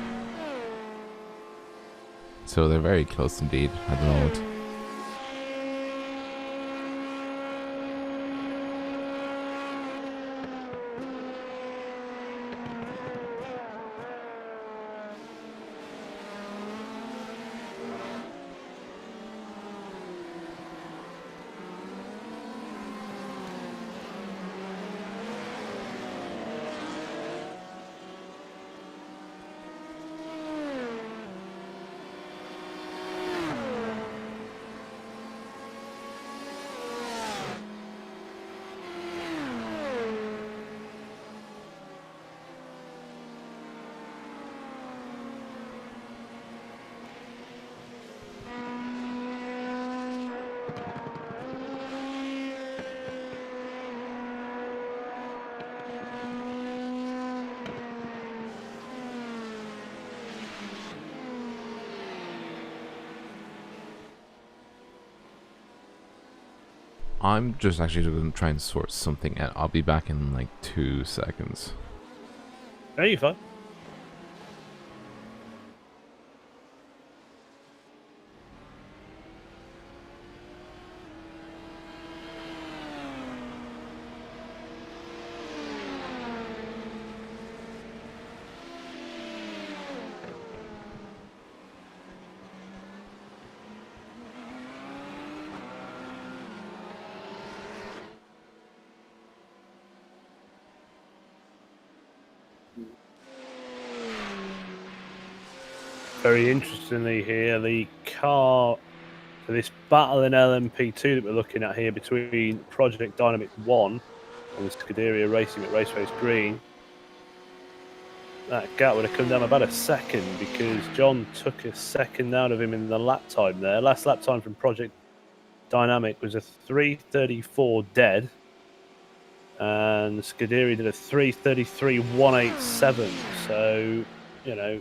they're very close indeed at the moment. I'm just actually going to try and sort something out. I'll be back in like 2 seconds. No, you're fine. Very interestingly here, the car for this battle in LMP2 that we're looking at here between Project Dynamic 1 and Scuderia Racing at Raceways Green. That gap would have come down about a second because John took a second out of him in the lap time there. Last lap time from Project Dynamic was a 3:34 dead, and Scuderia did a 3:33.187. So, you know,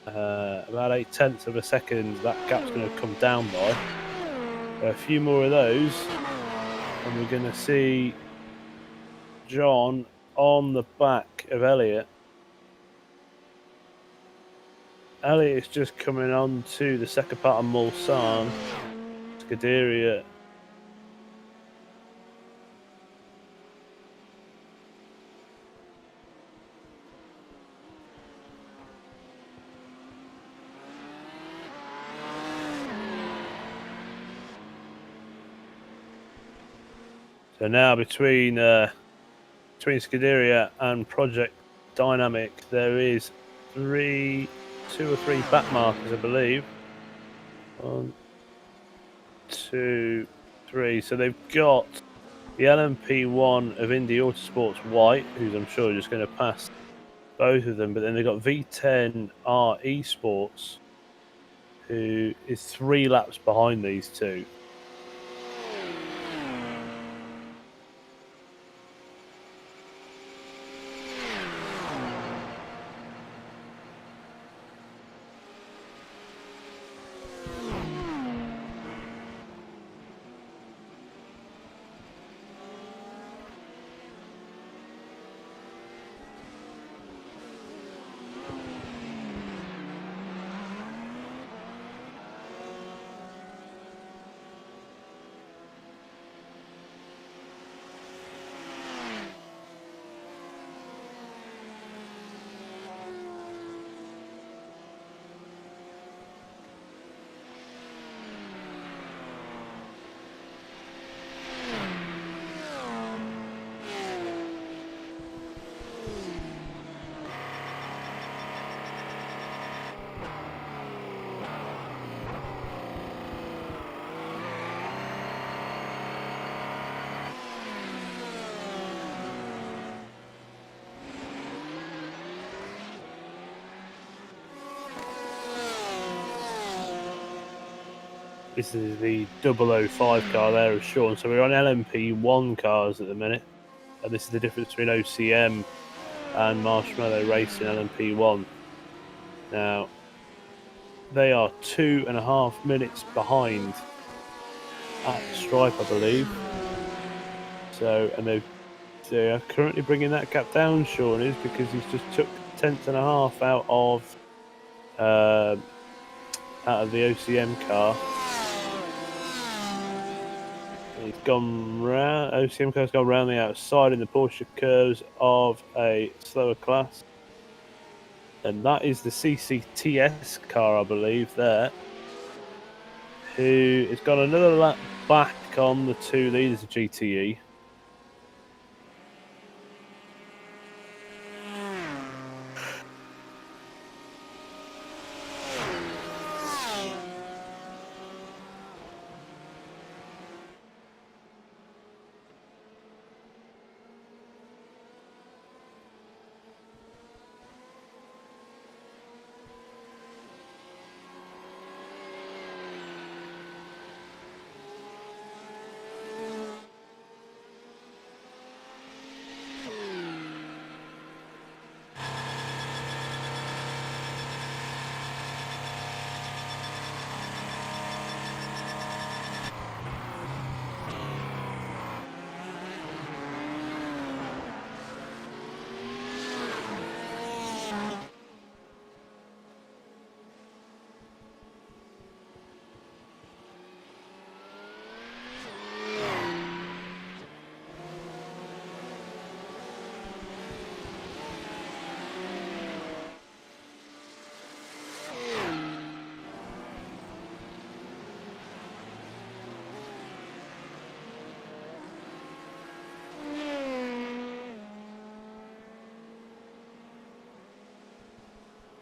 about 8/10 of a second that gap's going to come down by. A few more of those, and we're going to see John on the back of Elliot. Elliot is just coming on to the second part of Mulsanne. Scuderia. So now between Scuderia and Project Dynamic, there is two or three back markers, I believe. 1, 2, 3. So they've got the LMP1 of Indy Autosports White, who's I'm sure just going to pass both of them. But then they've got V10R Esports, who is 3 laps behind these two. This is the 005 car there of Sean. So we're on LMP1 cars at the minute. And this is the difference between OCM and Marshmallow Racing LMP1. Now, they are 2.5 minutes behind at Stripe, I believe. So, and they are currently bringing that gap down, Sean, is because he's just took 1/10.5 out of the OCM car. He's gone round. OCM car's gone round the outside in the Porsche curves of a slower class, and that is the CCTS car, I believe, there, who has got another lap back on the 2 leaders of GTE.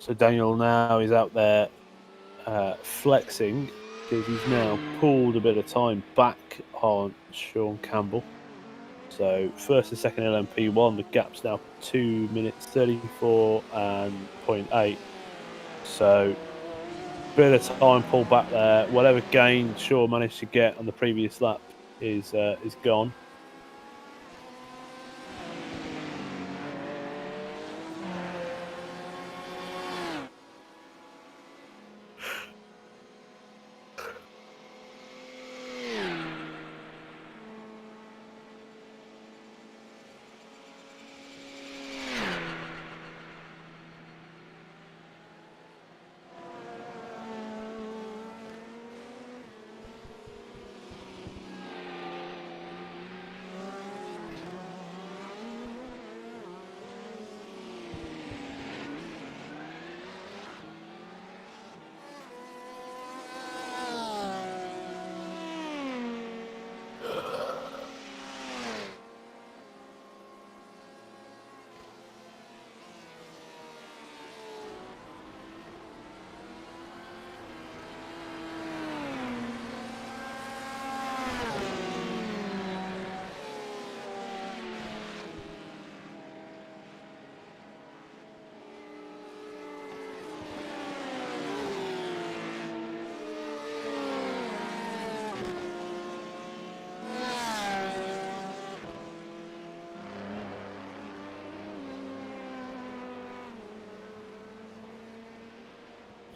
So Daniel now is out there flexing because he's now pulled a bit of time back on Sean Campbell. So first and second LMP1, the gap's now 2 minutes 34 and 0.8. So bit of time pulled back there. Whatever gain Shaw managed to get on the previous lap is gone.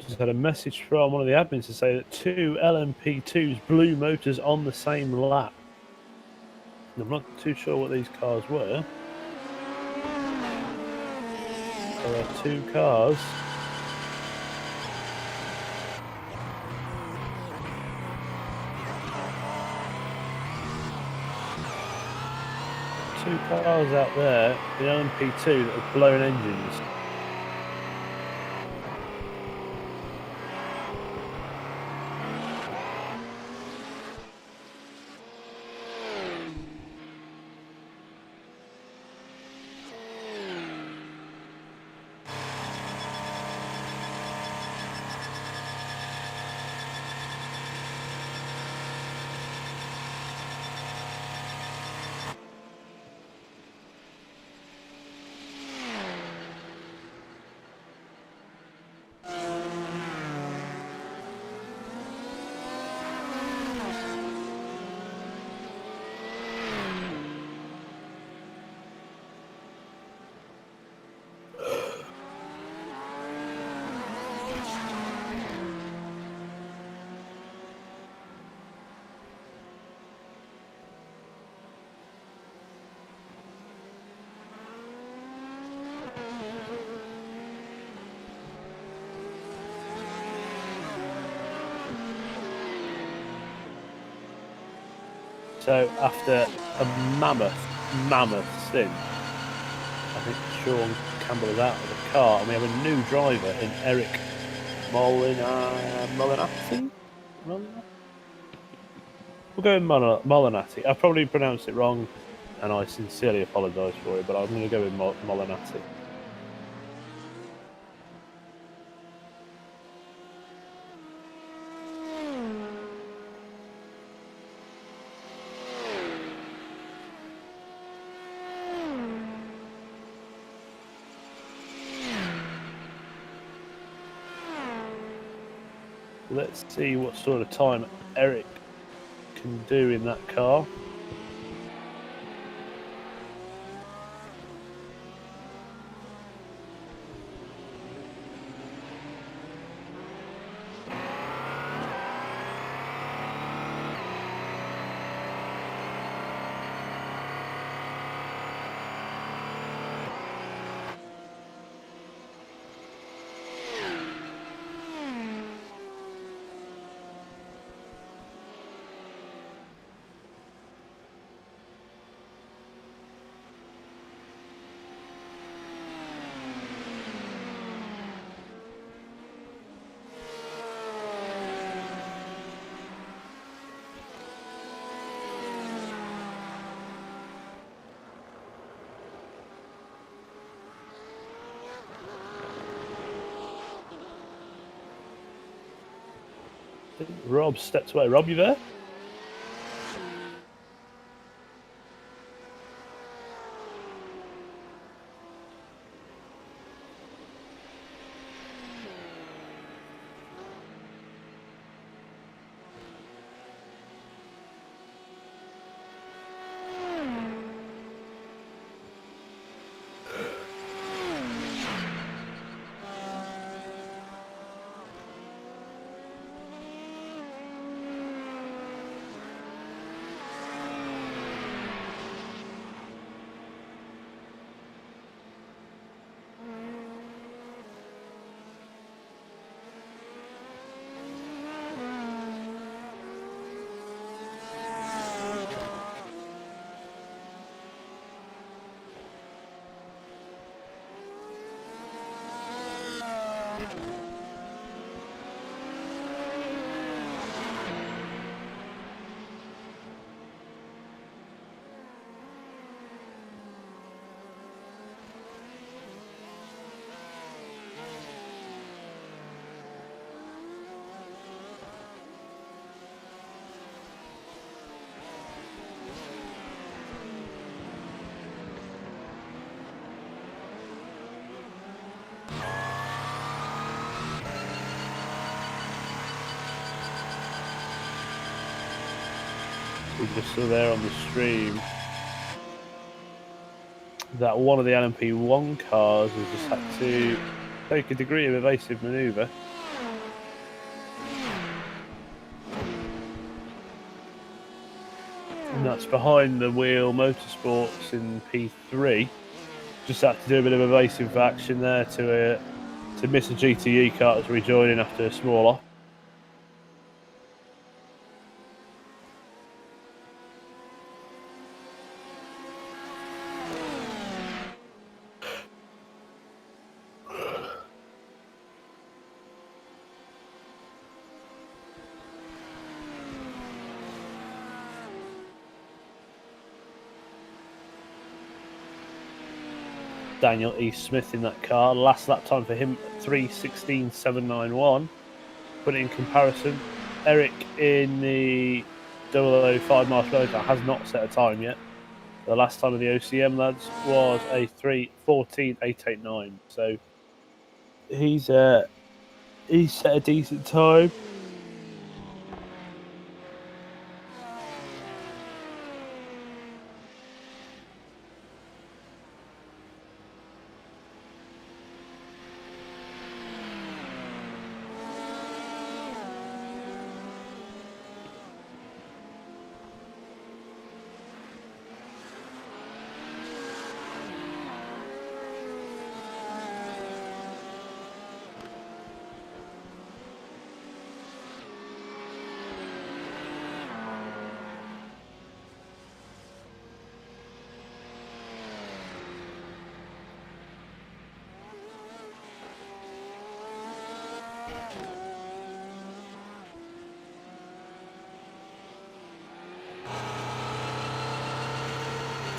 Just had a message from one of the admins to say that 2 LMP2's blue motors on the same lap. I'm not too sure what these cars were. There are 2 cars. Two cars out there, the LMP2 that have blown engines. So after a mammoth stint, I think Sean Campbell is out of the car, and we have a new driver in Eric Molinatti. We'll go with Molinatti. I probably pronounced it wrong, and I sincerely apologise for it, but I'm going to go with Molinatti. Let's see what sort of time Eric can do in that car. Rob steps away. Rob, you there? We're just still there on the stream. That one of the LMP1 cars has just had to take a degree of evasive manoeuvre. And that's behind the wheel motorsports in P3. Just had to do a bit of evasive action there to miss a GTE car that's rejoining after a small off. Daniel E. Smith in that car. Last lap time for him, 3:16.791. Put it in comparison, Eric in the 005 Marshmallow car has not set a time yet. The last time of the OCM lads was a 3:14.889. So he's set a decent time.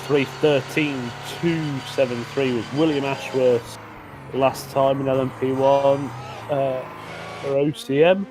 $3:13.273 was William Ashworth's last time in LMP1 for OCM.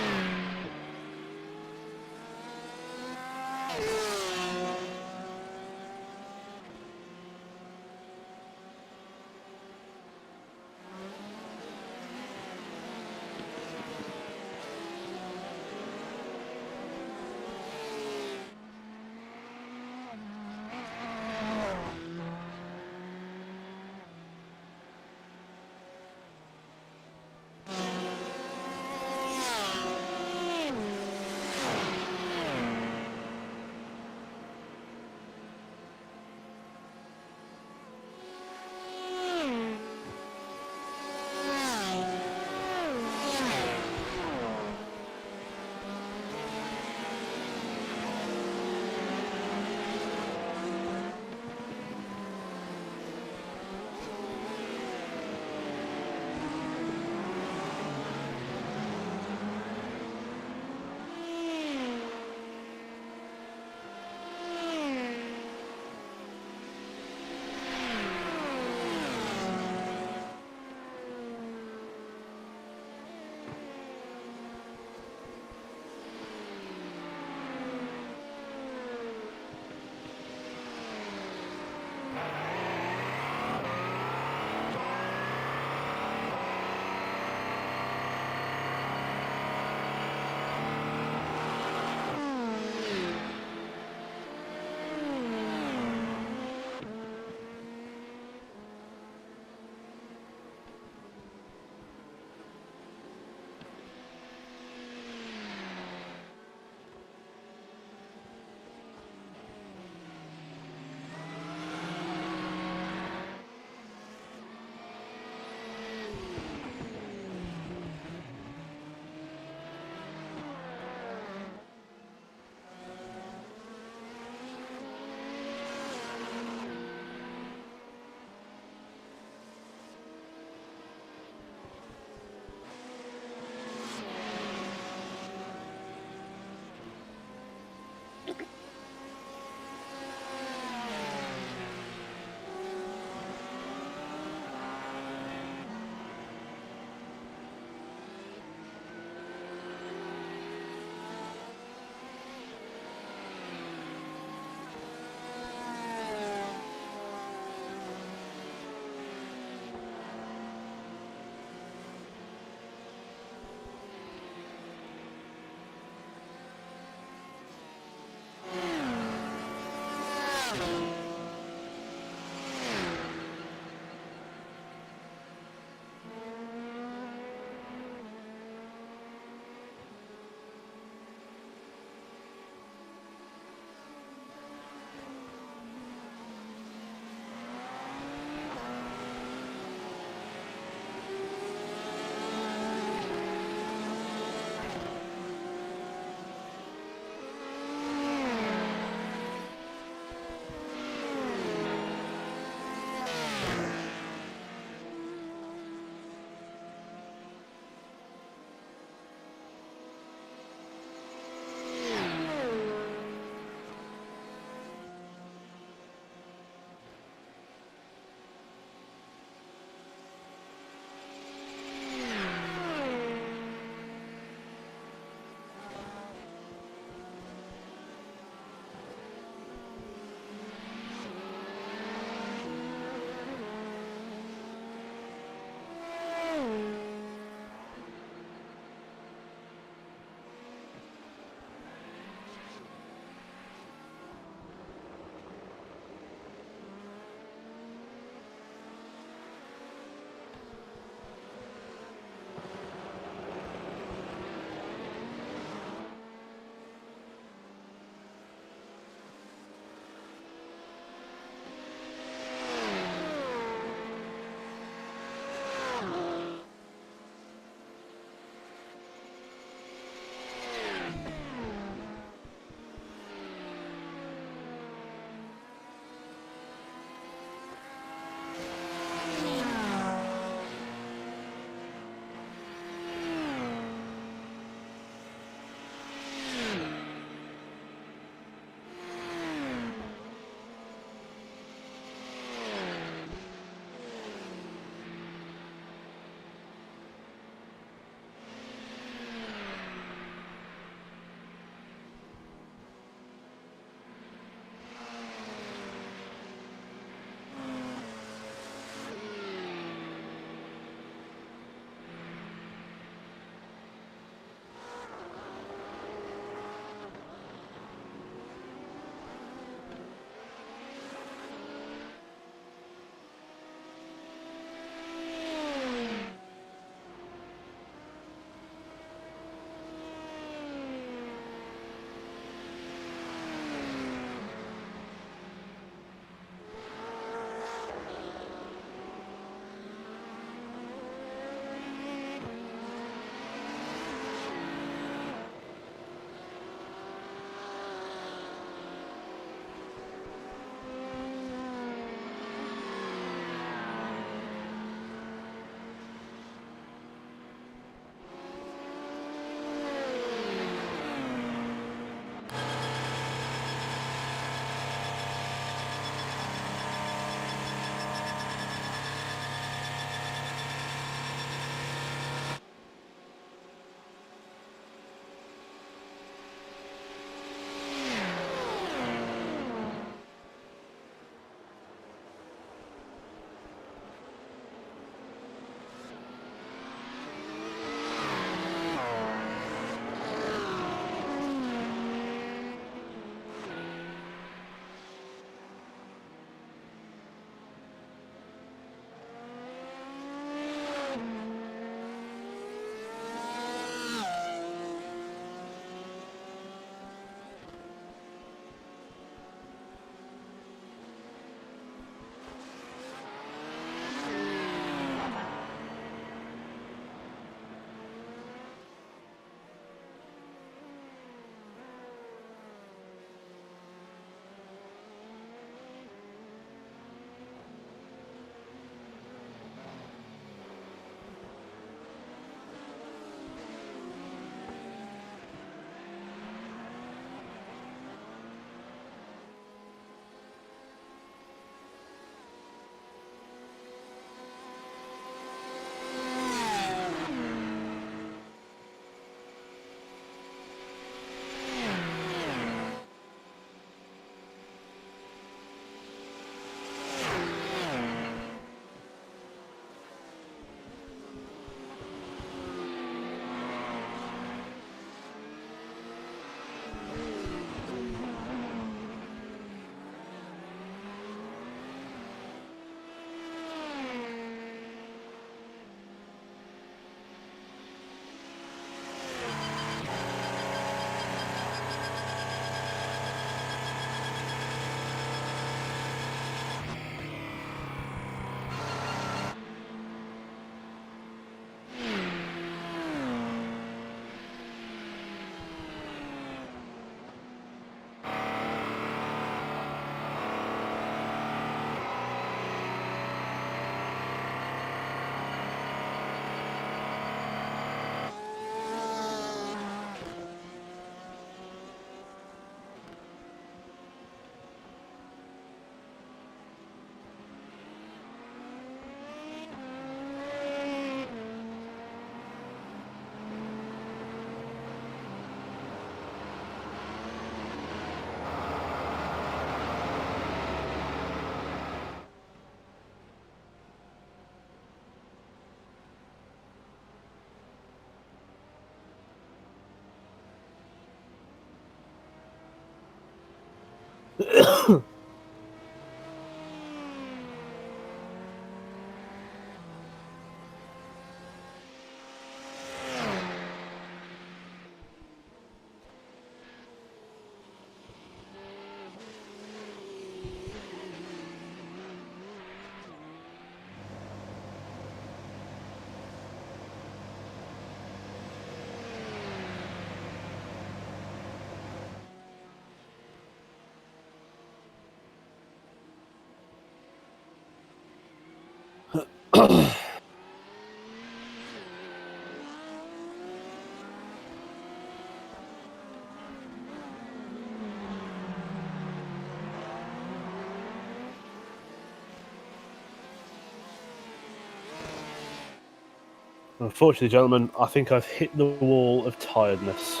Unfortunately, gentlemen, I think I've hit the wall of tiredness.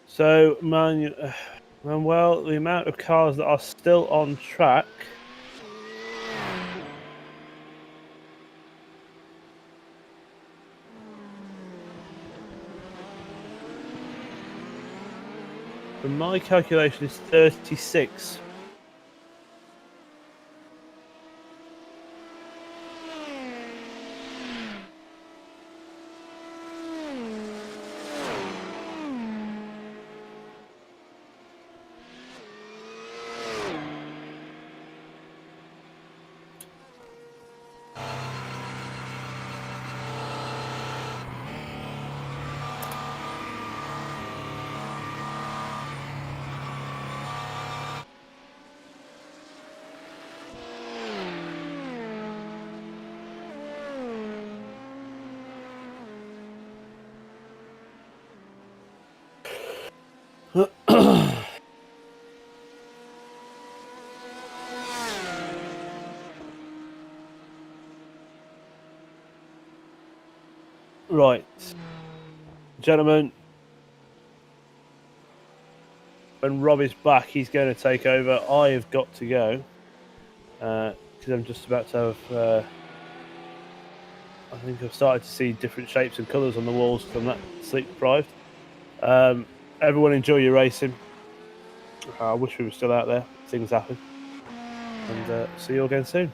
So, Manuel, the amount of cars that are still on track. From my calculation, is 36. Right, gentlemen. When Rob is back, he's going to take over. I have got to go because I'm just about to have. I think I've started to see different shapes and colours on the walls because I'm that sleep deprived. Everyone enjoy your racing. I wish we were still out there. Things happen. And see you again soon.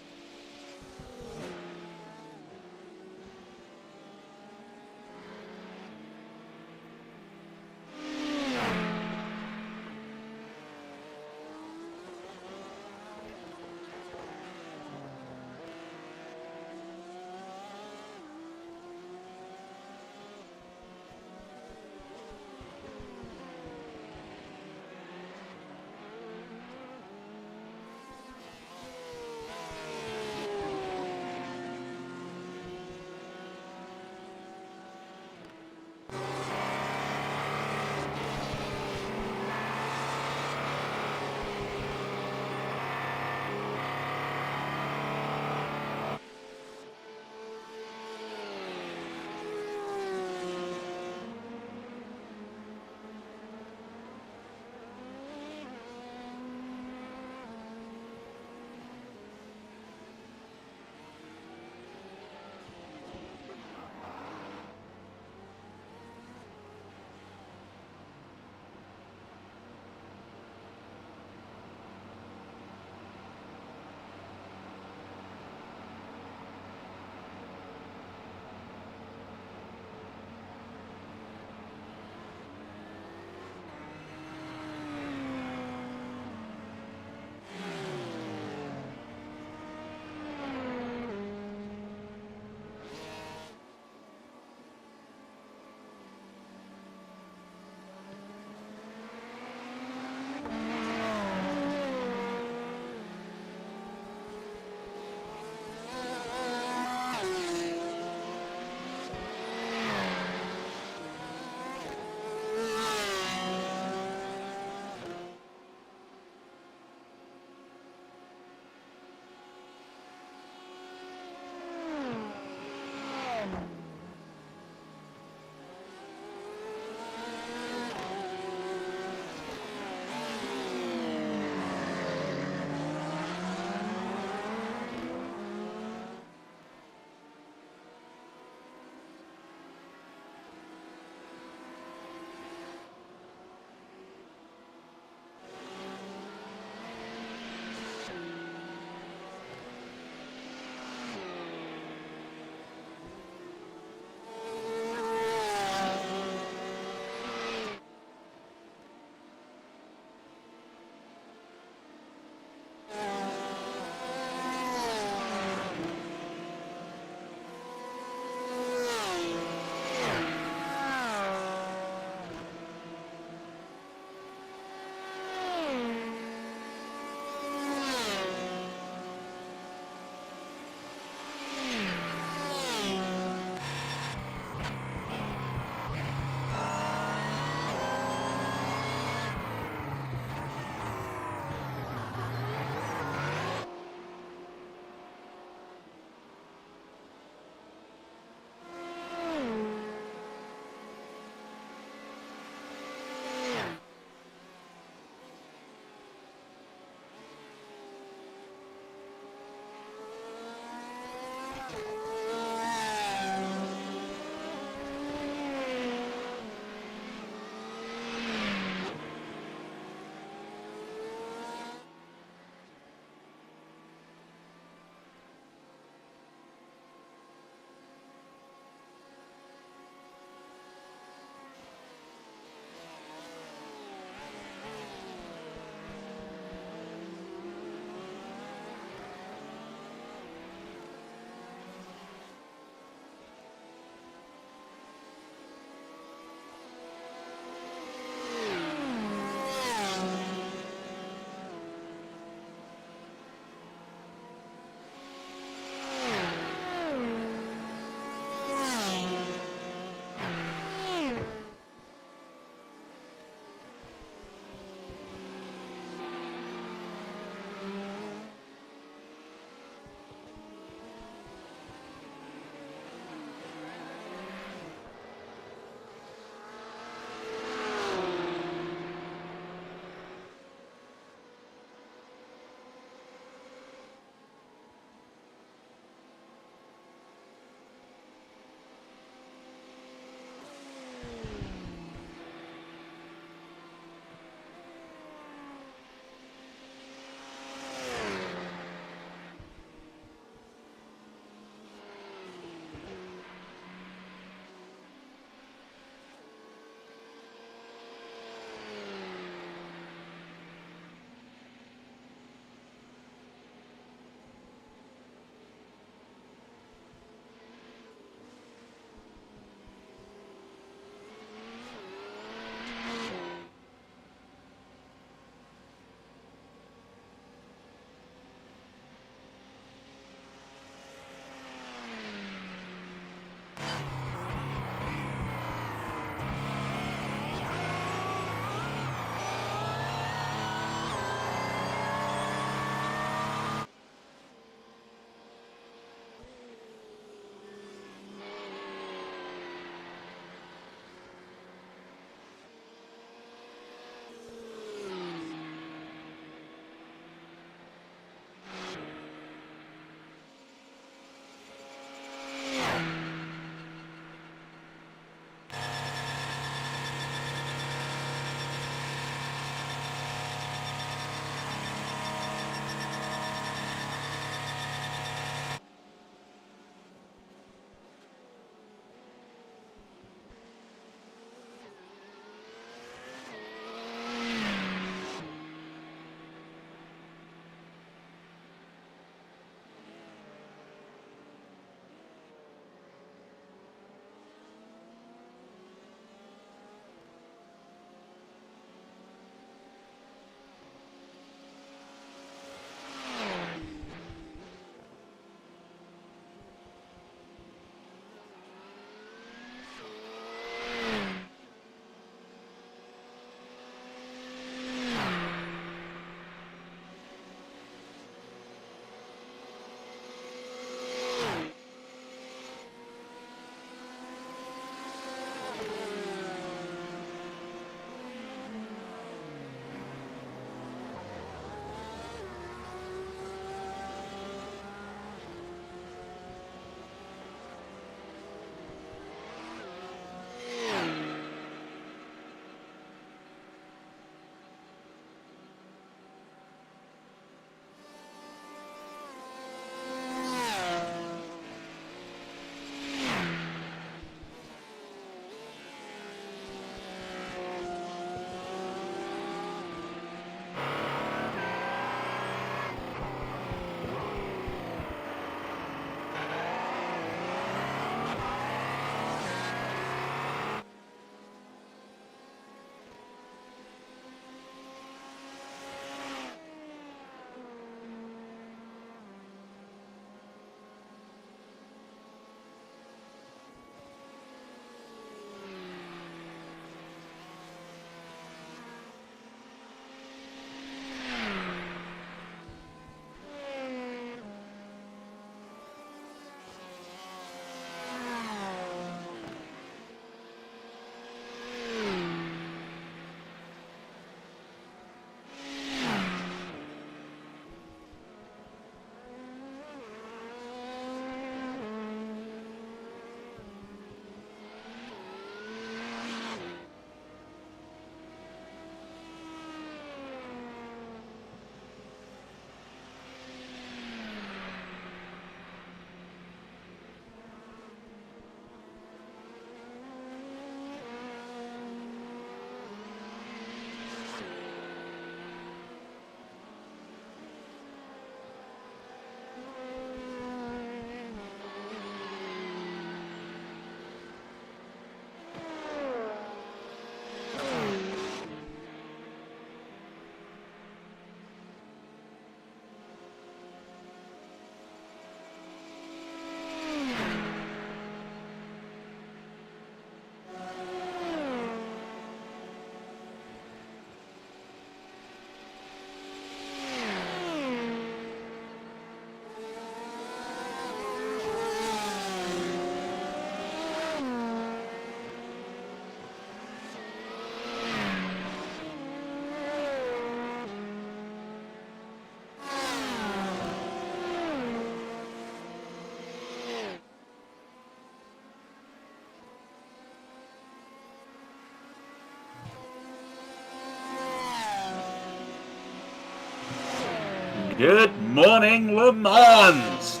Good morning, LeMans!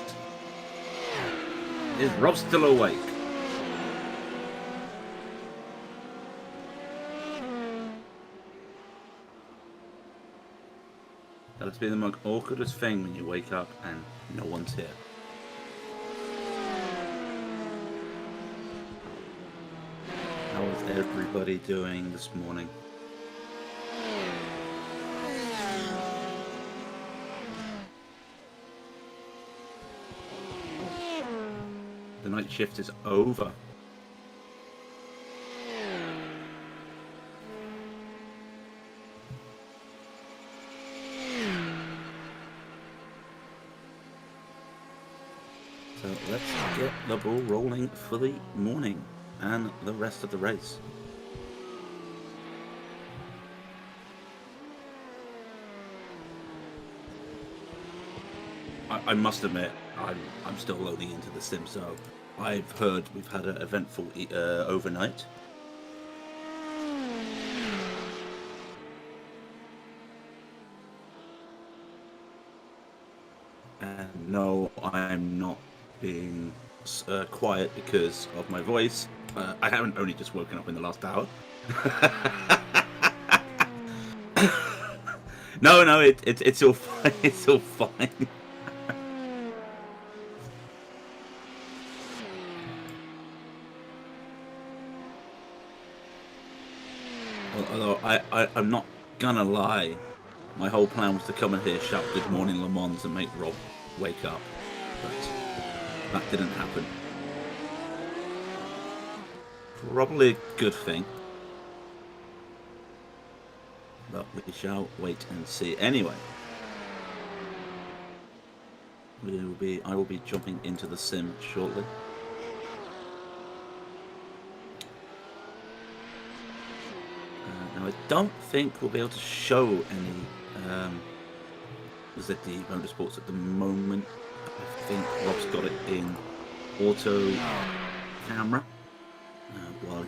Is Rob still awake? That'll be the most awkwardest thing when you wake up and no one's here. How is everybody doing this morning? The night shift is over. So let's get the ball rolling for the morning and the rest of the race. I must admit, I'm still loading into the sim, so I've heard we've had an eventful overnight. And no, I'm not being quiet because of my voice. I haven't only just woken up in the last hour. No, it's all fine. It's all fine. Although I'm not gonna lie, my whole plan was to come in here, shout "Good morning, LeMans" and make Rob wake up, but that didn't happen. Probably a good thing, but we shall wait and see. Anyway, I will be jumping into the sim shortly. Now I don't think we'll be able to show any ZD Motorsports at the moment. I think Rob's got it in auto camera while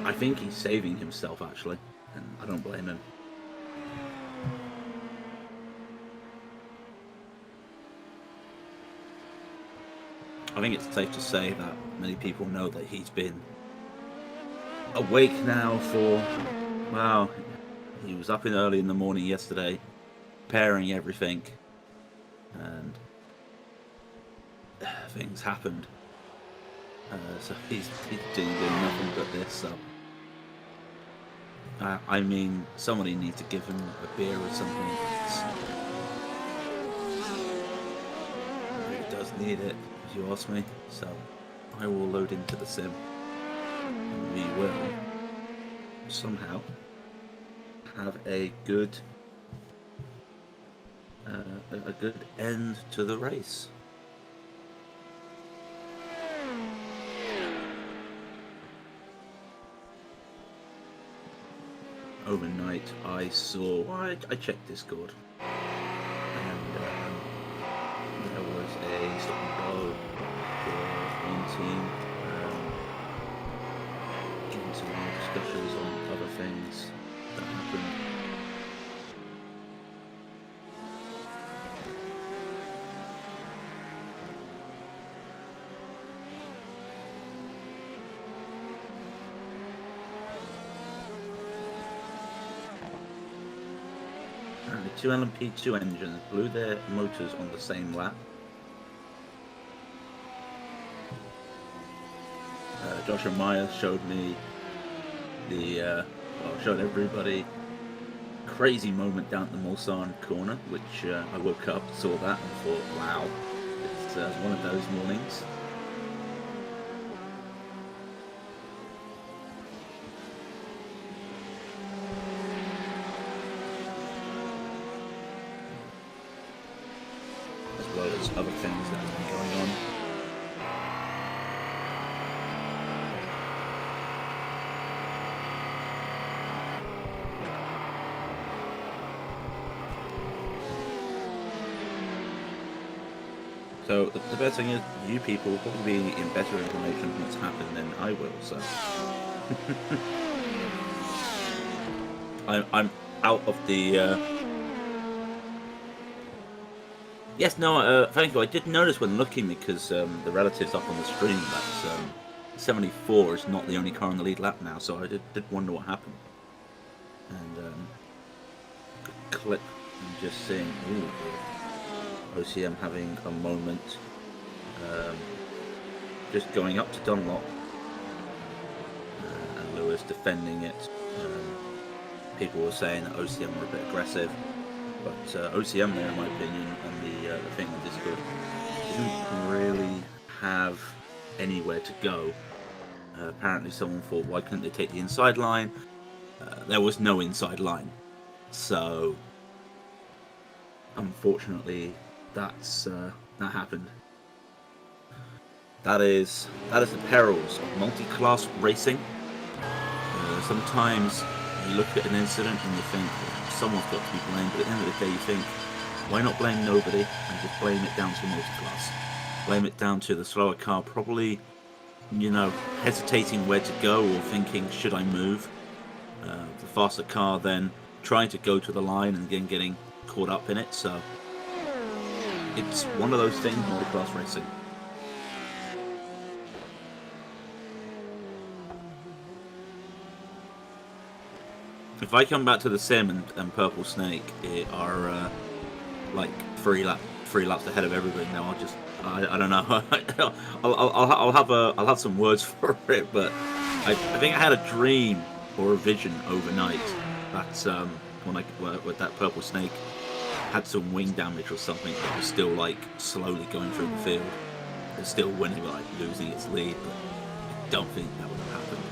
I think he's saving himself actually, and I don't blame him. I think it's safe to say that many people know that he's been awake now for, well, he was up early in the morning yesterday, preparing everything, and things happened. So he's doing nothing but this. So I mean, somebody needs to give him a beer or something. He does need it, if you ask me. So I will load into the sim. And we will somehow have a good end to the race. Overnight, I checked Discord, and there was a stop and go for one team, getting some more discussions on other things that happened. The two LMP2 engines blew their motors on the same lap. Joshua Myers showed me showed everybody crazy moment down at the Mulsanne corner, which I woke up, saw that, and thought, wow, it's one of those mornings. As well as other things that have been going on. So the best thing is, you people will probably be in better information on what's happened than I will. So I'm out of the Yes, no, thank you. I did notice when looking, because the relatives up on the screen, that 74 is not the only car on the lead lap now, so I did wonder what happened. And clip and just seeing, ooh, OCM having a moment, just going up to Dunlop, and Lewis defending it. People were saying that OCM were a bit aggressive, but OCM there, in my opinion, on the thing on Discord, didn't really have anywhere to go. Apparently someone thought, why couldn't they take the inside line? There was no inside line, so unfortunately that happened. That is the perils of multi-class racing. Sometimes you look at an incident and you think someone's got to be blamed, but at the end of the day you think, why not blame nobody and just blame it down to multi-class? Blame it down to the slower car probably, hesitating where to go or thinking, should I move? The faster car then trying to go to the line and again getting caught up in it. So it's one of those things, multi-class racing. If I come back to the sim and Purple Snake are like three laps ahead of everybody now, I don't know. I'll have some words for it, but I think I had a dream or a vision overnight that when that Purple Snake had some wing damage or something that was still like slowly going through the field. It's still winning, but like losing its lead, but I don't think that would have happened.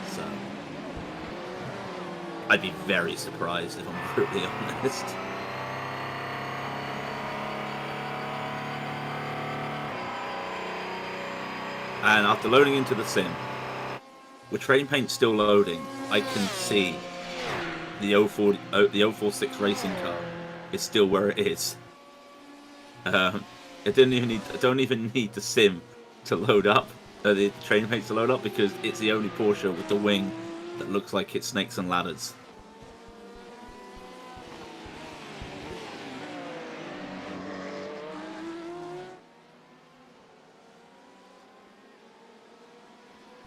So I'd be very surprised if I'm brutally honest. And after loading into the sim, with train paint still loading, I can see the 046 racing car is still where it is. I don't even need the sim to load up, the train paint to load up, because it's the only Porsche with the wing that looks like it's snakes and ladders.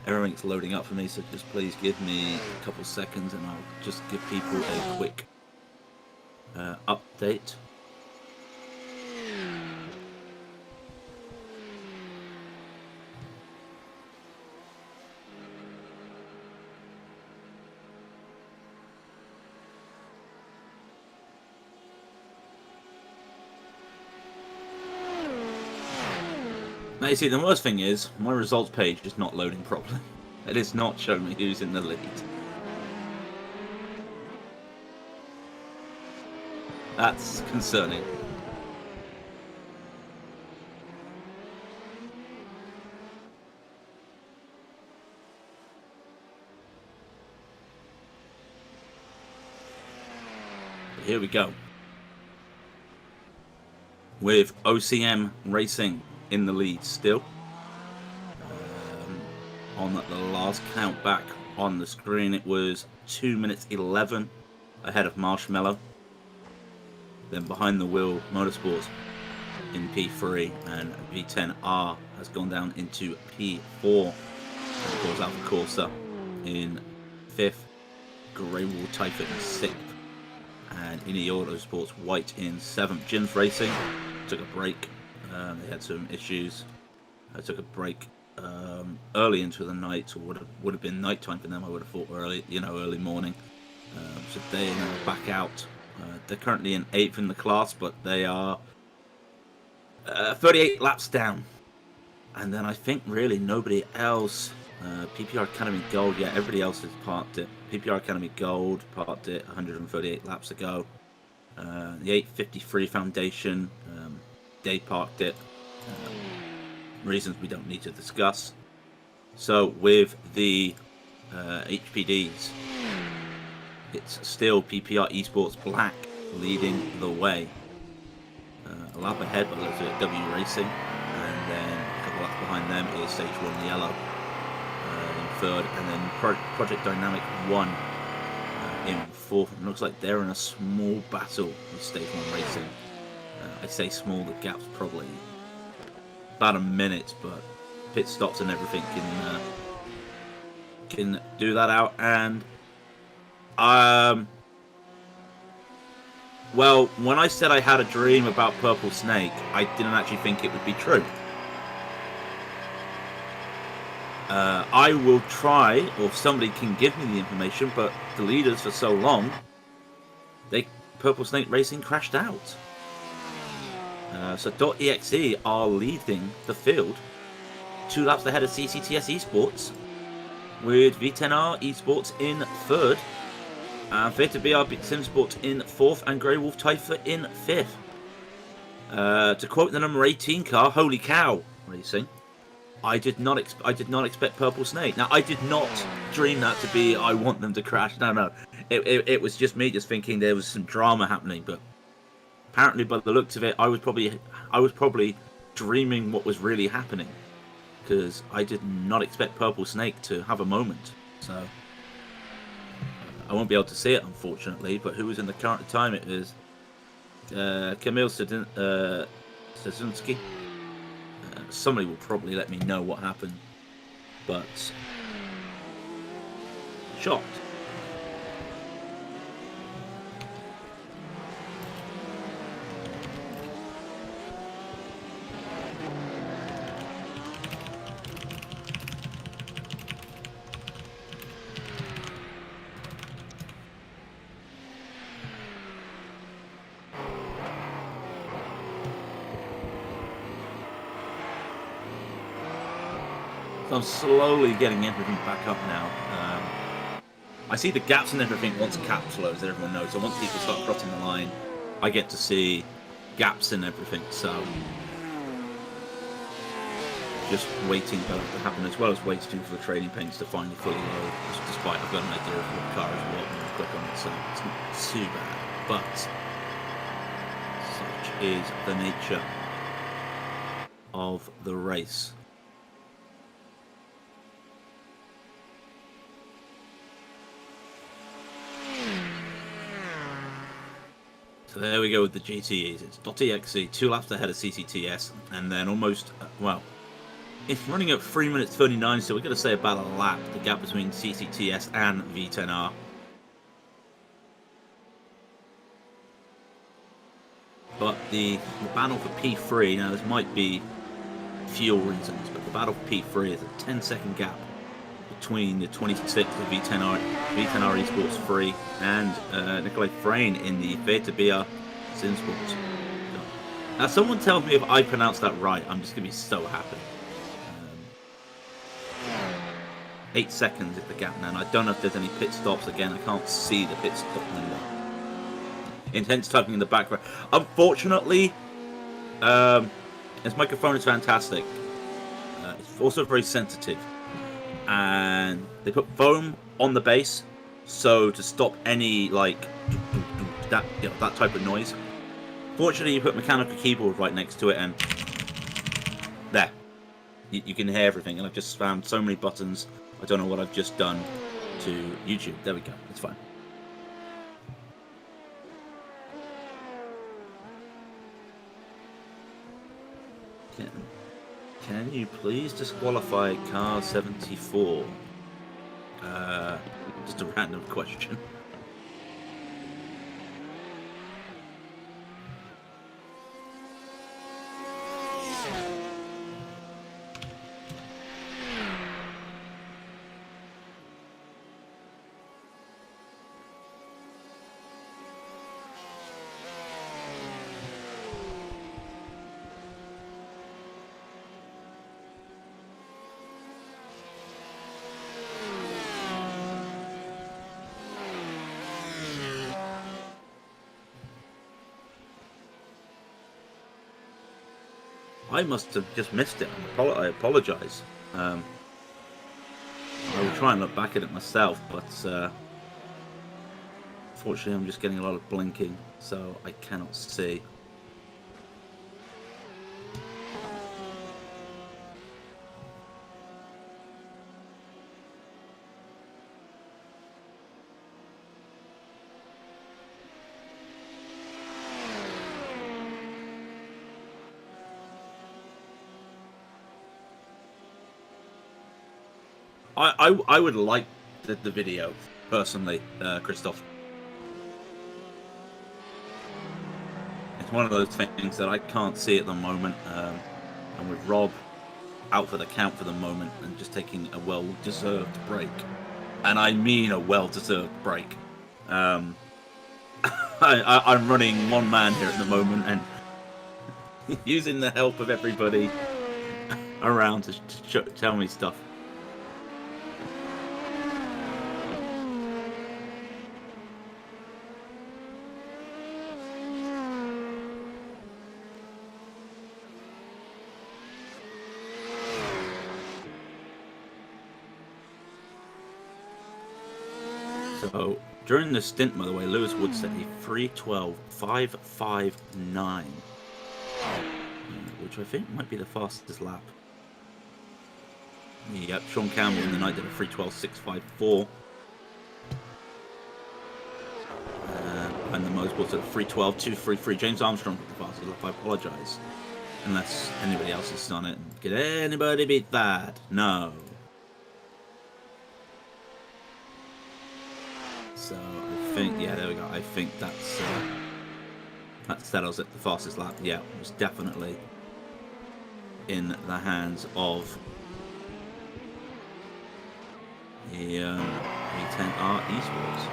Everything's loading up for me, so just please give me a couple seconds and I'll just give people a quick update. Now you see, the worst thing is, my results page is not loading properly. It is not showing me who's in the lead. That's concerning. But here we go. With OCM Racing in the lead still. On the last count back on the screen, it was 2 minutes 11 ahead of Marshmallow. Then behind the wheel, Motorsports in P3 and V10R has gone down into P4. And of course, Alpha Corsa in 5th, Grey Wall Typhoon in 6th, and Indy Autosports White in 7th. Jim's Racing took a break. They had some issues. I took a break early into the night, or would have been nighttime for them. I would have thought early morning. So they are now back out. They're currently in 8th in the class, but they are 38 laps down. And then I think really nobody else. PPR Academy Gold, yeah, everybody else has parked it. PPR Academy Gold parked it 138 laps ago. The 853 Foundation, they parked it. Reasons we don't need to discuss. So with the HPDs, it's still PPR Esports Black leading the way. A lap ahead, but let's do it W Racing, and then a couple laps behind them is Stage 1 Yellow, in 3rd, and then Project Dynamic 1 in 4th. It looks like they're in a small battle with Stage 1 Racing. I say small, the gap's probably about a minute, but pit stops and everything can do that out. And well, when I said I had a dream about Purple Snake, I didn't actually think it would be true. I will try, or if somebody can give me the information, but the leaders for so long, Purple Snake Racing crashed out. So .exe are leading the field, 2 laps ahead of CCTS Esports, with V10R Esports in 3rd, and Theta BR Sim Sports in 4th, and Grey Wolf Typha in 5th. To quote the number 18 car, "Holy cow, Racing! I did not expect Purple Snake." Now, I did not dream that to be, I want them to crash. No. It was just me just thinking there was some drama happening, but apparently by the looks of it, I was probably dreaming what was really happening, because I did not expect Purple Snake to have a moment. So I won't be able to see it, unfortunately, but who was in the car at the time? It was Kamil Staszynski. Somebody will probably let me know what happened, but shocked. So I'm slowly getting everything back up now. I see the gaps and everything once cap flows, everyone knows. So once people start crossing the line, I get to see gaps and everything. So just waiting for that to happen, as well as waiting for the training paints to finally fully load. Despite I've got an idea of what car is what when I click on it, so it's not too bad. But such is the nature of the race. So there we go with the GTEs. It's .exe, 2 laps ahead of CCTS, and then almost, well, it's running at 3 minutes 39, so we're going to say about a lap, the gap between CCTS and V10R. But the battle for P3, now this might be fuel reasons, but the battle for P3 is a 10-second gap between the 26th of V10R Esports 3 and Nikolai Frayne in the Theta BR Sim Sports. Now, someone tell me if I pronounced that right. I'm just going to be so happy. 8 seconds is the gap now, and I don't know if there's any pit stops. Again, I can't see the pit stop window. Intense typing in the background. Unfortunately, this microphone is fantastic. It's also very sensitive. And they put foam on the base, so to stop any like that type of noise. Fortunately, you put mechanical keyboard right next to it, and there you can hear everything. And I've just spammed so many buttons. I don't know what I've just done to YouTube. There we go. It's fine. Can you please disqualify car 74? Just a random question. I must have just missed it. I apologise. I will try and look back at it myself, but unfortunately I'm just getting a lot of blinking, so I cannot see. I would like the video personally, Christoph. It's one of those things that I can't see at the moment, and with Rob out for the count for the moment and just taking a well-deserved break, and I mean a well-deserved break. I'm running one man here at the moment and using the help of everybody around to tell me stuff. So during the stint, by the way, Lewis Wood set a 3:12.559, which I think might be the fastest lap. Yep, Sean Campbell in the night did a 3:12.654. And the motorsports at 3:12.233. James Armstrong did the fastest lap. I apologise. Unless anybody else has done it. Can anybody beat that? No. So I think, yeah, there we go. I think that settles it. The fastest lap, yeah, it was definitely in the hands of the E10R Esports.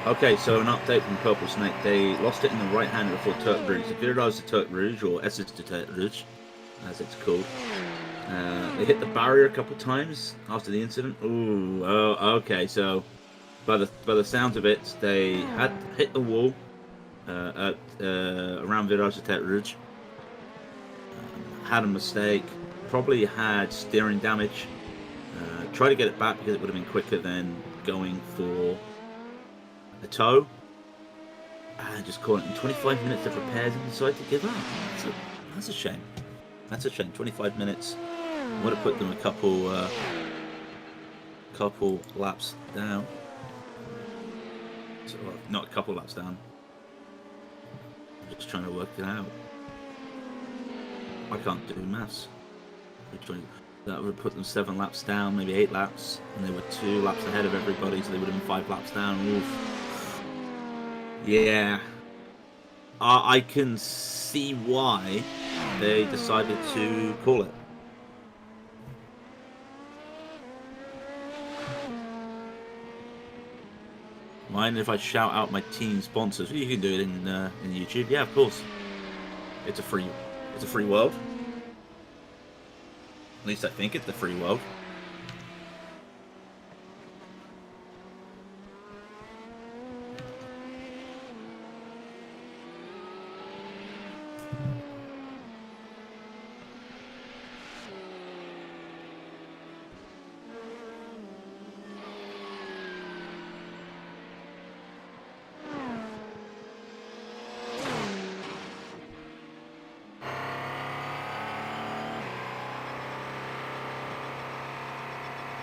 Okay, so an update from Purple Snake. They lost it in the right hand before Turk Rouge. They realised the Turk Rouge, or Esses de Turk Rouge, as it's called. They hit the barrier a couple of times after the incident. Ooh, oh, okay. So, by the sound of it, they had hit the wall at around Virage de Tête Rouge. Had a mistake. Probably had steering damage. Tried to get it back because it would have been quicker than going for a tow. And just caught it in 25 minutes of repairs and decided to give up. That's a shame. That's a shame. 25 minutes. Would have put them a couple laps down. So, not a couple laps down. I'm just trying to work it out. I can't do maths. That would have put them 7 laps down, maybe 8 laps, and they were 2 laps ahead of everybody, so they would have been 5 laps down. Oof. Yeah. I can see why they decided to call it. Mind if I shout out my team sponsors? You can do it in YouTube. Yeah, of course. It's a free world. At least I think it's the free world.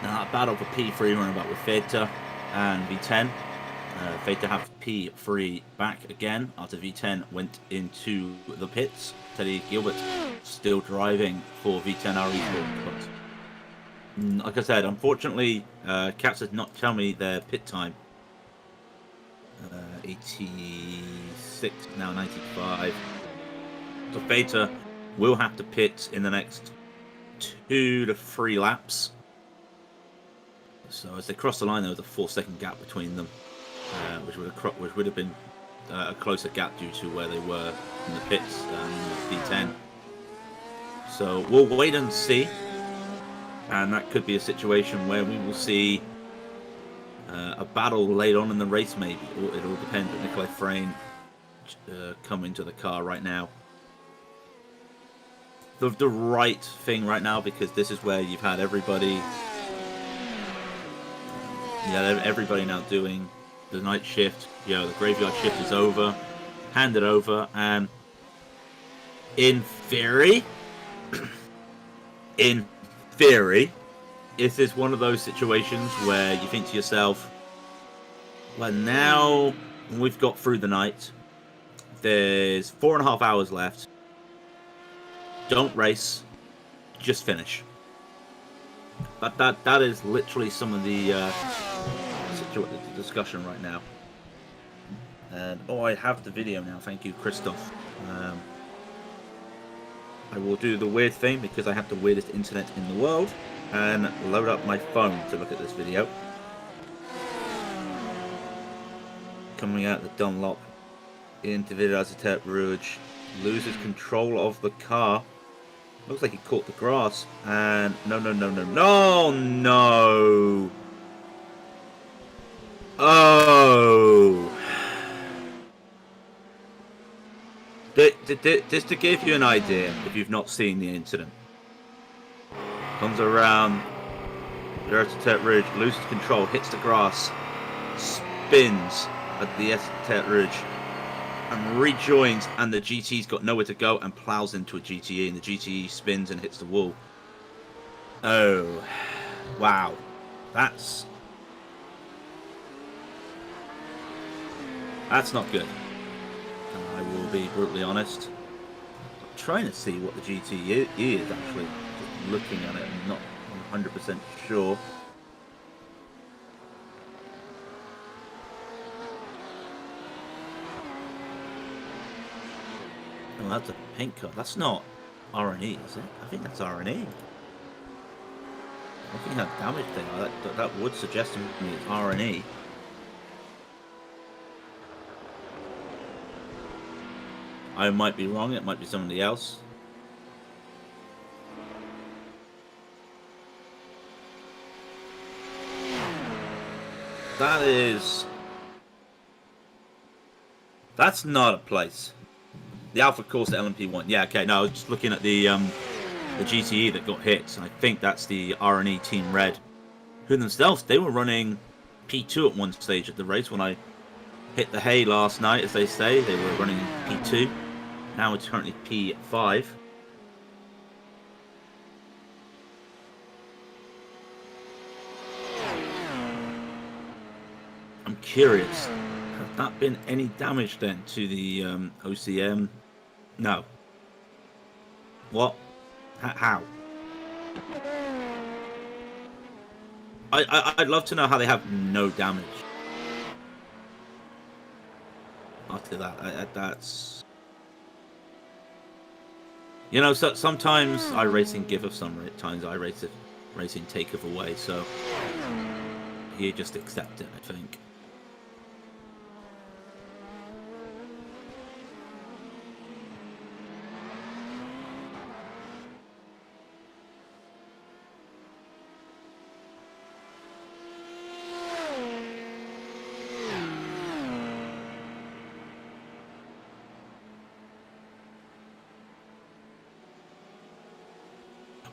Now, a battle for P3 running back with Veta and V10. Veta have P3 back again after V10 went into the pits. Teddy Gilbert still driving for V10 RE. Like I said, unfortunately, Cats did not tell me their pit time. 86, now 95. So Veta will have to pit in the next 2 to 3 laps. So as they crossed the line, there was a 4-second gap between them, which would have been a closer gap due to where they were in the pits V10. So we'll wait and see, and that could be a situation where we will see a battle later on in the race. Maybe it all depends. But Nikolai Frayne come into the car right now. The right thing right now, because this is where you've had everybody. Yeah, everybody now doing the night shift. You know, the graveyard shift is over, handed over, and in theory, this is one of those situations where you think to yourself, well, now we've got through the night. There's 4.5 hours left. Don't race. just finish. That is literally some of the discussion right now. And I have the video now. Thank you, Christoph. I will do the weird thing because I have the weirdest internet in the world and load up my phone to look at this video. Coming out the Dunlop into Tête Rouge, loses control of the car. Looks like he caught the grass. And no. Oh. Just to give you an idea, if you've not seen the incident. Comes around Tête Rouge, loses control, hits the grass, spins at the Tête Rouge, and rejoins, and the GTE's got nowhere to go and plows into a GTE, and the GTE spins and hits the wall. Oh, wow. That's not good. I will be brutally honest. I'm trying to see what the GTE is actually. Just looking at it, I'm not 100% sure. Oh, that's a paint cut. That's not R&E, is it? I think that's R&E. Looking at damage thing, that would suggest to me it's R&E. I might be wrong, it might be somebody else. That's not a place. The Alpha course to LMP1. Yeah, okay, no, I was just looking at the GTE that got hit. I think that's the R&E Team Red. Who themselves, they were running P2 at one stage at the race when I hit the hay last night, as they say. They were running P2. Now it's currently P5. I'm curious, has that been any damage then to the OCM? No. What? How? I'd love to know how they have no damage. After that, that's... You know, so sometimes iRacing giveth, sometimes iRacing taketh away, so you just accept it, I think.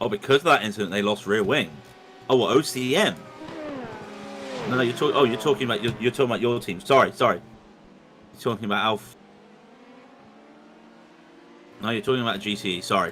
Oh, because of that incident, they lost rear wing. Oh, what, OCM? No, you're talking. Oh, you're talking about your team. Sorry. You're talking about Alpha. No, you're talking about GTE. Sorry.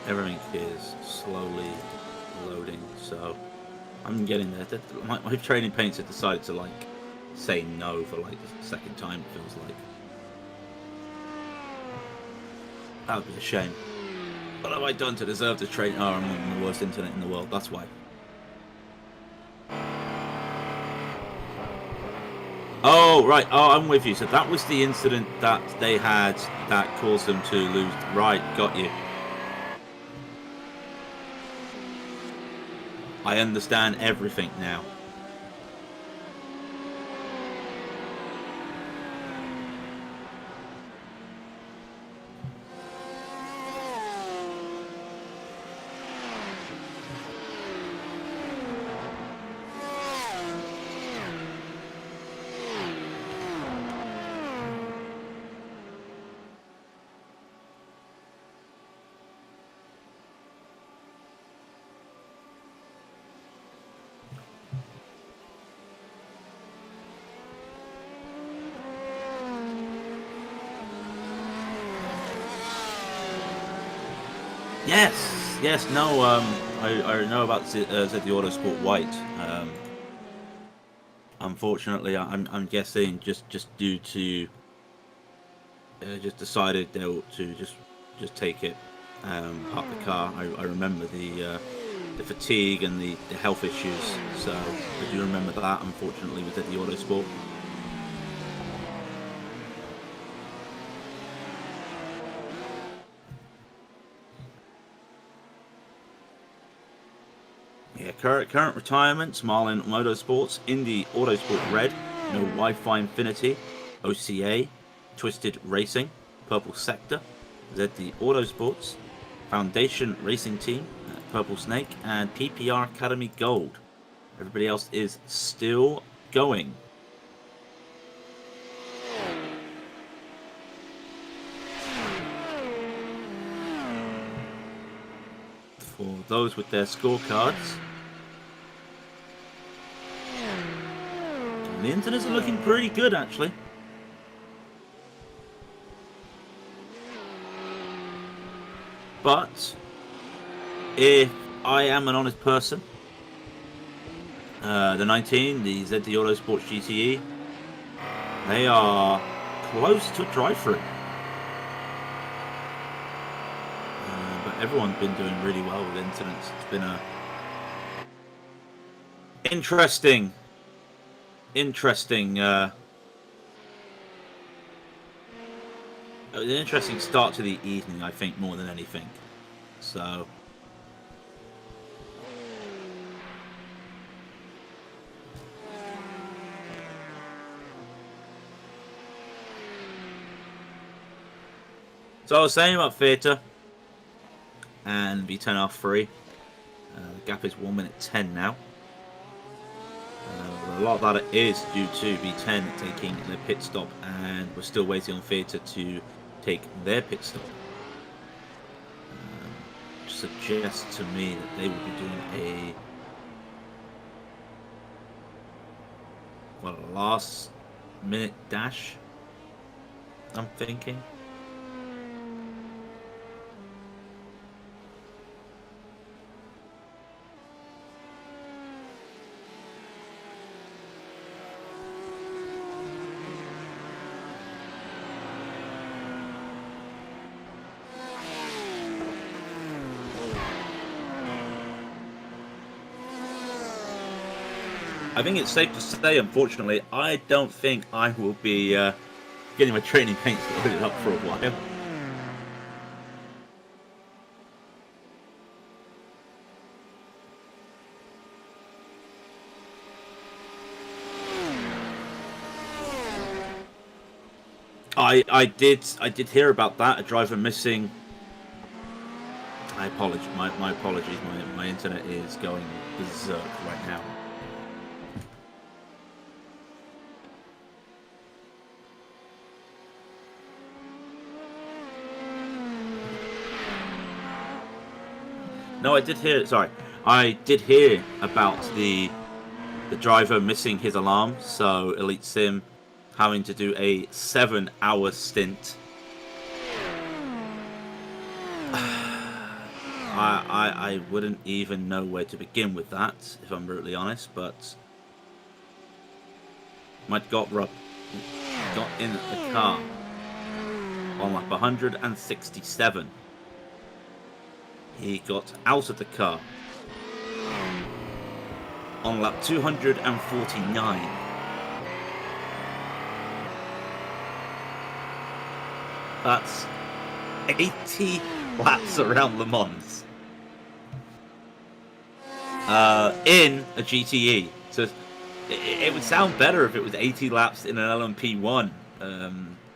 Everything is slowly loading, so I'm getting there. My training paints have decided to like say no for like the second time, it feels like. That would be a shame. What have I done to deserve this training? Oh, I'm on the worst internet in the world, that's why. Oh, right. Oh, I'm with you. So that was the incident that they had that caused them to lose. Right, got you. I understand everything now. Yes, no. I know about Z the Autosport White. Unfortunately, I'm guessing just due to just decided to just take it, park the car. I remember the fatigue and the health issues, so I do remember that. Unfortunately, with the Autosport. Yeah, current retirements: Marlin Motorsports, Indy Autosport Red, No Wi-Fi Infinity, OCA, Twisted Racing, Purple Sector, ZD Autosports, Foundation Racing Team, Purple Snake, and PPR Academy Gold. Everybody else is still going. For those with their scorecards, the internets are looking pretty good, actually. But if I am an honest person, the 19, the ZD Autosport GTE, they are close to drive-through. But everyone's been doing really well with incidents. It's been a interesting an interesting start to the evening, I think, more than anything. So I was saying about theatre and V10R3. The gap is 1 minute 10 now. A lot of that is due to V10 taking their pit stop, and we're still waiting on theatre to take their pit stop. Suggests to me that they will be doing a last minute dash, I'm thinking. I think it's safe to say, unfortunately, I don't think I will be getting my training paints loaded up for a while. I did hear about that. A driver missing. I apologize. My apologies. My internet is going berserk right now. No, I did hear. Sorry, I did hear about the driver missing his alarm. So Elite Sim having to do a 7-hour stint. I wouldn't even know where to begin with that, if I'm brutally honest. But Mike got in the car on lap 167. He got out of the car on lap 249. That's 80 laps around Le Mans in a GTE. So it would sound better if it was 80 laps in an LMP1.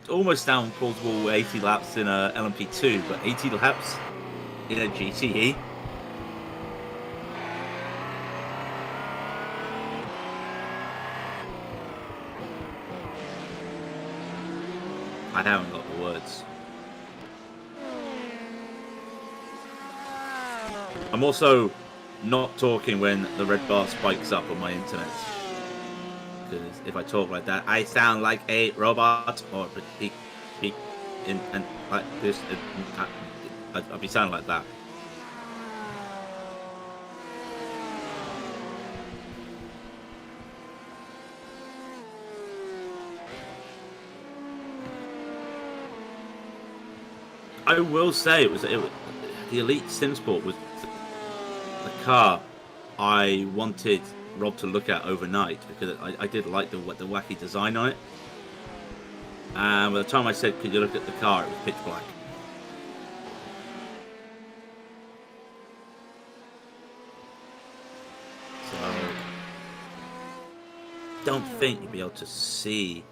Almost sound plausible 80 laps in a LMP2, but 80 laps in a GTE. I haven't got the words. I'm also not talking when the red bar spikes up on my internet, because if I talk like that, I sound like a robot, or beep, beep, and like this. I'll be sounding like that. I will say it was the Elite Simsport was the car I wanted Rob to look at overnight, because I did like the wacky design on it. And by the time I said, could you look at the car, it was pitch black. So, don't think you'll be able to see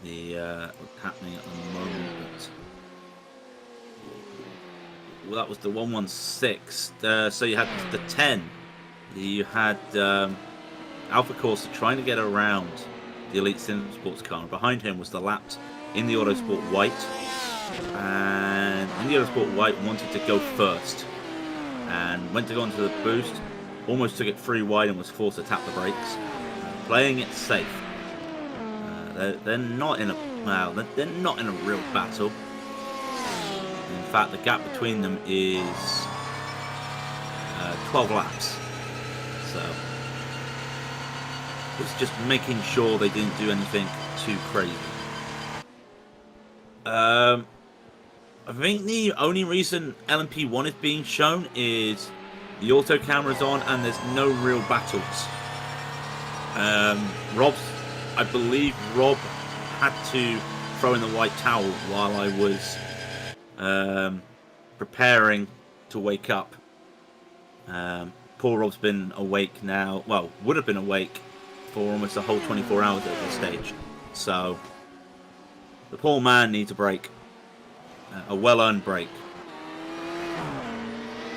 the what's happening at the moment. But, well, that was the 116. So you had the 10. You had Alpha Corsa trying to get around the Elite Sim Sports car. And behind him was the lapped in the Autosport White. And in the Autosport White wanted to go first. And went to go into the boost. Almost took it 3 wide and was forced to tap the brakes. Playing it safe. They're not in a they're not in a real battle. In fact, the gap between them is 12 laps. So it's just making sure they didn't do anything too crazy. I think the only reason LMP1 is being shown is the auto camera's on and there's no real battles. I believe Rob had to throw in the white towel while I was preparing to wake up. Poor Rob's been awake now. Well, would have been awake for almost a whole 24 hours at this stage. So the poor man needs a break, a well-earned break.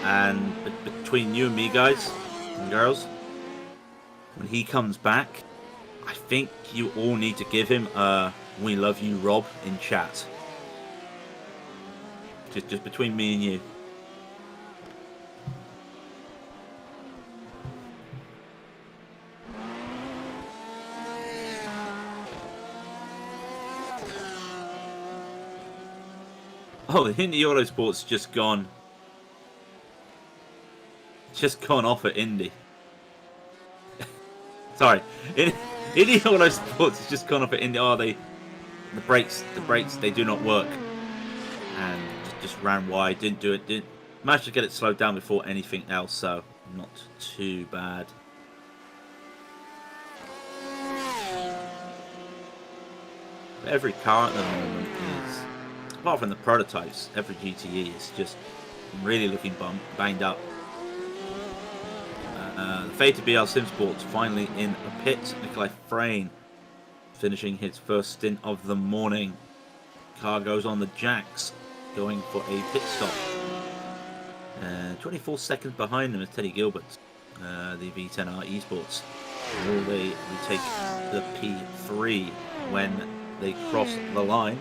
And between you and me, guys and girls, when he comes back, I think you all need to give him a "We love you, Rob" in chat. Just between me and you. Oh, the Indy Autosport's just gone off at Indy. Sorry, Indy Autosports has just gone off at Indy. Oh, the brakes, they do not work, and just ran wide. Didn't manage to get it slowed down before anything else. So not too bad. Every car at the moment is, apart from the prototypes, every GTE is just really looking banged up. The fated BL Simsports finally in a pit. Nikolai Frayne finishing his first stint of the morning. Car goes on the jacks, going for a pit stop. 24 seconds behind them is Teddy Gilbert, the V10R Esports. Will they retake the P3 when they cross the line?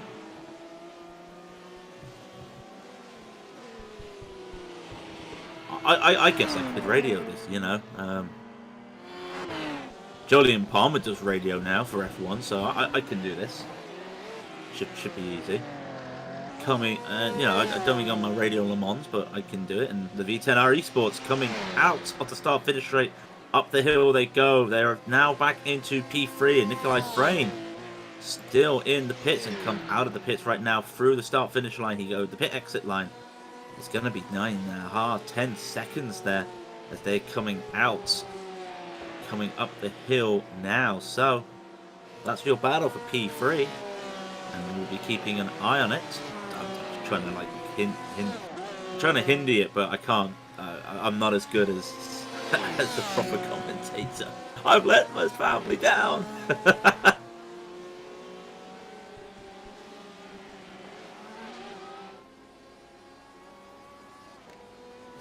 I guess I could radio this, you know. Jolyon Palmer does radio now for F1, so I can do this. Should be easy. Coming, you know, I don't think I'm on radio LeMans, but I can do it. And the V10R Esports coming out of the start-finish straight. Up the hill they go. They're now back into P3, and Nikolai Frayne still in the pits and come out of the pits right now through the start-finish line. He goes the pit exit line. It's going to be 9.5, 10 seconds there as they're coming out, coming up the hill now. So that's your battle for P3, and we'll be keeping an eye on it. I'm trying to like trying to Hindi it, but I can't. I'm not as good as the proper commentator. I've let my family down.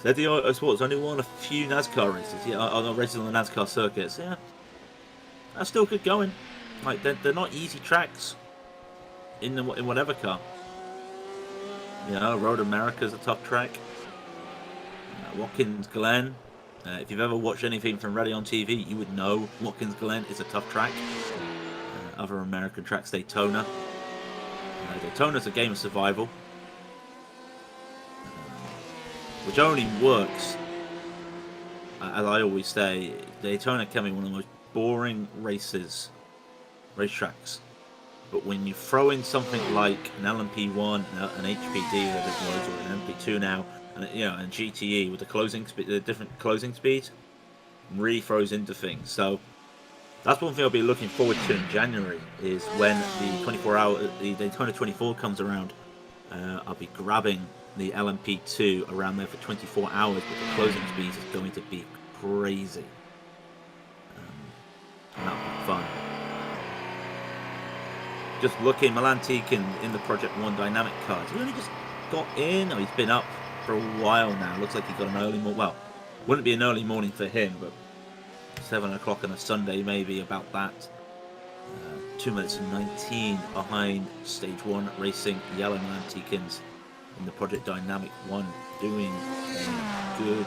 Said the Autosports only won a few NASCAR races, yeah, on races on the NASCAR circuits. Yeah, that's still good going. Like they're not easy tracks in whatever car. You know, Road America's a tough track. Watkins Glen. If you've ever watched anything from Raidillon TV, you would know Watkins Glen is a tough track. Other American tracks, Daytona. Daytona's a game of survival, which only works, as I always say, Daytona can be one of the most boring racetracks But when you throw in something like an LMP1, an HPD, whatever it was, or an MP2 now, and and GTE with the different closing speeds, really throws into things. So that's one thing I'll be looking forward to in January, is when the Daytona 24 comes around. I'll be grabbing the LMP2 around there for 24 hours, but the closing speeds is going to be crazy. And that'll be fun. Just looking, Milan Tikin in the Project 1 dynamic cars. He only just got in, or he's been up for a while now. Looks like he got an early morning. Well, wouldn't be an early morning for him, but 7 o'clock on a Sunday, maybe, about that. 2 minutes and 19 behind Stage 1 Racing, the yellow Milan Tikins in the Project Dynamic 1, doing a good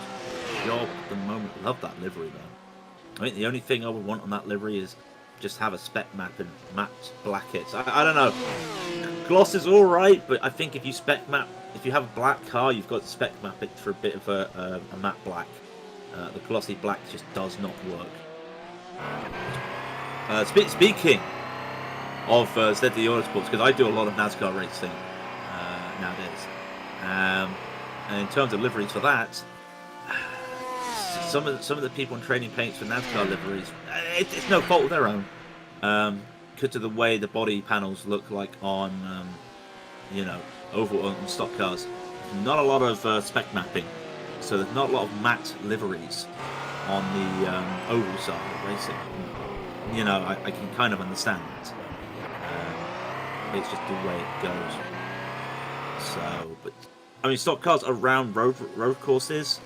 job at the moment. Love that livery, though. I think the only thing I would want on that livery is just have a spec map and matte blackets. I don't know. Gloss is alright, but I think if you have a black car, you've got to spec map it for a bit of a matte black. The glossy black just does not work. Speaking of Steadily Autosports, because I do a lot of NASCAR racing nowadays, and in terms of liveries for that, some of the people in training paints for NASCAR liveries, it's no fault of their own, because of the way the body panels look like on oval on stock cars. Not a lot of spec mapping, so there's not a lot of matte liveries on the oval side of racing. I can kind of understand that. It's just the way it goes. So, but I mean, stock cars around road courses.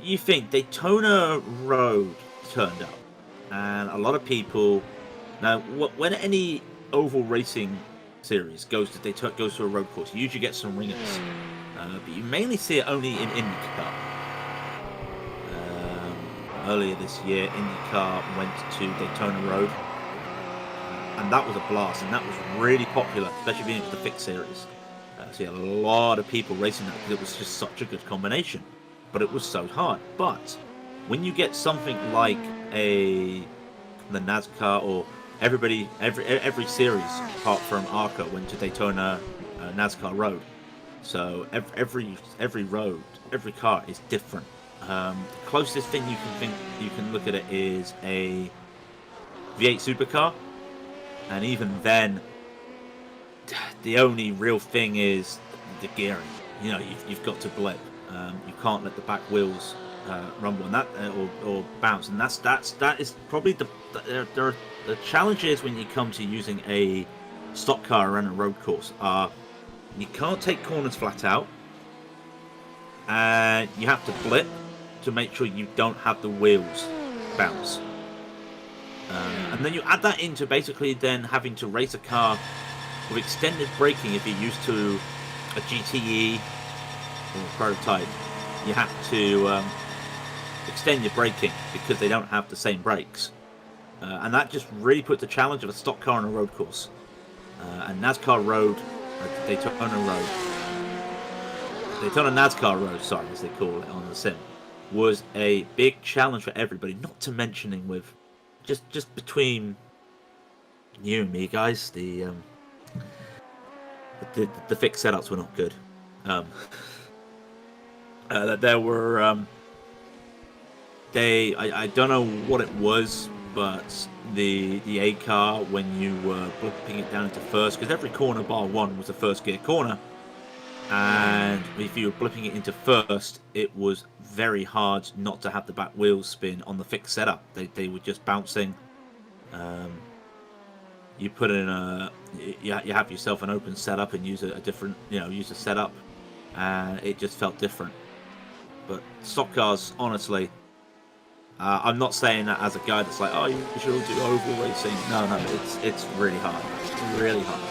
You think Daytona Road turned up, and a lot of people now when any oval racing series goes to a road course, you usually get some ringers, but you mainly see it only in IndyCar. Earlier this year, IndyCar went to Daytona Road, and that was a blast, and that was really popular, especially being the fixed series. So you had a lot of people racing that because it was just such a good combination, but it was so hard. But when you get something like the NASCAR, or every series apart from ARCA went to Daytona NASCAR Road, so every road, every car is different. The closest thing you can look at it is a V8 supercar, and even then, the only real thing is the gearing. You've got to blip. You can't let the back wheels rumble and that or bounce, and that is probably the challenges when you come to using a stock car around a road course. You can't take corners flat out, and you have to blip to make sure you don't have the wheels bounce. And then you add that into basically then having to race a car with extended braking. If you're used to a GTE or a prototype, you have to extend your braking because they don't have the same brakes. And that just really puts the challenge of a stock car on a road course. And NASCAR Road, Daytona NASCAR Road, sorry, as they call it on the sim, was a big challenge for everybody. Not to mentioning with just between you and me, guys, the fixed setups were not good. There were I don't know what it was, but the A car, when you were blipping it down into first, because every corner bar one was a first gear corner, and if you were blipping it into first, it was very hard not to have the back wheels spin on the fixed setup. They were just bouncing. You put in you have yourself an open setup and use a different, use a setup, and it just felt different. But stock cars, honestly, I'm not saying that as a guy that's like, oh, you should do oval racing. No, it's really hard. It's really hard.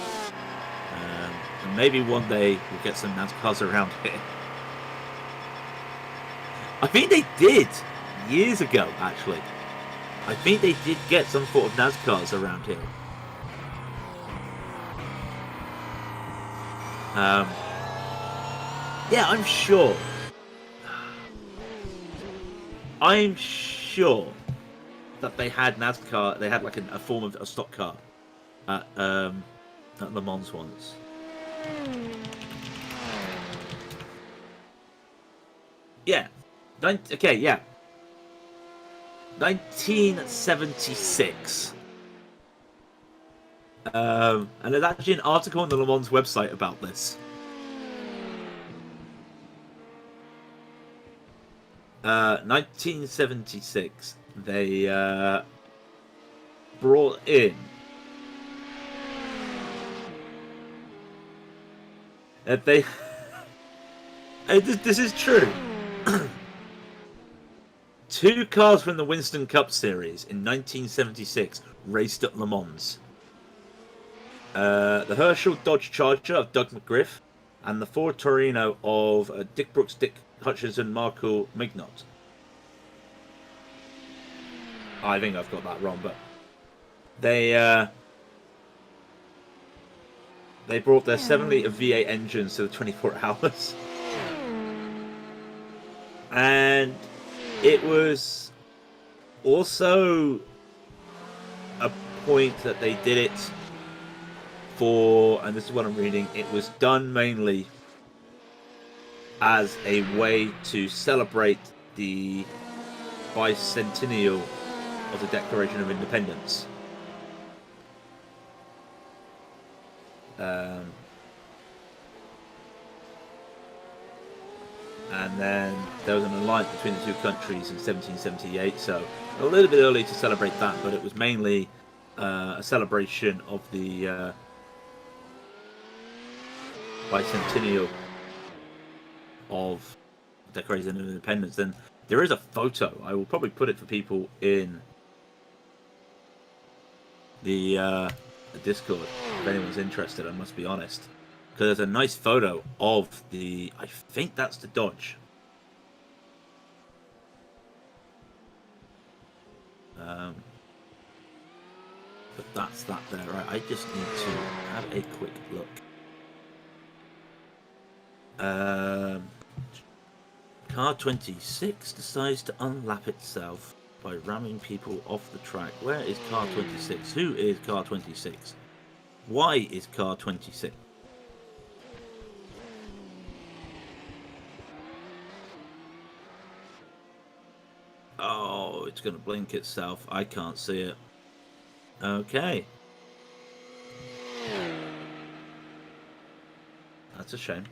And maybe one day we'll get some NASCARs around here. I think they did years ago, actually. I think they did get some sort of NASCARs around here. Yeah, I'm sure that they had NASCAR. They had like a form of a stock car at Le Mans once. Yeah. Okay, yeah. 1976. And there's actually an article on the Le Mans website about this. 1976. They brought in. They. This is true. 2 cars from the Winston Cup Series in 1976 raced at Le Mans. The Herschel Dodge Charger of Doug McGriff and the Ford Torino of Dick Brooks, Dick Hutchins, Marco Mignot. I think I've got that wrong, but they brought their 7-litre V8 engines to the 24 hours. And it was also a point that they did it for, and this is what I'm reading, it was done mainly as a way to celebrate the bicentennial of the Declaration of Independence. And then there was an alliance between the two countries in 1778, so a little bit early to celebrate that, but it was mainly a celebration of the bicentennial of Declaration of Independence. And there is a photo. I will probably put it for people in the Discord if anyone's interested. I must be honest, because there's a nice photo of the. I think that's the Dodge. But that's that there, right? I just need to have a quick look. Car 26 decides to unlap itself by ramming people off the track. Where is car 26? Who is car 26? Why is car 26? Oh, it's going to blink itself. I can't see it. Okay. That's a shame.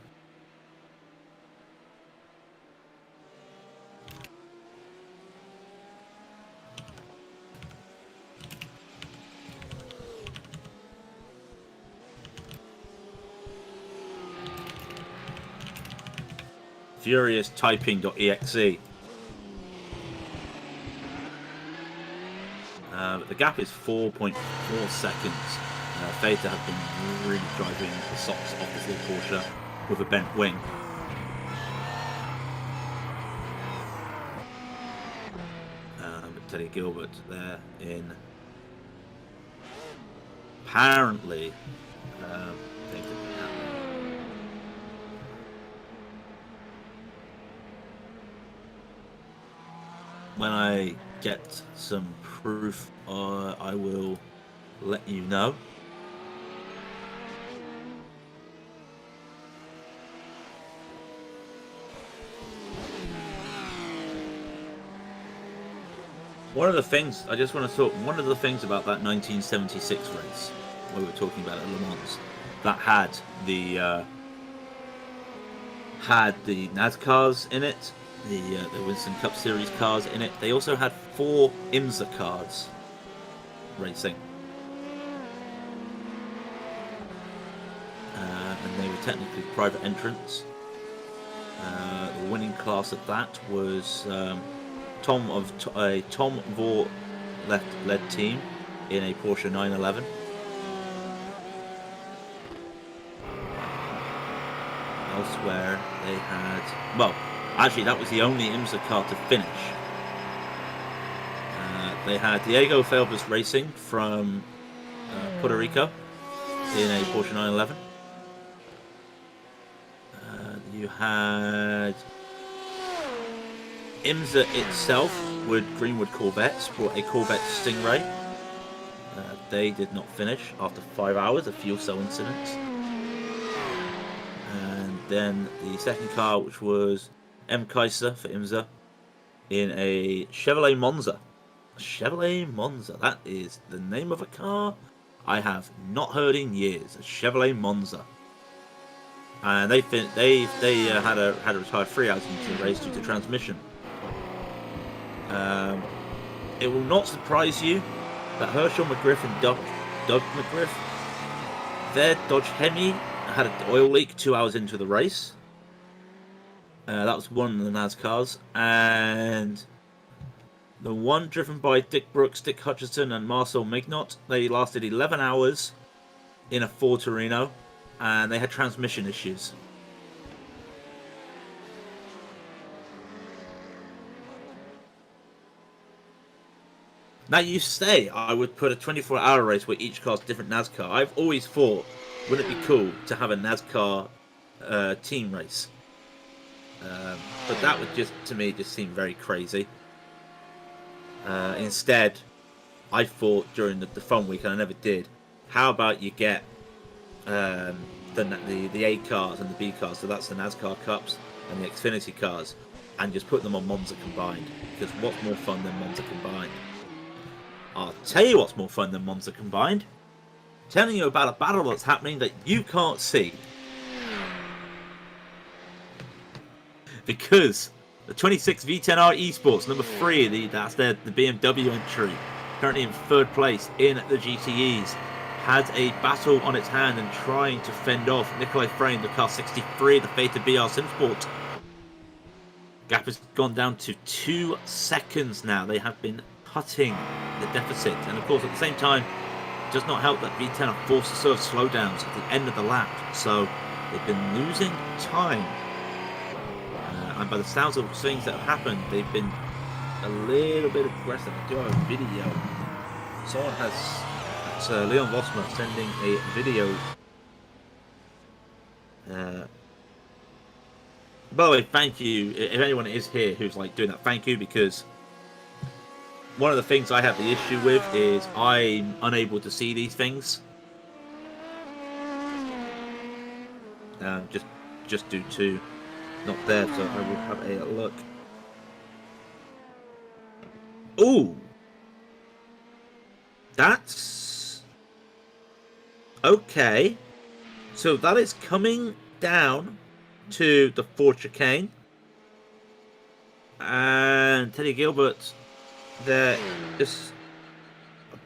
FuriousTyping.exe. The gap is 4.4 seconds. Fate to have been really driving the socks off this little Porsche with a bent wing. Teddy Gilbert there in apparently when I get some proof, I will let you know. One of the things I just want to talk. One of the things about that 1976 race, we were talking about at Le Mans, that had the NASCARs in it, the Winston Cup Series cars in it. They also had 4 IMSA cars racing, and they were technically private entrants. The winning class at that was Tom Vore led team in a Porsche 911. Elsewhere they had, well, actually that was the only IMSA car to finish. They had Diego Felbus Racing from Puerto Rico in a Porsche 911. You had IMSA itself, with Greenwood Corvettes, brought a Corvette Stingray. They did not finish after 5 hours of fuel cell incidents. And then the second car, which was M. Kaiser for IMSA, in a Chevrolet Monza. Chevrolet Monza, that is the name of a car I have not heard in years. A Chevrolet Monza. And they had to retire 3 hours into the race due to transmission. It will not surprise you that Herschel McGriff and Doug McGriff, their Dodge Hemi had an oil leak 2 hours into the race. That was one of the NASCARs, and the one driven by Dick Brooks, Dick Hutchison, and Marcel Mignot, they lasted 11 hours in a Ford Torino, and they had transmission issues. Now you say I would put a 24-hour race where each car's different NASCAR. I've always thought, wouldn't it be cool to have a NASCAR team race? But that would just seem very crazy. Instead, I thought during the fun week, and I never did, how about you get the A cars and the B cars, so that's the NASCAR Cups and the Xfinity cars, and just put them on Monza combined, because what's more fun than Monza combined? I'll tell you what's more fun than Monza combined. Telling you about a battle that's happening that you can't see. Because the 26 V10R Esports, number 3, that's the BMW entry, currently in 3rd place in the GTEs, has a battle on its hand and trying to fend off Nikolai Frame, the car 63, the Fata BR Simsport. Gap has gone down to 2 seconds now. They have been cutting the deficit, and of course at the same time it does not help that V10 are forced to serve slowdowns at the end of the lap, so they've been losing time. And by the sounds of things that have happened, they've been a little bit aggressive. I do have a video. Someone has, it's Leon Vosma sending a video. By the way, thank you. If anyone is here who's like doing that, thank you, because one of the things I have the issue with is I'm unable to see these things. Just due to not there, so I will have a look. Ooh, that's okay. So that is coming down to the Ford chicane, and Teddy Gilbert there, just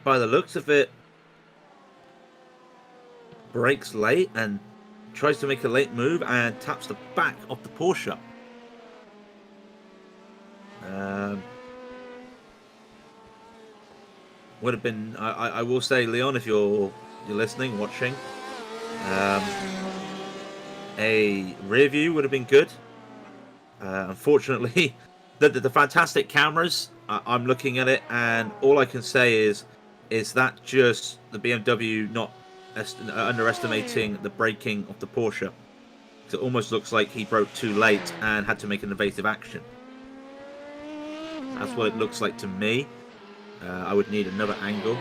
by the looks of it, brakes late and tries to make a late move and taps the back of the Porsche. Would have been, I will say, Leon, if you're listening, watching, a rear view would have been good. Unfortunately, the fantastic cameras, I'm looking at it, and all I can say is that just the BMW not underestimating the braking of the Porsche. It almost looks like he broke too late and had to make an evasive action. That's what it looks like to me. I would need another angle.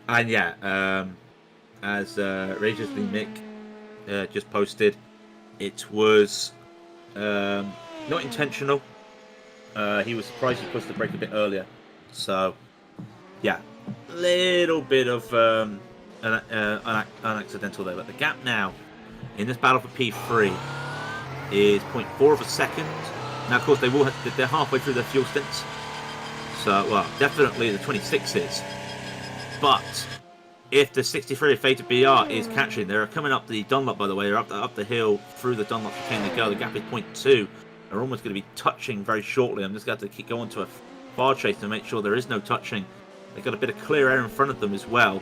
And yeah, as Raidillon Mick just posted, it was not intentional. He was surprised he pushed the brake a bit earlier. So, yeah, little bit of an accidental there. But the gap now in this battle for P3 is 0.4 of a second. Now, of course, they're halfway through their fuel stints. So, well, definitely the 26 is. But if the 63 of Fata BR is catching, they're coming up the Dunlop, by the way. They're up the hill through the Dunlop chicane they go. The gap is 0.2. They're almost going to be touching very shortly. I'm just going to have to keep going to a far chase to make sure there is no touching. They've got a bit of clear air in front of them as well.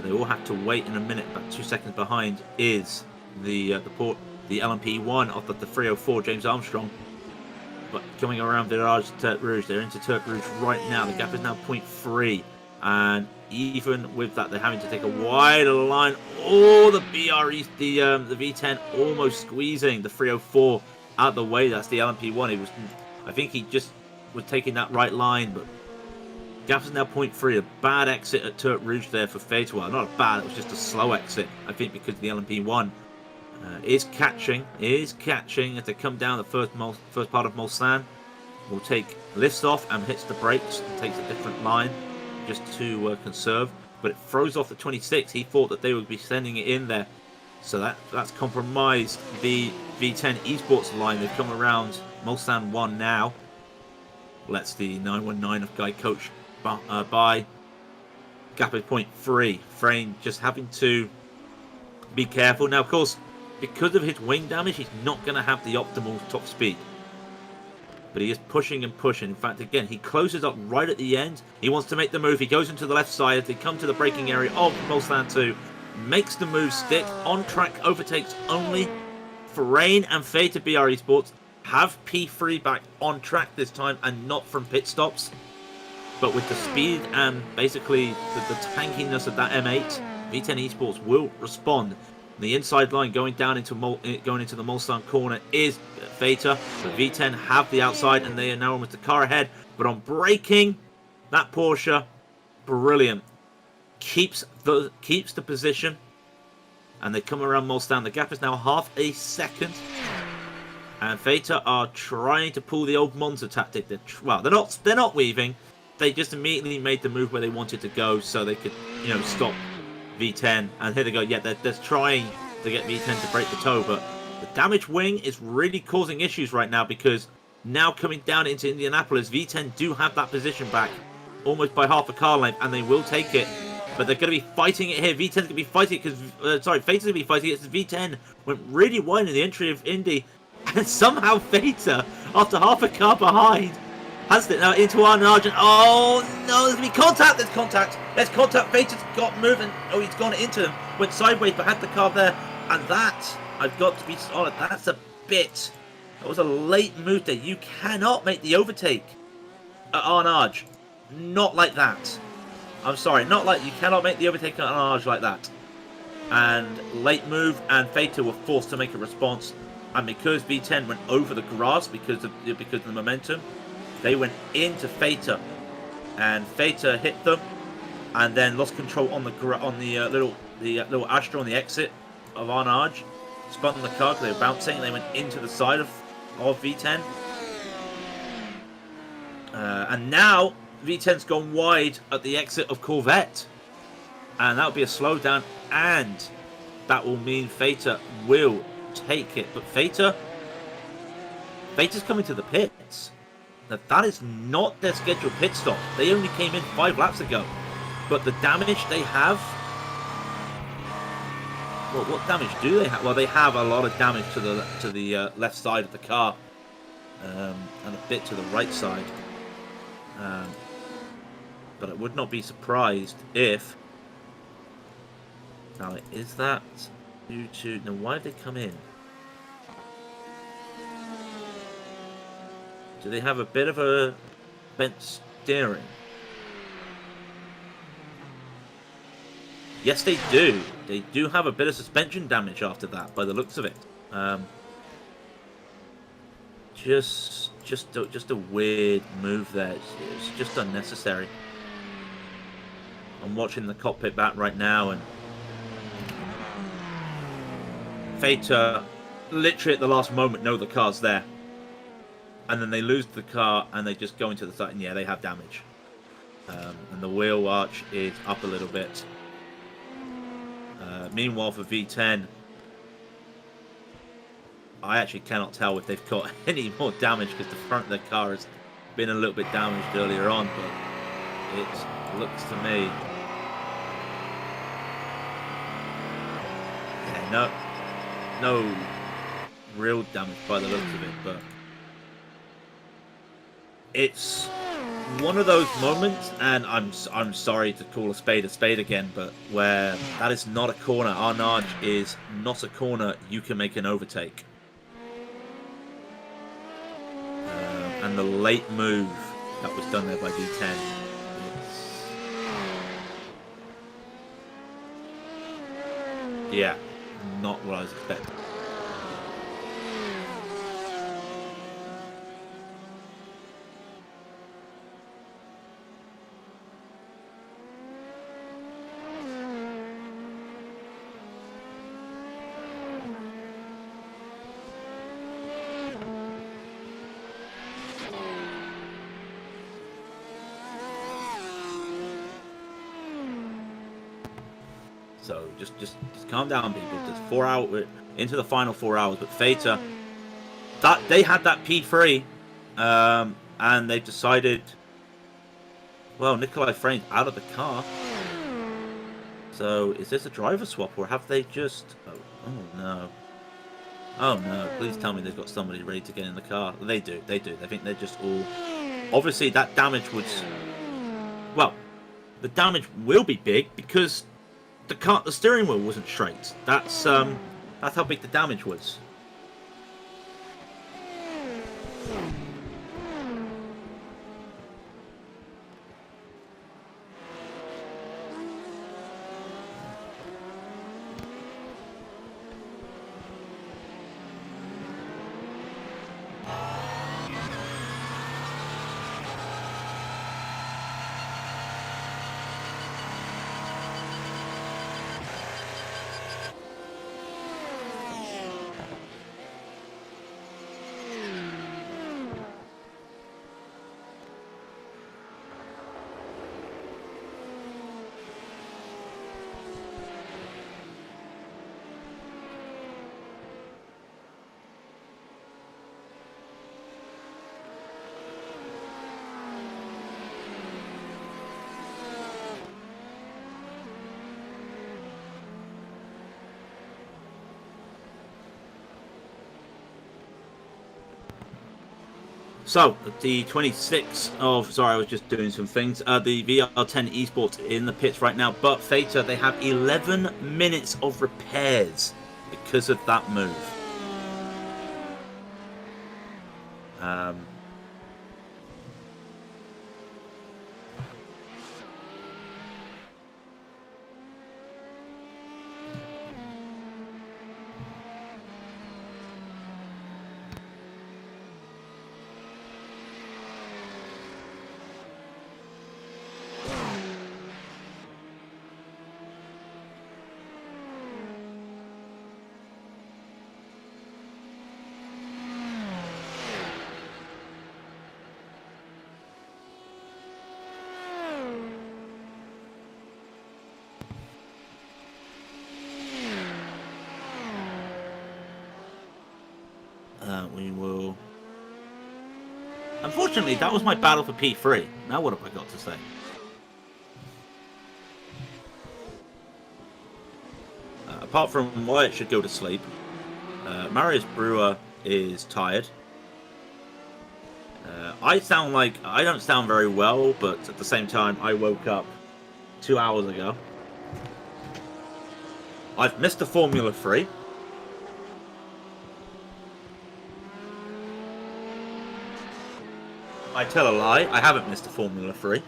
They will have to wait in a minute. About 2 seconds behind is the LMP1 of the 304, James Armstrong. But coming around Village Turk Rouge, they're into Turk Rouge right now. The gap is now 0.3. And even with that, they're having to take a wider line. Oh, the BRE, the V10 almost squeezing the 304 out of the way. That's the LMP1. I think he just was taking that right line, but Gap is now 0.3. A bad exit at Turret Rouge there for Fatal. Well, not a bad, it was just a slow exit, I think, because the LMP1 is catching as they come down the first part of Mulsanne. Will take lifts off and hits the brakes and takes a different line just to conserve, but it throws off the 26. He thought that they would be sending it in there, so that's compromised the V10 Esports line. They've come around Mulsanne 1 now. Lets the 919 of Guy Coach by. Gap is 0.3. Frame just having to be careful. Now, of course, because of his wing damage, he's not going to have the optimal top speed. But he is pushing and pushing. In fact, again, he closes up right at the end. He wants to make the move. He goes into the left side as they come to the braking area of Mulsanne 2. Makes the move stick. On track overtakes only. Forain and Fate of BR Esports have P3 back on track this time and not from pit stops. But with the speed and basically the tankiness of that M8, V10 Esports will respond. The inside line going down into the Mulsanne corner is Veta. The V10 have the outside and they are now almost a car ahead. But on braking, that Porsche, brilliant. Keeps the position. And they come around Mulsanne. The gap is now half a second. And Veta are trying to pull the old Monza tactic. They're not weaving. They just immediately made the move where they wanted to go so they could, stop V10, and here they go. Yeah, they're trying to get V10 to break the toe, but the damaged wing is really causing issues right now because now coming down into Indianapolis, V10 do have that position back almost by half a car length, and they will take it. But they're going to be fighting it here. V10's going to be fighting it because, Veta's going to be fighting it because V10 went really wide in the entry of Indy, and somehow Veta, after half a car behind, has it now into Arnage. Oh no, there's going to be contact. There's contact. Veta's got moving. Oh, he's gone into him. Went sideways, but had the car there. And that, I've got to be solid. That's a bit. That was a late move there. You cannot make the overtake at Arnage. Not like that. I'm sorry. You cannot make the overtake at Arnage like that. And late move, and Veta were forced to make a response. And because V10 went over the grass because of the momentum, they went into Veta, and Veta hit them, and then lost control on the little Astra on the exit of Arnage. Spun the car because they were bouncing, and they went into the side of V10. And now V10's gone wide at the exit of Corvette, and that'll be a slowdown, and that will mean Veta will take it. But Veta's coming to the pits. Now, that is not their scheduled pit stop. They only came in 5 laps ago. But the damage they have... Well, what damage do they have? Well, they have a lot of damage to the left side of the car. And a bit to the right side. But I would not be surprised if... Now, is that due to... Now, why did they come in? Do they have a bit of a bent steering? Yes, they do. They do have a bit of suspension damage after that, by the looks of it. Just a weird move there. It's just unnecessary. I'm watching the cockpit back right now, and Veta, literally at the last moment, know the car's there. And then they lose the car, and they just go into the side, and yeah, they have damage. And the wheel arch is up a little bit. Meanwhile, for V10, I actually cannot tell if they've got any more damage because the front of their car has been a little bit damaged earlier on, but it looks to me... Yeah, no real damage by the looks of it, but... It's one of those moments, and I'm sorry to call a spade again, but where that is not a corner. Arnage is not a corner you can make an overtake. And the late move that was done there by V10. Yeah, not what I was expecting. So just calm down, people. Just 4 hours into the final 4 hours. But Theta, that they had that P3, and they've decided. Well, Nikolai Frame's out of the car. So is this a driver swap, or have they just? Oh no. Oh no! Please tell me they've got somebody ready to get in the car. They do. They do. I think they're just all. Obviously, that damage was. Well, the damage will be big because the steering wheel wasn't straight. That's how big the damage was. So, the 26th of... Sorry, I was just doing some things. The VR10 Esports in the pits right now. But Theta, they have 11 minutes of repairs because of that move. We will... Unfortunately, that was my battle for P3. Now what have I got to say? Apart from Wyatt should go to sleep, Marius Brewer is tired. I don't sound very well, but at the same time, I woke up 2 hours ago. I've missed the Formula 3. I tell a lie, I haven't missed a Formula 3.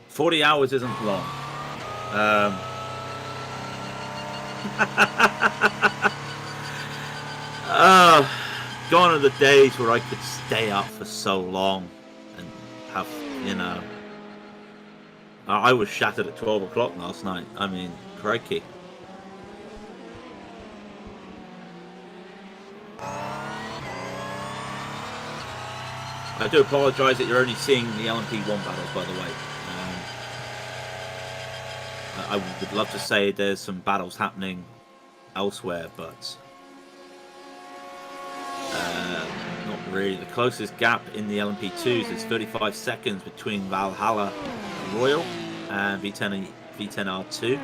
"40 hours isn't long." Gone are the days where I could stay up for so long and have, you know... I was shattered at 12 o'clock last night. I mean, crikey. I do apologise that you're only seeing the LMP1 battles, by the way. I would love to say there's some battles happening elsewhere, but not really. The closest gap in the LMP2s is 35 seconds between Valhalla Royal and V10R2.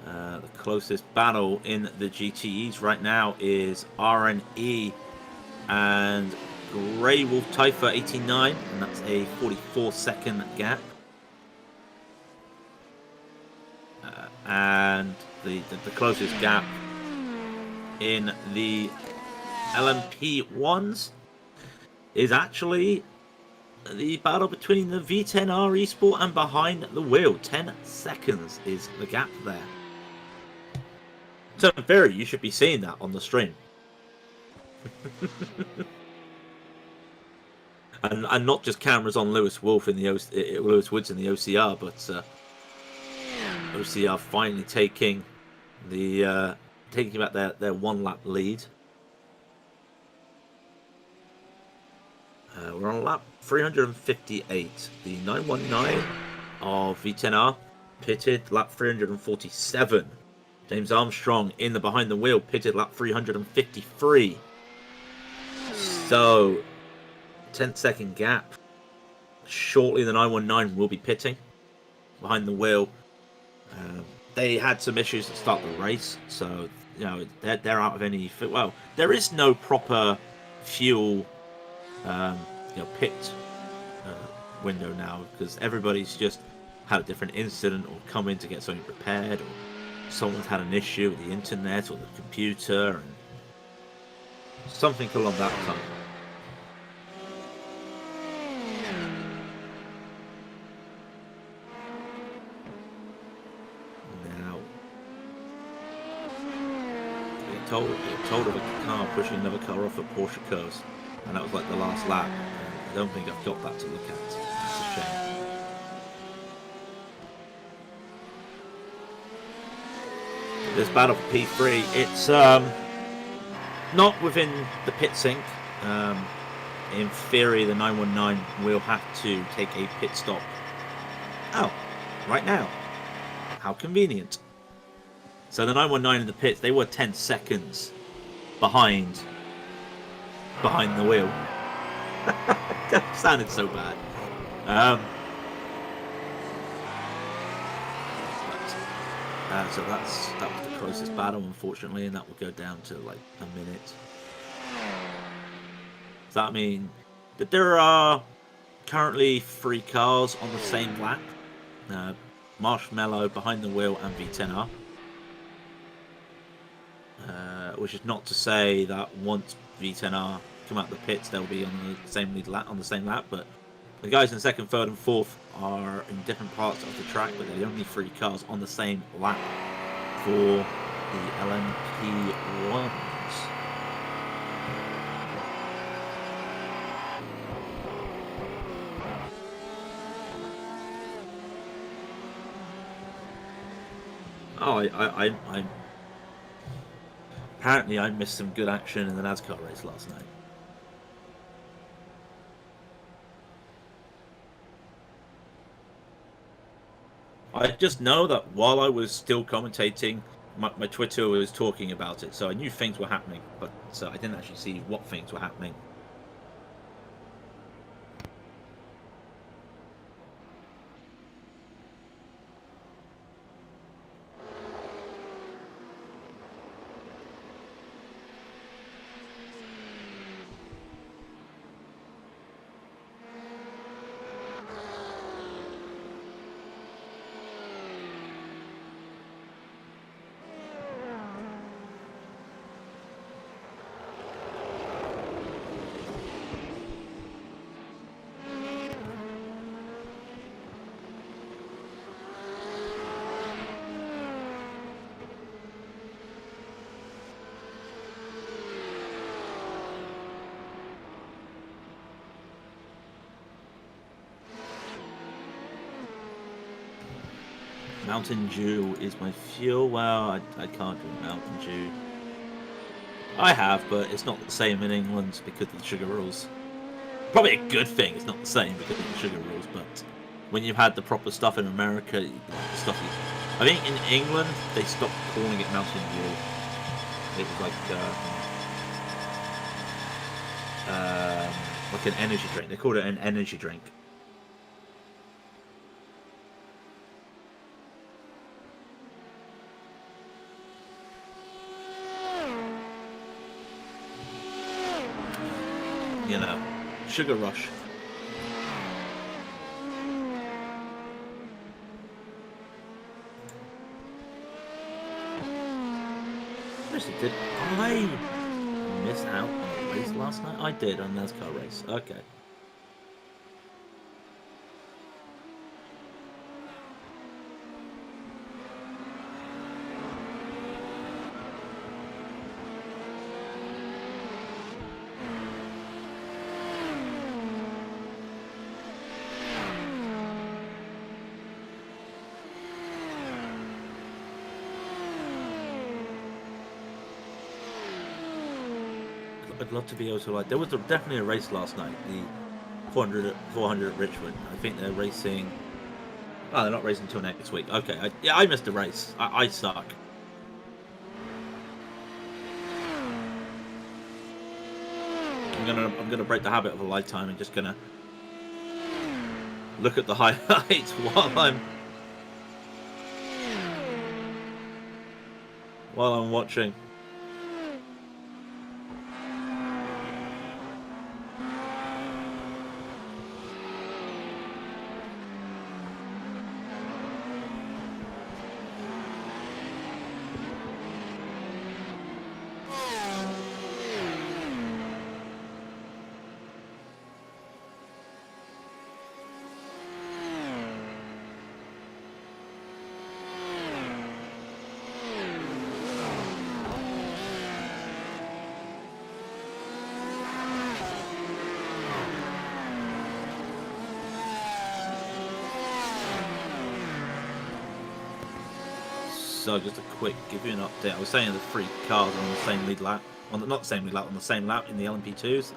The closest battle in the GTEs right now is RNE and Grey Wolf Typha 89, and that's a 44-second gap. And the closest gap in the LMP1s is actually the battle between the V10R Esport and Behind the Wheel. 10 seconds is the gap there. So in theory, you should be seeing that on the stream. and not just cameras on Lewis Wolf in the Lewis Woods in the OCR, but OCR finally taking back their 1 lap lead. We're on lap 358. The 919 of V10R pitted lap 347. James Armstrong in the behind the wheel pitted lap 353. So 10-second gap. Shortly the 919 will be pitting behind the wheel. They had some issues to start the race, so you know they're out of any. Well, there is no proper fuel, pit window now because everybody's just had a different incident or come in to get something repaired, or someone's had an issue with the internet or the computer, and something along that line. Told of a car pushing another car off at Porsche curves, and that was like the last lap. I don't think I've got that to look at. That's a shame. This battle for P3, it's not within the pit sync. In theory, the 919 will have to take a pit stop. Oh, right now. How convenient. So the 919 in the pits, they were 10 seconds behind the wheel. That sounded so bad. So that was the closest battle, unfortunately, and that will go down to like a minute. Does that mean that there are currently 3 cars on the same lap? Marshmallow, Behind the Wheel, and V10R. Which is not to say that once V10R come out the pits, they'll be on the same lap. But the guys in second, third, and fourth are in different parts of the track, but they're the only 3 cars on the same lap for the LMP1s. Oh, I apparently I missed some good action in the NASCAR race last night. I just know that while I was still commentating, my Twitter was talking about it, so I knew things were happening, but I didn't actually see what things were happening. Mountain Dew is my fuel. Well, I can't drink Mountain Dew. I have, but it's not the same in England because of the sugar rules. Probably a good thing it's not the same because of the sugar rules, but when you've had the proper stuff in America, I think in England, they stopped calling it Mountain Dew. It was like an energy drink. They called it an energy drink. you know, sugar rush. Did I miss out on a race last night? I did, on NASCAR race. Okay. I'd love to be able to, like, there was definitely a race last night, the 400 at Richmond. I think they're racing. Oh, they're not racing until next week. Okay, yeah, I missed a race. I suck. I'm gonna break the habit of a lifetime and just gonna look at the highlights while I'm watching. So just a quick, give you an update. I was saying the 3 cars are on the same lead lap, on the same lap in the LMP2s.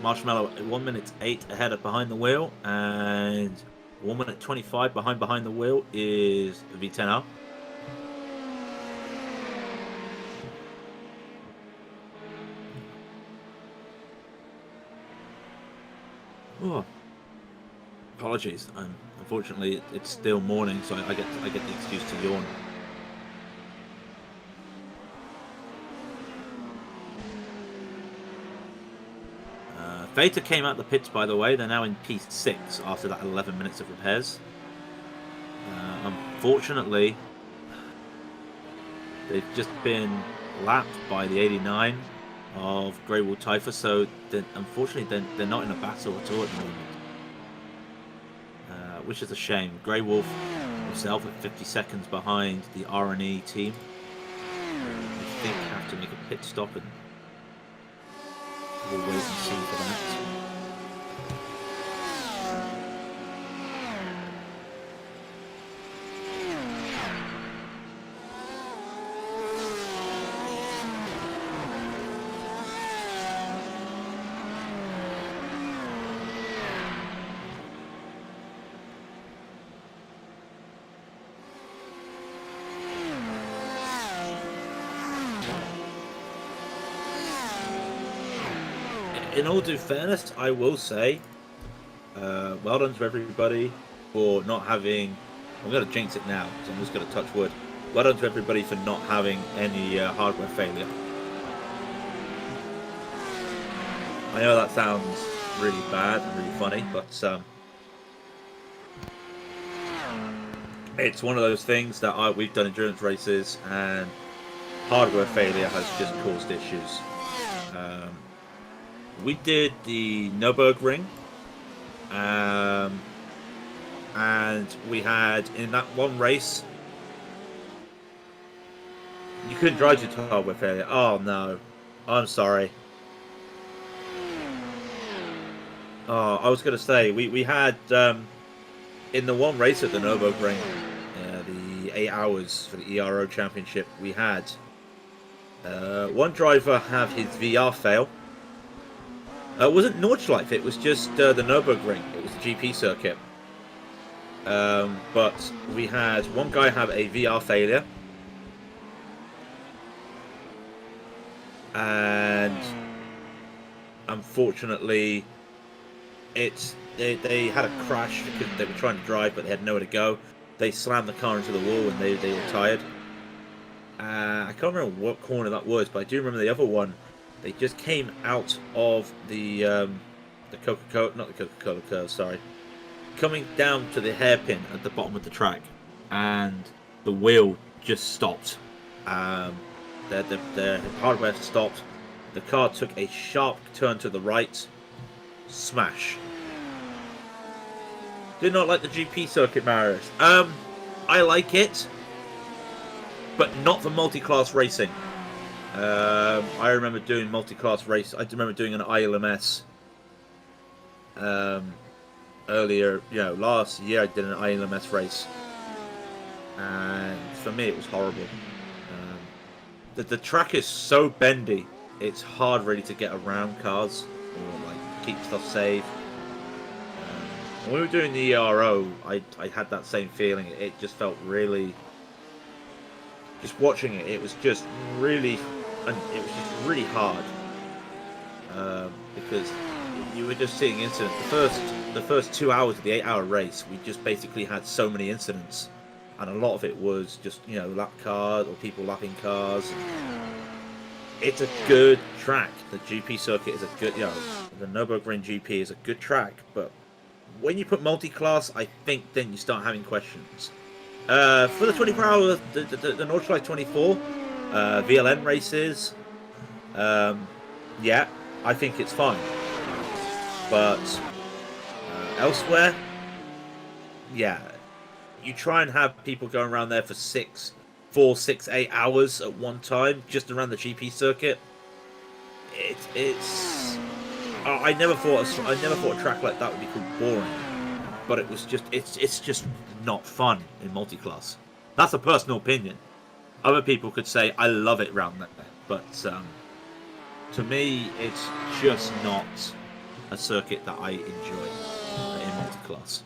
Marshmallow 1 minute 8 ahead of behind the wheel, and 1 minute 25 behind the wheel is V10R. Oh, apologies. Unfortunately, it's still morning, so I get the excuse to yawn. Veta came out the pits, by the way. They're now in P6 after that 11 minutes of repairs. Unfortunately, they've just been lapped by the 89 of Grey Wolf Typha, so unfortunately they're not in a battle at all at the moment. Which is a shame. Grey Wolf himself at 50 seconds behind the R&E team. I think have to make a pit stop, and we'll wait and see for that. In all due fairness, I will say, well done to everybody for not having. I'm going to jinx it now, so I'm just going to touch wood. Well done to everybody for not having any hardware failure. I know that sounds really bad and really funny, but it's one of those things that we've done endurance races, and hardware failure has just caused issues. We did the Nürburgring, and we had, in that one race, you couldn't drive due to hardware failure. Oh no, I'm sorry. Oh, I was going to say, we had, in the one race at the Nürburgring, the 8 hours for the ERO Championship, we had one driver have his VR fail. It wasn't Nordschleife, it was just the Nürburgring. It was the GP circuit. But we had one guy have a VR failure. And unfortunately, they had a crash because they were trying to drive, but they had nowhere to go. They slammed the car into the wall and they were tired. I can't remember what corner that was, but I do remember the other one. They just came out of the Coca-Cola, not the Coca-Cola curve, sorry. Coming down to the hairpin at the bottom of the track, and the wheel just stopped. The hardware stopped. The car took a sharp turn to the right. Smash. Did not like the GP circuit, Marius. I like it, but not for multi-class racing. I remember doing multi-class race. I remember doing an ILMS earlier. Last year I did an ILMS race, and for me it was horrible. The track is so bendy, it's hard really to get around cars or like keep stuff safe. When we were doing the ERO, I had that same feeling. It just felt really. Just watching it, it was just really hard because you were just seeing incidents. The first 2 hours of the 8-hour race, we just basically had so many incidents, and a lot of it was just lap cars or people lapping cars. It's a good track. The GP circuit is a good, the Nürburgring GP is a good track, but when you put multi-class, I think then you start having questions. For the 24-hour, the Nordschleife 24 VLN races, yeah, I think it's fine. But elsewhere, yeah, you try and have people going around there for 4, 6, 8 hours at one time, just around the GP circuit. It's. I never thought a track like that would be called boring, but it was just. It's just not fun in multi-class. That's a personal opinion. Other people could say I love it round there, but to me, it's just not a circuit that I enjoy in multi-class.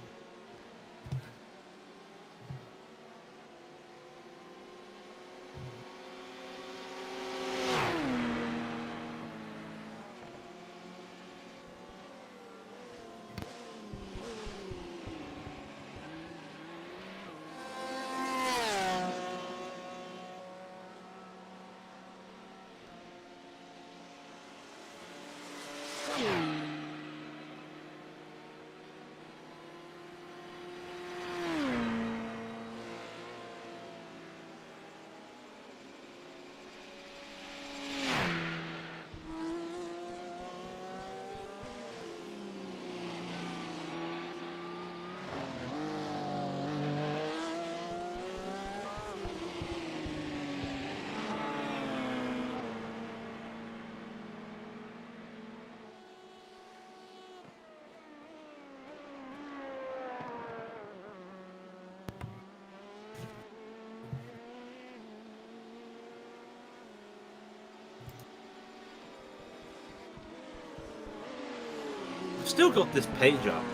I've still got this page up.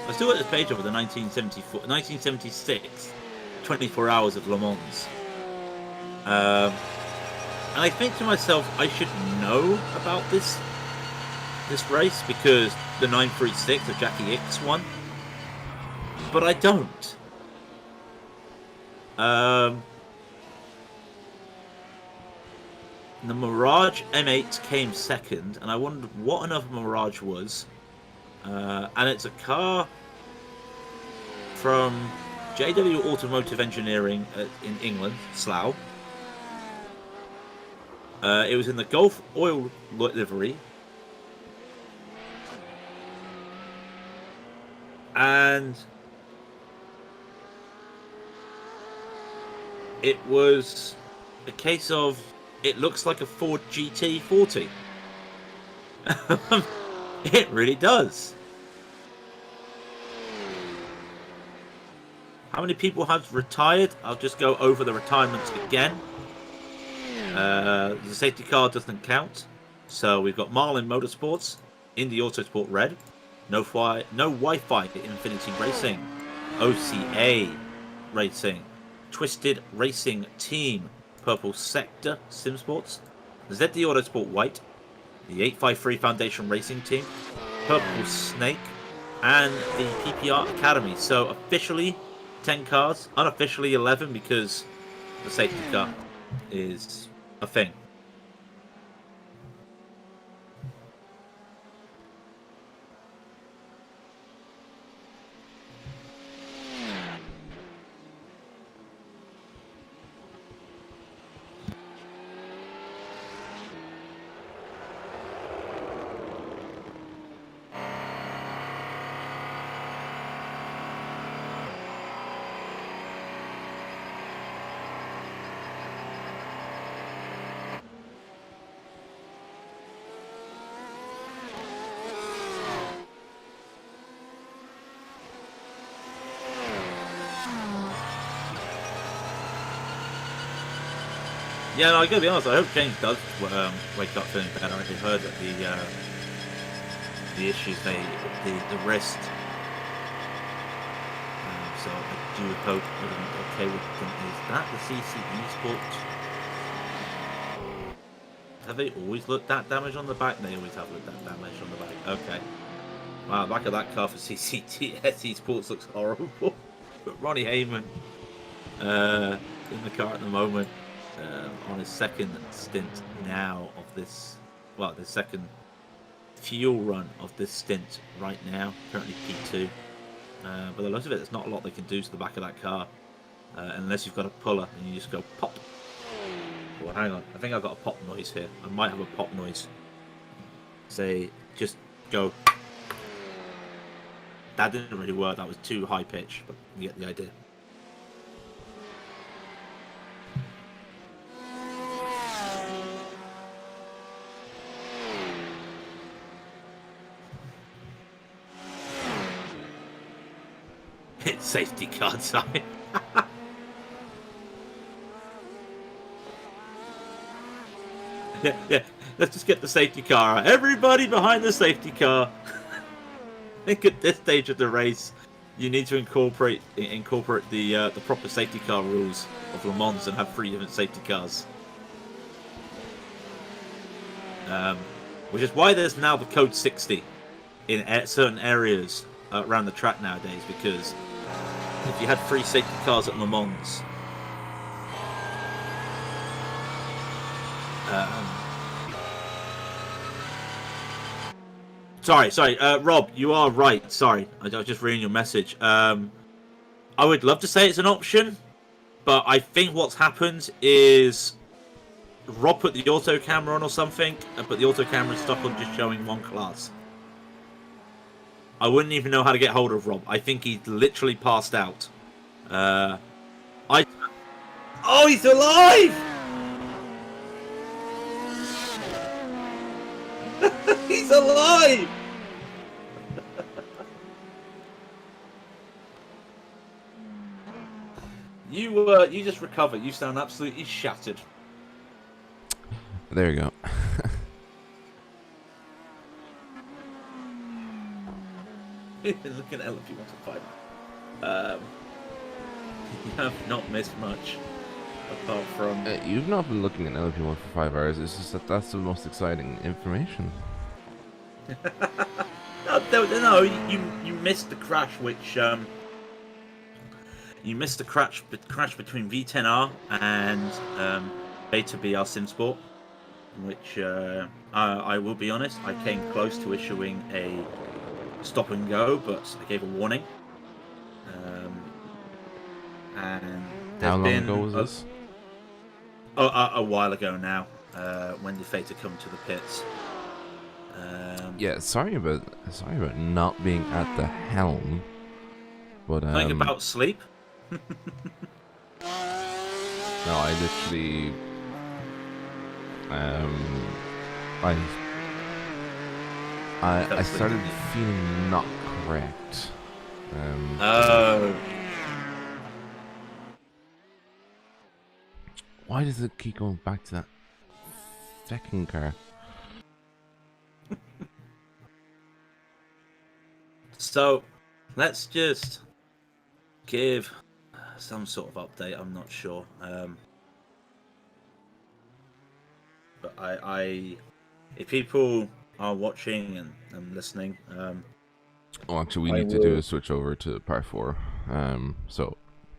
I've still got this page up with the 1976 24 hours of Le Mans. And I think to myself, I should know about this race because the 936 of Jackie X won. But I don't. The Mirage M8 came second, and I wondered what another Mirage was. And it's a car from JW Automotive Engineering in England, Slough. It was in the Gulf Oil livery. And it was a case of it looks like a Ford GT40. It really does. How many people have retired? I'll just go over the retirements again. The safety car doesn't count. So we've got Marlin Motorsports, Indy Autosport Red, No Wi-Fi Infinity Racing, OCA Racing, Twisted Racing Team, Purple Sector Simsports, ZD Autosport White, the 853 Foundation Racing Team, Purple Snake, and the PPR Academy. So officially 10 cars, unofficially 11 because the safety car is a thing. Yeah, no, I gotta be honest. I hope James does wake up feeling better. I heard that the issues the wrist. So I do hope everyone's okay with them. Is that the CCE Sport? Have they always looked that damage on the back? They always have looked that damage on the back. Okay. Wow, the back of that car for SE Sports looks horrible. But Ronnie Heyman in the car at the moment on his second stint now of this, well, the second fuel run of this stint right now, currently P2. But the lot of it, there's not a lot they can do to the back of that car unless you've got a puller and you just go pop. Well, hang on, I think I've got a pop noise here. I might have a pop noise. Say, just go. That didn't really work. That was too high pitch, but you get the idea. Hit safety car sign. Yeah. Let's just get the safety car out. Everybody behind the safety car. I think at this stage of the race, you need to incorporate the proper safety car rules of Le Mans and have 3 different safety cars. Which is why there's now the code 60 in certain areas around the track nowadays, because if you had 3 safety cars at Le Mans, sorry, Rob, you are right. Sorry, I was just reading your message. I would love to say it's an option, but I think what's happened is Rob put the auto camera on or something, but the auto camera is stuck on just showing one class. I wouldn't even know how to get hold of Rob. I think he literally passed out. Oh, he's alive! He's alive! You just recovered. You sound absolutely shattered. There you go. Looking at LMP1 and 5. You have not missed much, apart from. You've not been looking at LMP1 for 5 hours. It's just that that's the most exciting information. No, you missed the crash, which you missed the crash between V10R and Beta BR SimSport, which I will be honest, I came close to issuing a stop and go, but I gave a warning. And how long ago was this? A while ago now, when the Feta come to the pits. Yeah, sorry about not being at the helm, but Think about sleep. no, I literally I started feeling not correct. Why does it keep going back to that second car? So, let's just give some sort of update. I'm not sure, but if people are watching and listening, oh, actually, we need to do a switch over to part 4. So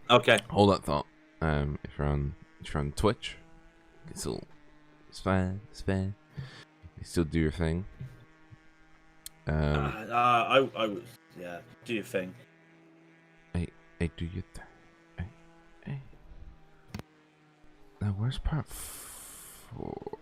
okay, hold that thought. If you're on Twitch, it's fine. You still do your thing. I was, yeah, do your thing. Hey, do your thing. Hey. Now, where's part 4?